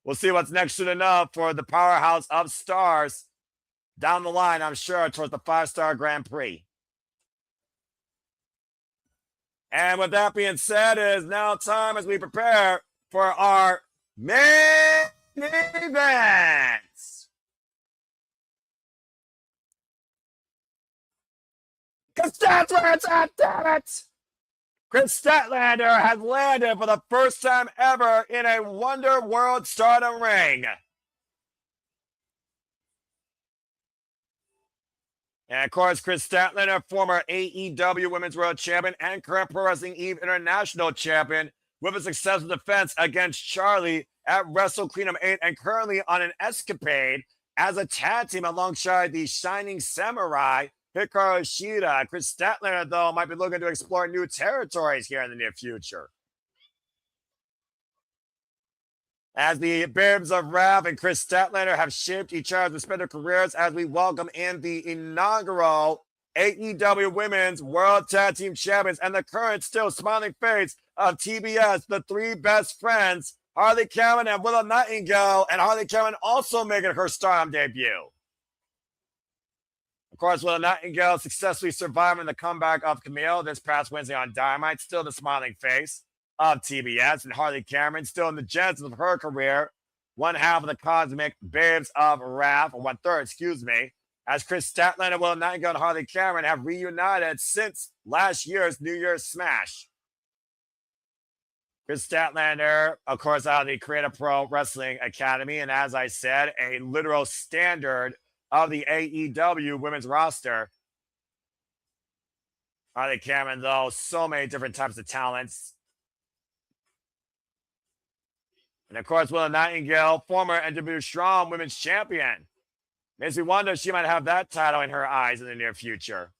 We'll see what's next soon enough for the powerhouse of stars down the line, I'm sure, towards the 5-star Grand Prix. And with that being said, it is now time as we prepare for our main events. Because that's where it's at, damn it! Chris Statlander has landed for the first time ever in a Wonder World Stardom ring. And of course, Chris Statlander, former AEW Women's World Champion and current Pro Wrestling Eve International Champion, with a successful defense against Charlie at Wrestle Kingdom 8, and currently on an escapade as a tag team alongside the Shining Samurai, Hikaru Shida. Chris Statlander, though, might be looking to explore new territories here in the near future. As the Babes of Wrath and Chris Statlander have shaped each other's respective careers, as we welcome in the inaugural AEW Women's World Tag Team Champions and the current still smiling face of TBS, the three best friends, Harley Cameron and Willow Nightingale, and Harley Cameron also making her Stardom debut. Of course, Willow Nightingale successfully surviving the comeback of Camille this past Wednesday on Dynamite, still the smiling face of TBS, and Harley Cameron still in the genesis of her career, one half of the Cosmic Babes of Wrath, or 1/3, excuse me, as Chris Statlander, Willow Nightingale, and Harley Cameron have reunited since last year's New Year's Smash. Chris Statlander, of course, out of the Creative Pro Wrestling Academy, and as I said, a literal standard of the AEW women's roster. Harley Cameron, though, so many different types of talents. And of course, Willow Nightingale, former NWA Strong Women's Champion. Makes me wonder if she might have that title in her eyes in the near future.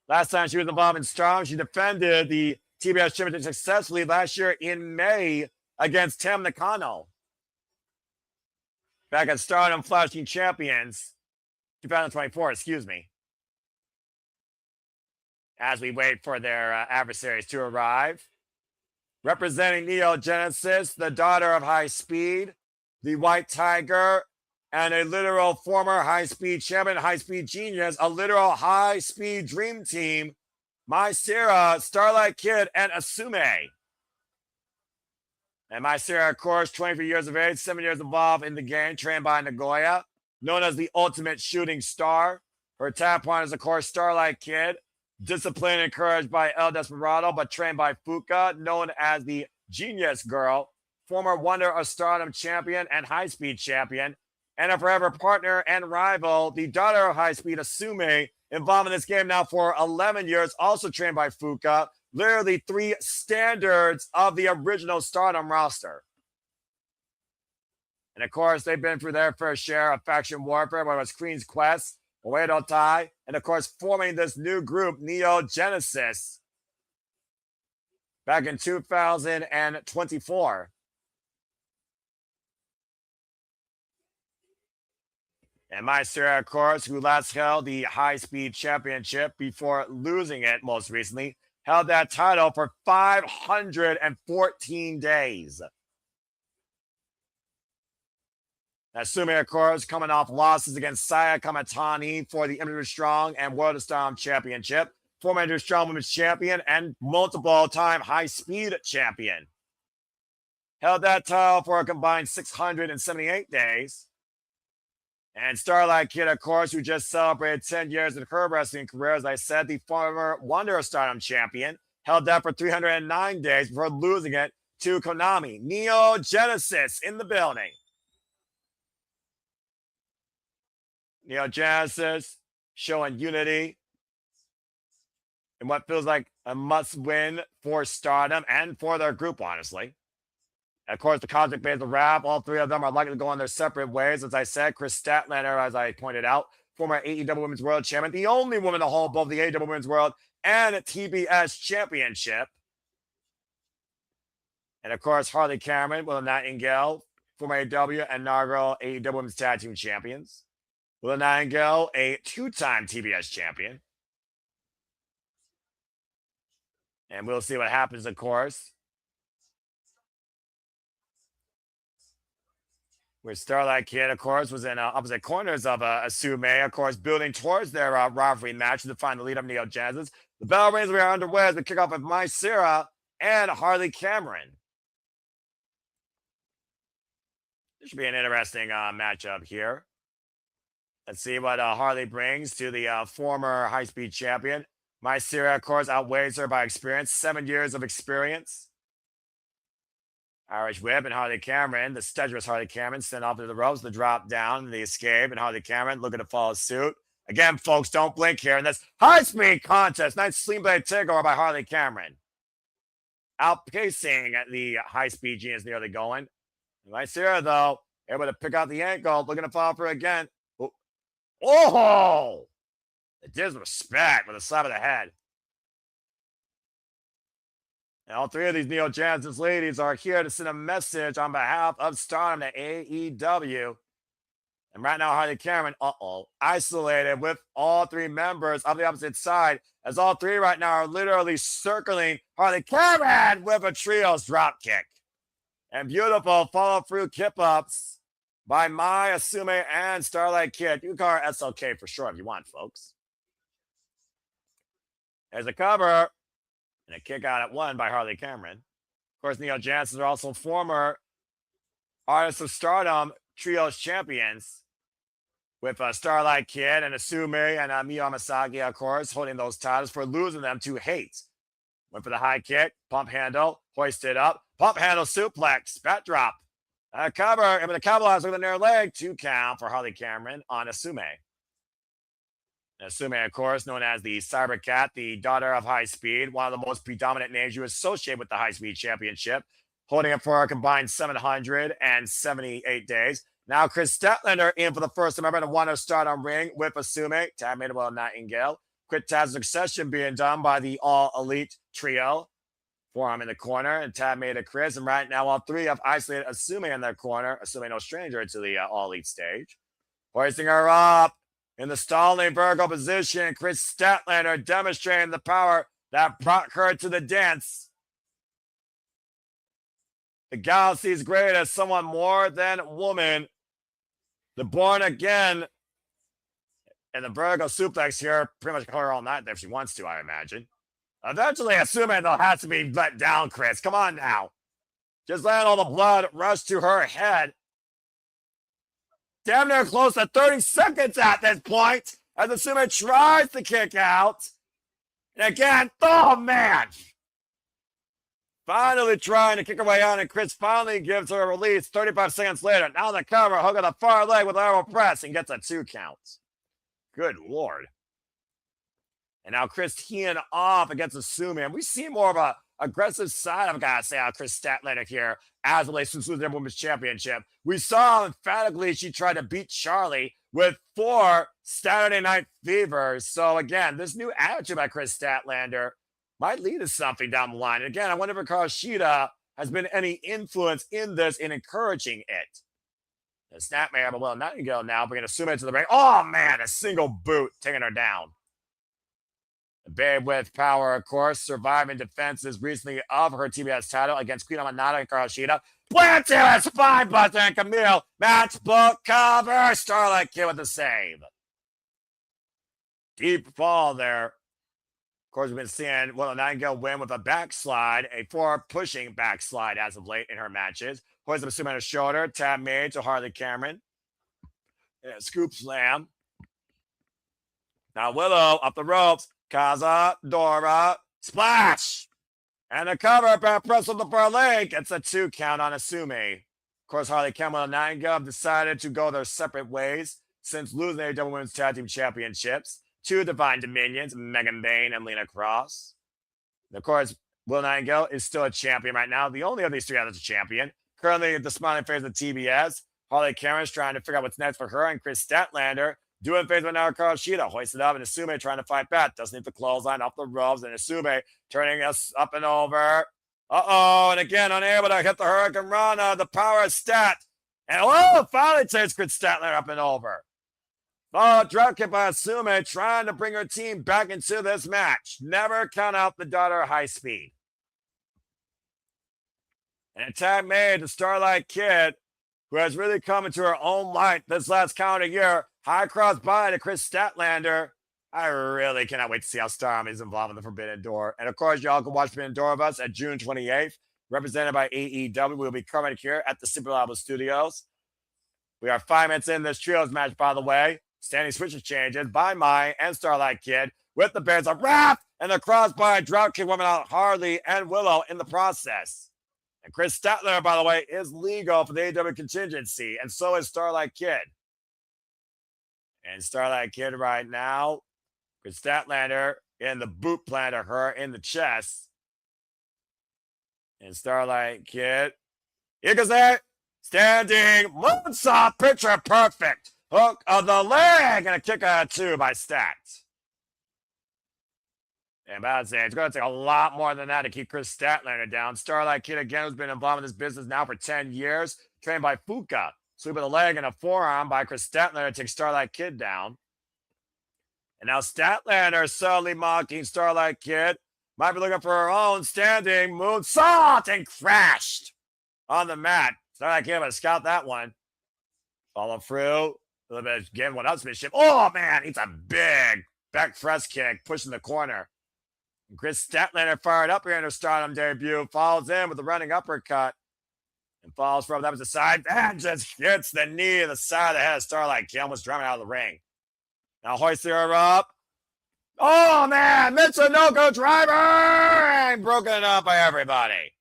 Last time she was involved in Stardom, she defended the TBS Championship successfully last year in May against Tam Nakano. Back at Stardom Flashing Champions 2024, excuse me. As we wait for their adversaries to arrive. Representing Neo Genesis, the daughter of High Speed, the White Tiger, and a literal former high-speed champion, high-speed genius, a literal high-speed dream team, Mai Sera, Starlight Kid, and Asume. And Mai Sera, of course, 23 years of age, 7 years involved in the game, trained by Nagoya, known as the ultimate shooting star. Her tap partner is, of course, Starlight Kid, disciplined and encouraged by El Desperado, but trained by Fuka, known as the Genius Girl, former Wonder of Stardom champion and high-speed champion, and a forever partner and rival, the daughter of High Speed Asume, involved in this game now for 11 years, also trained by Fuka. Literally 3 standards of the original Stardom roster. And of course, they've been through their fair share of faction warfare, whether it was Queen's Quest, Oedo Tai, and of course, forming this new group, Neo Genesis, back in 2024. And Maestria, of course, who last held the High Speed Championship before losing it most recently, held that title for 514 days. Asume, of course, coming off losses against Saya Kamatani for the Individual Strong and World of Stardom Championship, former Individual Strong Women's Champion and multiple-time High Speed Champion. Held that title for a combined 678 days. And Starlight Kid, of course, who just celebrated 10 years in her wrestling career, as I said, the former Wonder of Stardom champion, held that for 309 days before losing it to Konami. Neo Genesis in the building. Neo Genesis showing unity in what feels like a must-win for Stardom and for their group, honestly. Of course, the Cosmic Base of Rap, all 3 of them are likely to go on their separate ways. As I said, Chris Statlander, as I pointed out, former AEW Women's World Champion, the only woman to hold both the AEW Women's World and TBS Championship. And of course, Harley Cameron, Willow Nightingale, former AEW and inaugural AEW Women's Tag Team Champions. Willow Nightingale, a 2-time TBS champion. And we'll see what happens, of course. Where Starlight Kid, of course, was in opposite corners of Asume, of course, building towards their rivalry match to find the lead of Neo Genesis. The bell rings, we are underway as we kick off with Maestria and Harley Cameron. This should be an interesting matchup here. Let's see what Harley brings to the former high-speed champion. Maestria, of course, outweighs her by experience, 7 years of experience. Irish Whip and Harley Cameron, the treacherous Harley Cameron, sent off to the ropes, the drop down, the escape, and Harley Cameron looking to follow suit. Again, folks, don't blink here in this high-speed contest. Nice Sling Blade takeover by Harley Cameron. Outpacing the high-speed genius nearly going. Maestria, though, able to pick out the ankle, looking to fall for again. Oh! The disrespect with a slap of the head. And all 3 of these Neo Genesis ladies are here to send a message on behalf of Stardom to AEW. And right now, Harley Cameron, isolated with all 3 members of the opposite side, as all 3 right now are literally circling Harley Cameron with a trios drop kick. And beautiful follow-through kip-ups by Mai, Asume, and Starlight Kid. You can call her SLK for sure if you want, folks. There's a cover. And a kick out at 1 by Harley Cameron. Of course, Neo Genesis are also former Artists of Stardom Trios champions with Starlight Kid and Asume and Miyu Amasaki, of course, holding those titles for losing them to Hate. Went for the high kick, pump handle, hoisted up, pump handle suplex, bat drop. Cover, and with the capitalize with a near leg, 2 count for Harley Cameron on Asume. Asume, of course, known as the Cyber Cat, the daughter of High Speed, one of the most predominant names you associate with the High Speed Championship, holding it for a combined 778 days. Now, Chris Statlander in for the first member to want to start on ring with Asume, tag made by Nightingale. Quick tag succession being done by the All Elite Trio. Forearm in the corner, and tag made of Chris. And right now, all 3 have isolated Asume in their corner. Asume no stranger to the All Elite stage. Hoisting her up. In the stalling vertical position, Chris Statlander demonstrating the power that brought her to the dance. The galaxy's greatest, someone more than woman. The born again. And the vertical suplex here, pretty much call her all night if she wants to, I imagine. Eventually, assuming they'll have to be let down, Chris. Come on now. Just letting all the blood rush to her head. Damn near close to 30 seconds at this point as Asume tries to kick out. And again, oh man. Finally trying to kick her way out, and Chris finally gives her a release 35 seconds later. Now the cover, hook on the far leg with arrow press, and gets a 2 count. Good Lord. And now Chris teeing off against Asumi. And we see more of a aggressive side, I've got to say, out of Chris Statlander here as it relates to the Women's Championship. We saw emphatically she tried to beat Charlie with 4 Saturday Night Fevers. So again, this new attitude by Chris Statlander might lead to something down the line. And again, I wonder if Karashida has been any influence in this in encouraging it. The Snapmare, but well, Nightingale now bringing Asumi to the ring. Oh man, a single boot taking her down. The Babe with power, of course, surviving defenses recently of her TBS title against Queen Amanada and Karashida. Plant to a spine buster and Camille. Match book cover. Starlight Kid with the save. Deep fall there. Of course, we've been seeing Nightingale win with a backslide, a 4 pushing backslide as of late in her matches. Poison of Asumi on her shoulder. Tab made to Harley Cameron. And scoop slam. Now Willow up the ropes. Kaza, Dora, splash! And the cover, back press on the far leg. It's a 2 count on Asumi. Of course, Harley Cameron and Nightingale have decided to go their separate ways since losing their Double Women's Tag Team Championships to Divine Dominions, Megan Bayne and Lena Cross. And of course, Will Nightingale is still a champion right now. The only of these 3 others a champion. Currently, the smiling face of TBS. Harley Cameron's trying to figure out what's next for her, and Chris Statlander doing things with now Karashida, hoisted up, and Asumi trying to fight back. Doesn't need the clothesline off the ropes, and Asumi turning us up and over. And again, unable to hit the Hurricane Rana, the power of Stat. And finally takes Chris Statlander up and over. Drop kick by Asumi, trying to bring her team back into this match. Never count out the daughter High Speed. An attack made to Starlight Kid, who has really come into her own light this last calendar year. High cross by to Chris Statlander. I really cannot wait to see how Stardom is involved in the Forbidden Door. And of course, y'all can watch Forbidden Door of us at June 28th, represented by AEW. We'll be covering it here at the Super Labo Studios. We are 5 minutes in this trios match, by the way. Standing switch exchanges by Mai and Starlight Kid with the Bears of Wrath and the crossbar dropkick woman out Harley and Willow in the process. And Chris Statlander, by the way, is legal for the AEW contingency, and so is Starlight Kid. And Starlight Kid right now, Chris Statlander in the boot planter, her in the chest. And Starlight Kid, Ikase, standing moonsault, picture perfect. Hook of the leg and a kick out of 2 by Stats. And about to say, it's going to take a lot more than that to keep Chris Statlander down. Starlight Kid, again, who's been involved in this business now for 10 years, trained by Fuka. Sweep of the leg and a forearm by Chris Statlander takes Starlight Kid down. And now Statlander subtly mocking Starlight Kid. Might be looking for her own standing moonsault and crashed on the mat. Starlight Kid able to scout that one. Follow through. A little bit again, what else ship. Oh man, it's a big back press kick pushing the corner. And Chris Statlander fired up here in her Stardom debut. Falls in with the running uppercut. And falls from that was the side and just hits the knee to the side of the head of Starlight Kid, almost driving out of the ring. Now hoisting her up. Oh man, Michinoku driver and broken up by everybody.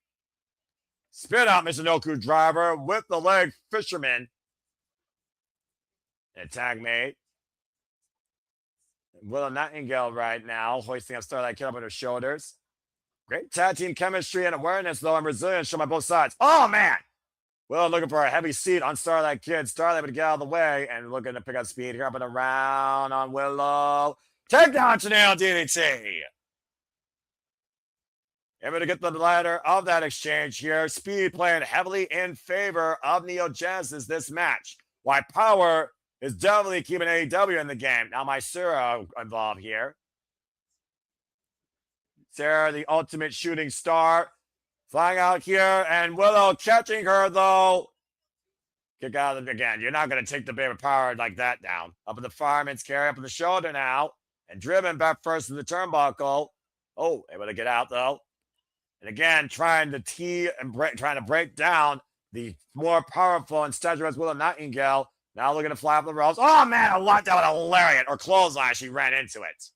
Spit out Michinoku driver with the leg fisherman. And tag mate. Willow Nightingale right now hoisting up Starlight Kid up on her shoulders. Great tag team chemistry and awareness though, and resilience shown by both sides. Oh man. Willow looking for a heavy seat on Starlight Kid. Starlight would get out of the way and looking to pick up speed here up and around on Willow. Take down Chanel DDT. Able to get the ladder of that exchange here. Speed playing heavily in favor of Neo Genesis this match. Why Power is definitely keeping AEW in the game. Now my Sarah involved here. Sarah, the ultimate shooting star. Flying out here, and Willow catching her, though. Kick out of it again. You're not going to take the Babe of Power like that down. Up in the fireman's carry, up in the shoulder now. And driven back first to the turnbuckle. Oh, able to get out, though. And again, trying to trying to break down the more powerful and statuesque Willow Nightingale. Now looking to fly up the ropes. Oh, man, I locked out with a lariat or clothesline. She ran into it.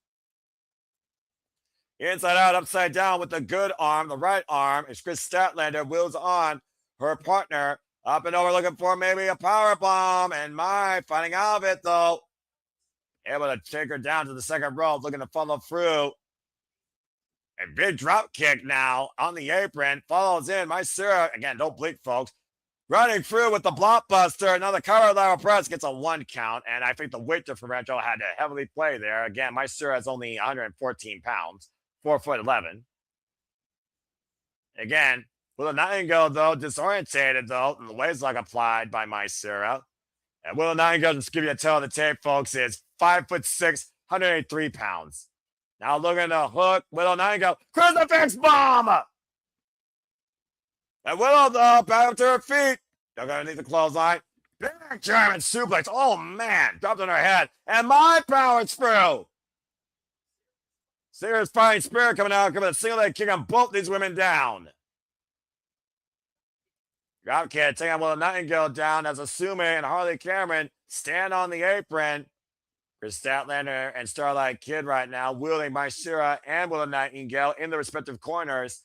Inside out, upside down with the good arm, the right arm. As Chris Statlander wheels on her partner. Up and over looking for maybe a power bomb. And finding out of it though. Able to take her down to the second rope, looking to follow through. A big drop kick now on the apron. Follows in. Mysura, again, don't blink, folks. Running through with the blockbuster. Another cover lateral press gets a 1 count. And I think the weight differential had to heavily play there. Again, Mysura is only 114 pounds, 4'11". Again, Willow Nightingale, though, disorientated, though, and the weight lock applied by Mysura. And Willow Nightingale, just give you a tell of the tape, folks, is 5'6", 183 pounds. Now looking to hook Willow Nightingale. Crucifix bomb! And Willow, though, back up to her feet. They're going to need the clothesline. Big German suplex. Oh, man. Dropped on her head. And powers through. Serious fighting spirit coming out. Giving a single leg kick on both these women down. Dropkick taking Willow Nightingale down as Asume and Harley Cameron stand on the apron. Chris Statlander and Starlight Kid right now wielding Mysura and Willow Nightingale in the respective corners.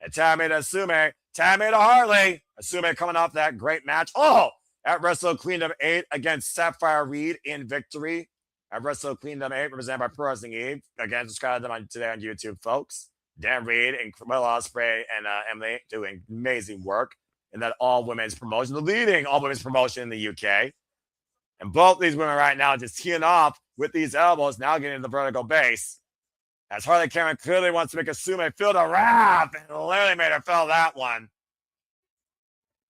And Tammy to Asume. Tammy to Harley. Asume coming off that great match. At Wrestle Kingdom 8 against Sapphire Reed in victory. At Wrestle Kingdom 8, represented by Pro Wrestling Eve. Again, subscribe to them today on YouTube, folks. Dan Reed and Will Ospreay and Emily doing amazing work in that all-women's promotion, the leading all-women's promotion in the UK. And both these women right now just teeing off with these elbows, now getting to the vertical base. As Harley Cameron clearly wants to make Asume feel the wrath, and literally made her feel that one.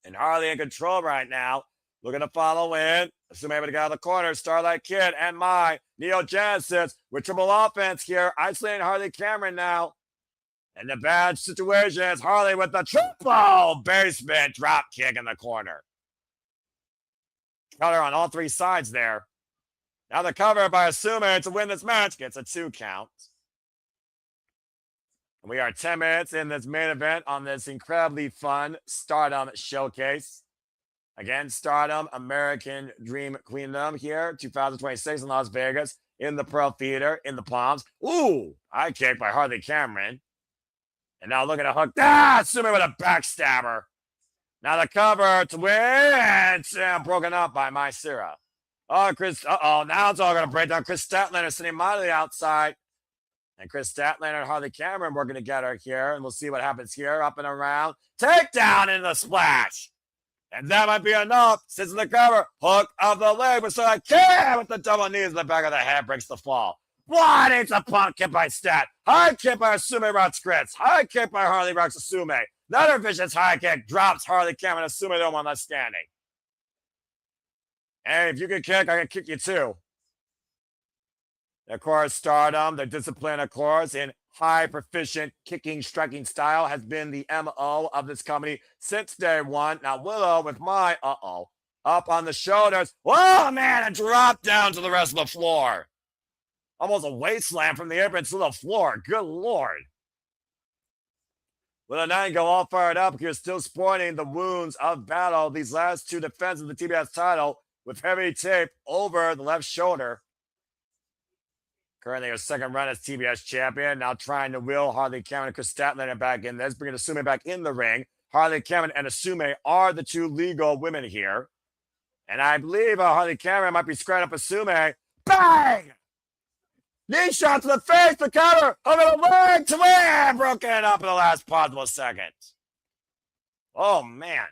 And Harley in control right now, looking to follow in. Asume able to get out of the corner. Starlight Kid and Neo Genesis with triple offense here, isolating Harley Cameron now. And the bad situation is Harley with the triple basement drop kick in the corner. Cutter on all three sides there. Now the cover by Asume to win this match gets a 2 count. We are 10 minutes in this main event on this incredibly fun Stardom showcase. Again, Stardom, American Dream Queendom here, 2026 in Las Vegas, in the Pearl Theater, in the Palms. Ooh, high kick by Harley Cameron. And now looking to hook. Asume with a backstabber. Now the cover to win. And broken up by Mysura. Now it's all going to break down. Chris Statlander sitting mildly outside. And Chris Statlander and Harley Cameron working together here. And we'll see what happens here. Up and around. Takedown in the splash. And that might be enough. Sits in the cover. Hook of the leg. But so I can with the double knees in the back of the head. Breaks the fall. What? It's a punk kick by Stat. High kick by Asume rocks Grits. High kick by Harley rocks Asume. Another vicious high kick drops Harley Cameron. Asume no one left standing. And if you can kick, I can kick you too. Of course, Stardom, the discipline, of course, in high proficient kicking, striking style has been the MO of this company since day one. Now Willow with up on the shoulders. Oh man, a drop down to the rest of the floor. Almost a waist slam from the apron to the floor. Good Lord. Willow Nightingale all fired up. You're still sporting the wounds of battle. These last two defenses of the TBS title with heavy tape over the left shoulder. Currently her second run as TBS champion. Now trying to wheel Harley Cameron and Chris Statlander back in this. Bringing Asume back in the ring. Harley Cameron and Asume are the two legal women here. And I believe Harley Cameron might be squaring up Asume. Bang! Knee shot to the face, the cover, over the leg to win! Broken up in the last possible second. Oh, man.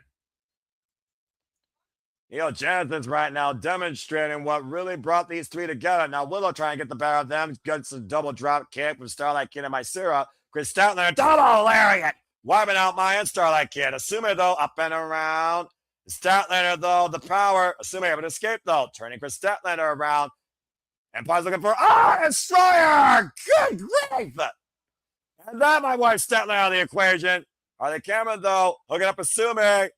Jonathan's right now demonstrating what really brought these three together. Now Willow trying to get the better of them. Gets a double drop kick from Starlight Kid and Mysura. Chris Statlander, double lariat. Wiping out and Starlight Kid. Asume, though, up and around. Statlander, though, the power. Asume able to escape, though. Turning Chris Statlander around. Empire's looking for, Destroyer! Good grief! And that might wipe Statlander out of the equation. Harley Cameron, though, hooking up Asume.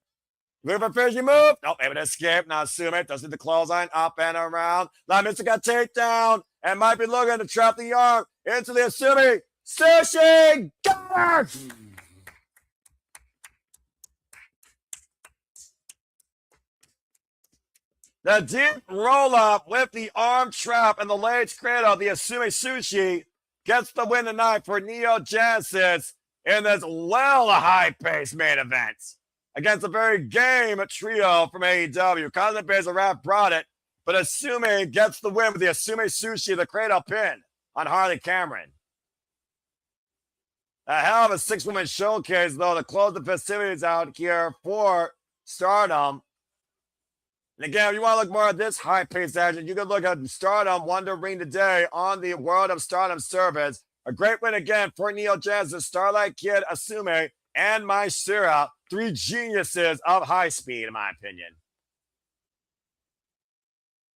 Looking for a finishing move. Nope, able to escape. Now Asume does the clothesline up and around. Now Mr. got takedown and might be looking to trap the arm into the Asume. Sushi! Got her! The deep roll-up with the arm trap and the leg cradle, the Asume Sushi. gets the win tonight for Neo Genesis in this high-paced main event against a very game trio from AEW. Content Baszler Rap brought it, but Asume gets the win with the Asume Sushi, the cradle pin on Harley Cameron. A hell of a 6-woman showcase, though, to close the festivities out here for Stardom. And again, if you want to look more at this high-paced action, you can look at Stardom Wonder Ring today on the World of Stardom service. A great win again for Neo Genesis, Starlight Kid, Asume, and Mai Shira. 3 geniuses of high speed, in my opinion.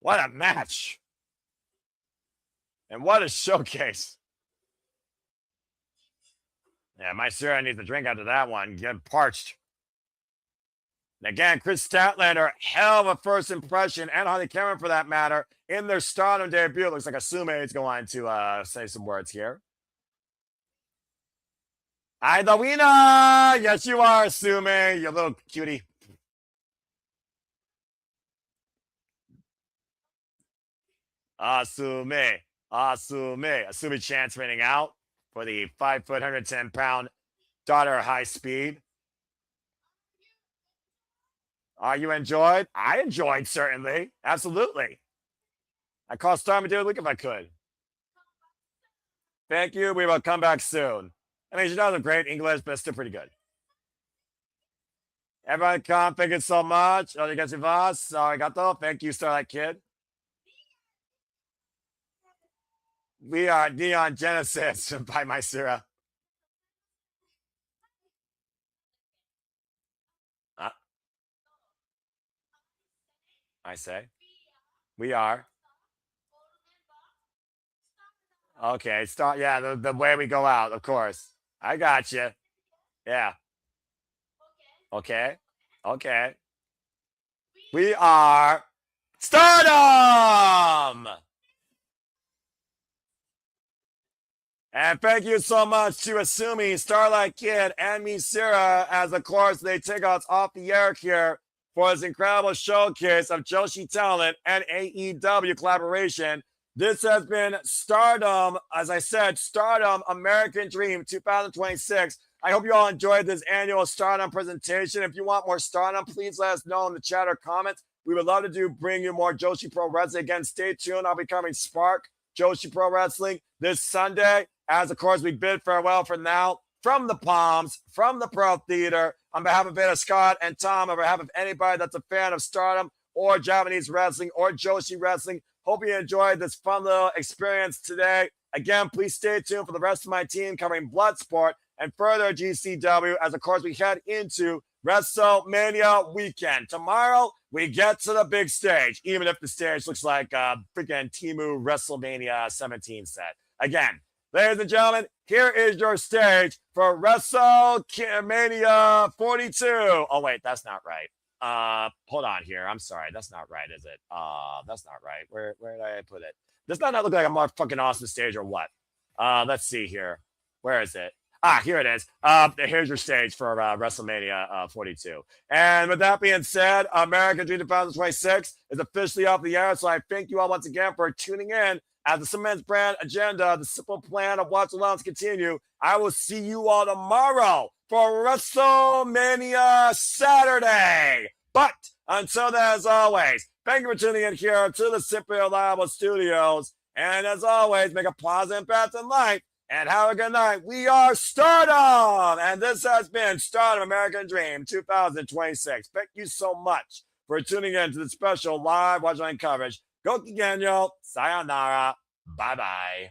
What a match. And what a showcase. Yeah, Mai Shira needs a drink after that one. Get parched. And again, Chris Statlander, hell of a first impression, and Harley Cameron for that matter, in their Stardom debut. It looks like Asume is going to say some words here. I'm the winner! Yes, you are, Asume, you little cutie. Asume. Asume chance raining out for the 5 foot, 110-pound daughter high speed. Are you enjoyed? I enjoyed, certainly. Absolutely. I call Stardom to do a week if I could. Thank you. We will come back soon. I mean, she does have great English, but it's still pretty good. Everyone come. Thank you so much. Arigato. Thank you, Starlight Kid. We are Neon Genesis by Mai Shira. I say. We are. Okay, start. Yeah, the way we go out, of course. I got you. Yeah. Okay. Okay. We are Stardom! And thank you so much to Asumi, Starlight Kid, and Mai Shira, as of course they take us off the air here for this incredible showcase of Joshi talent and AEW collaboration. This has been Stardom, as I said, Stardom American Dream 2026. I hope you all enjoyed this annual Stardom presentation. If you want more Stardom, please let us know in the chat or comments. We would love to bring you more Joshi Pro Wrestling. Again, stay tuned. I'll be coming Spark Joshi Pro Wrestling this Sunday. As, of course, we bid farewell for now from the Palms, from the Pro Theater. On behalf of Beta Scott and Tom, on behalf of anybody that's a fan of Stardom or Japanese wrestling or Joshi wrestling, hope you enjoyed this fun little experience today. Again, please stay tuned for the rest of my team covering Bloodsport and further GCW as, of course, we head into WrestleMania weekend. Tomorrow, we get to the big stage, even if the stage looks like a freaking Temu WrestleMania 17 set. Again, ladies and gentlemen, here is your stage for WrestleMania 42. Oh, wait, that's not right. Hold on here. I'm sorry. That's not right, is it? That's not right. Where did I put it? Does that not look like a more fucking awesome stage or what? Let's see here. Where is it? Here it is. Here's your stage for WrestleMania 42. And with that being said, American Dream 2026 is officially off the air. So I thank you all once again for tuning in. As the Cements Brand Agenda, the simple plan of Watch Alongs continue, I will see you all tomorrow for WrestleMania Saturday. But until then, as always, thank you for tuning in here to the Simply Reliable Studios. And as always, make a positive impact in life and have a good night. We are Stardom, and this has been Stardom American Dream 2026. Thank you so much for tuning in to the special live Watch Line coverage. Go Genyo, sayonara, bye-bye.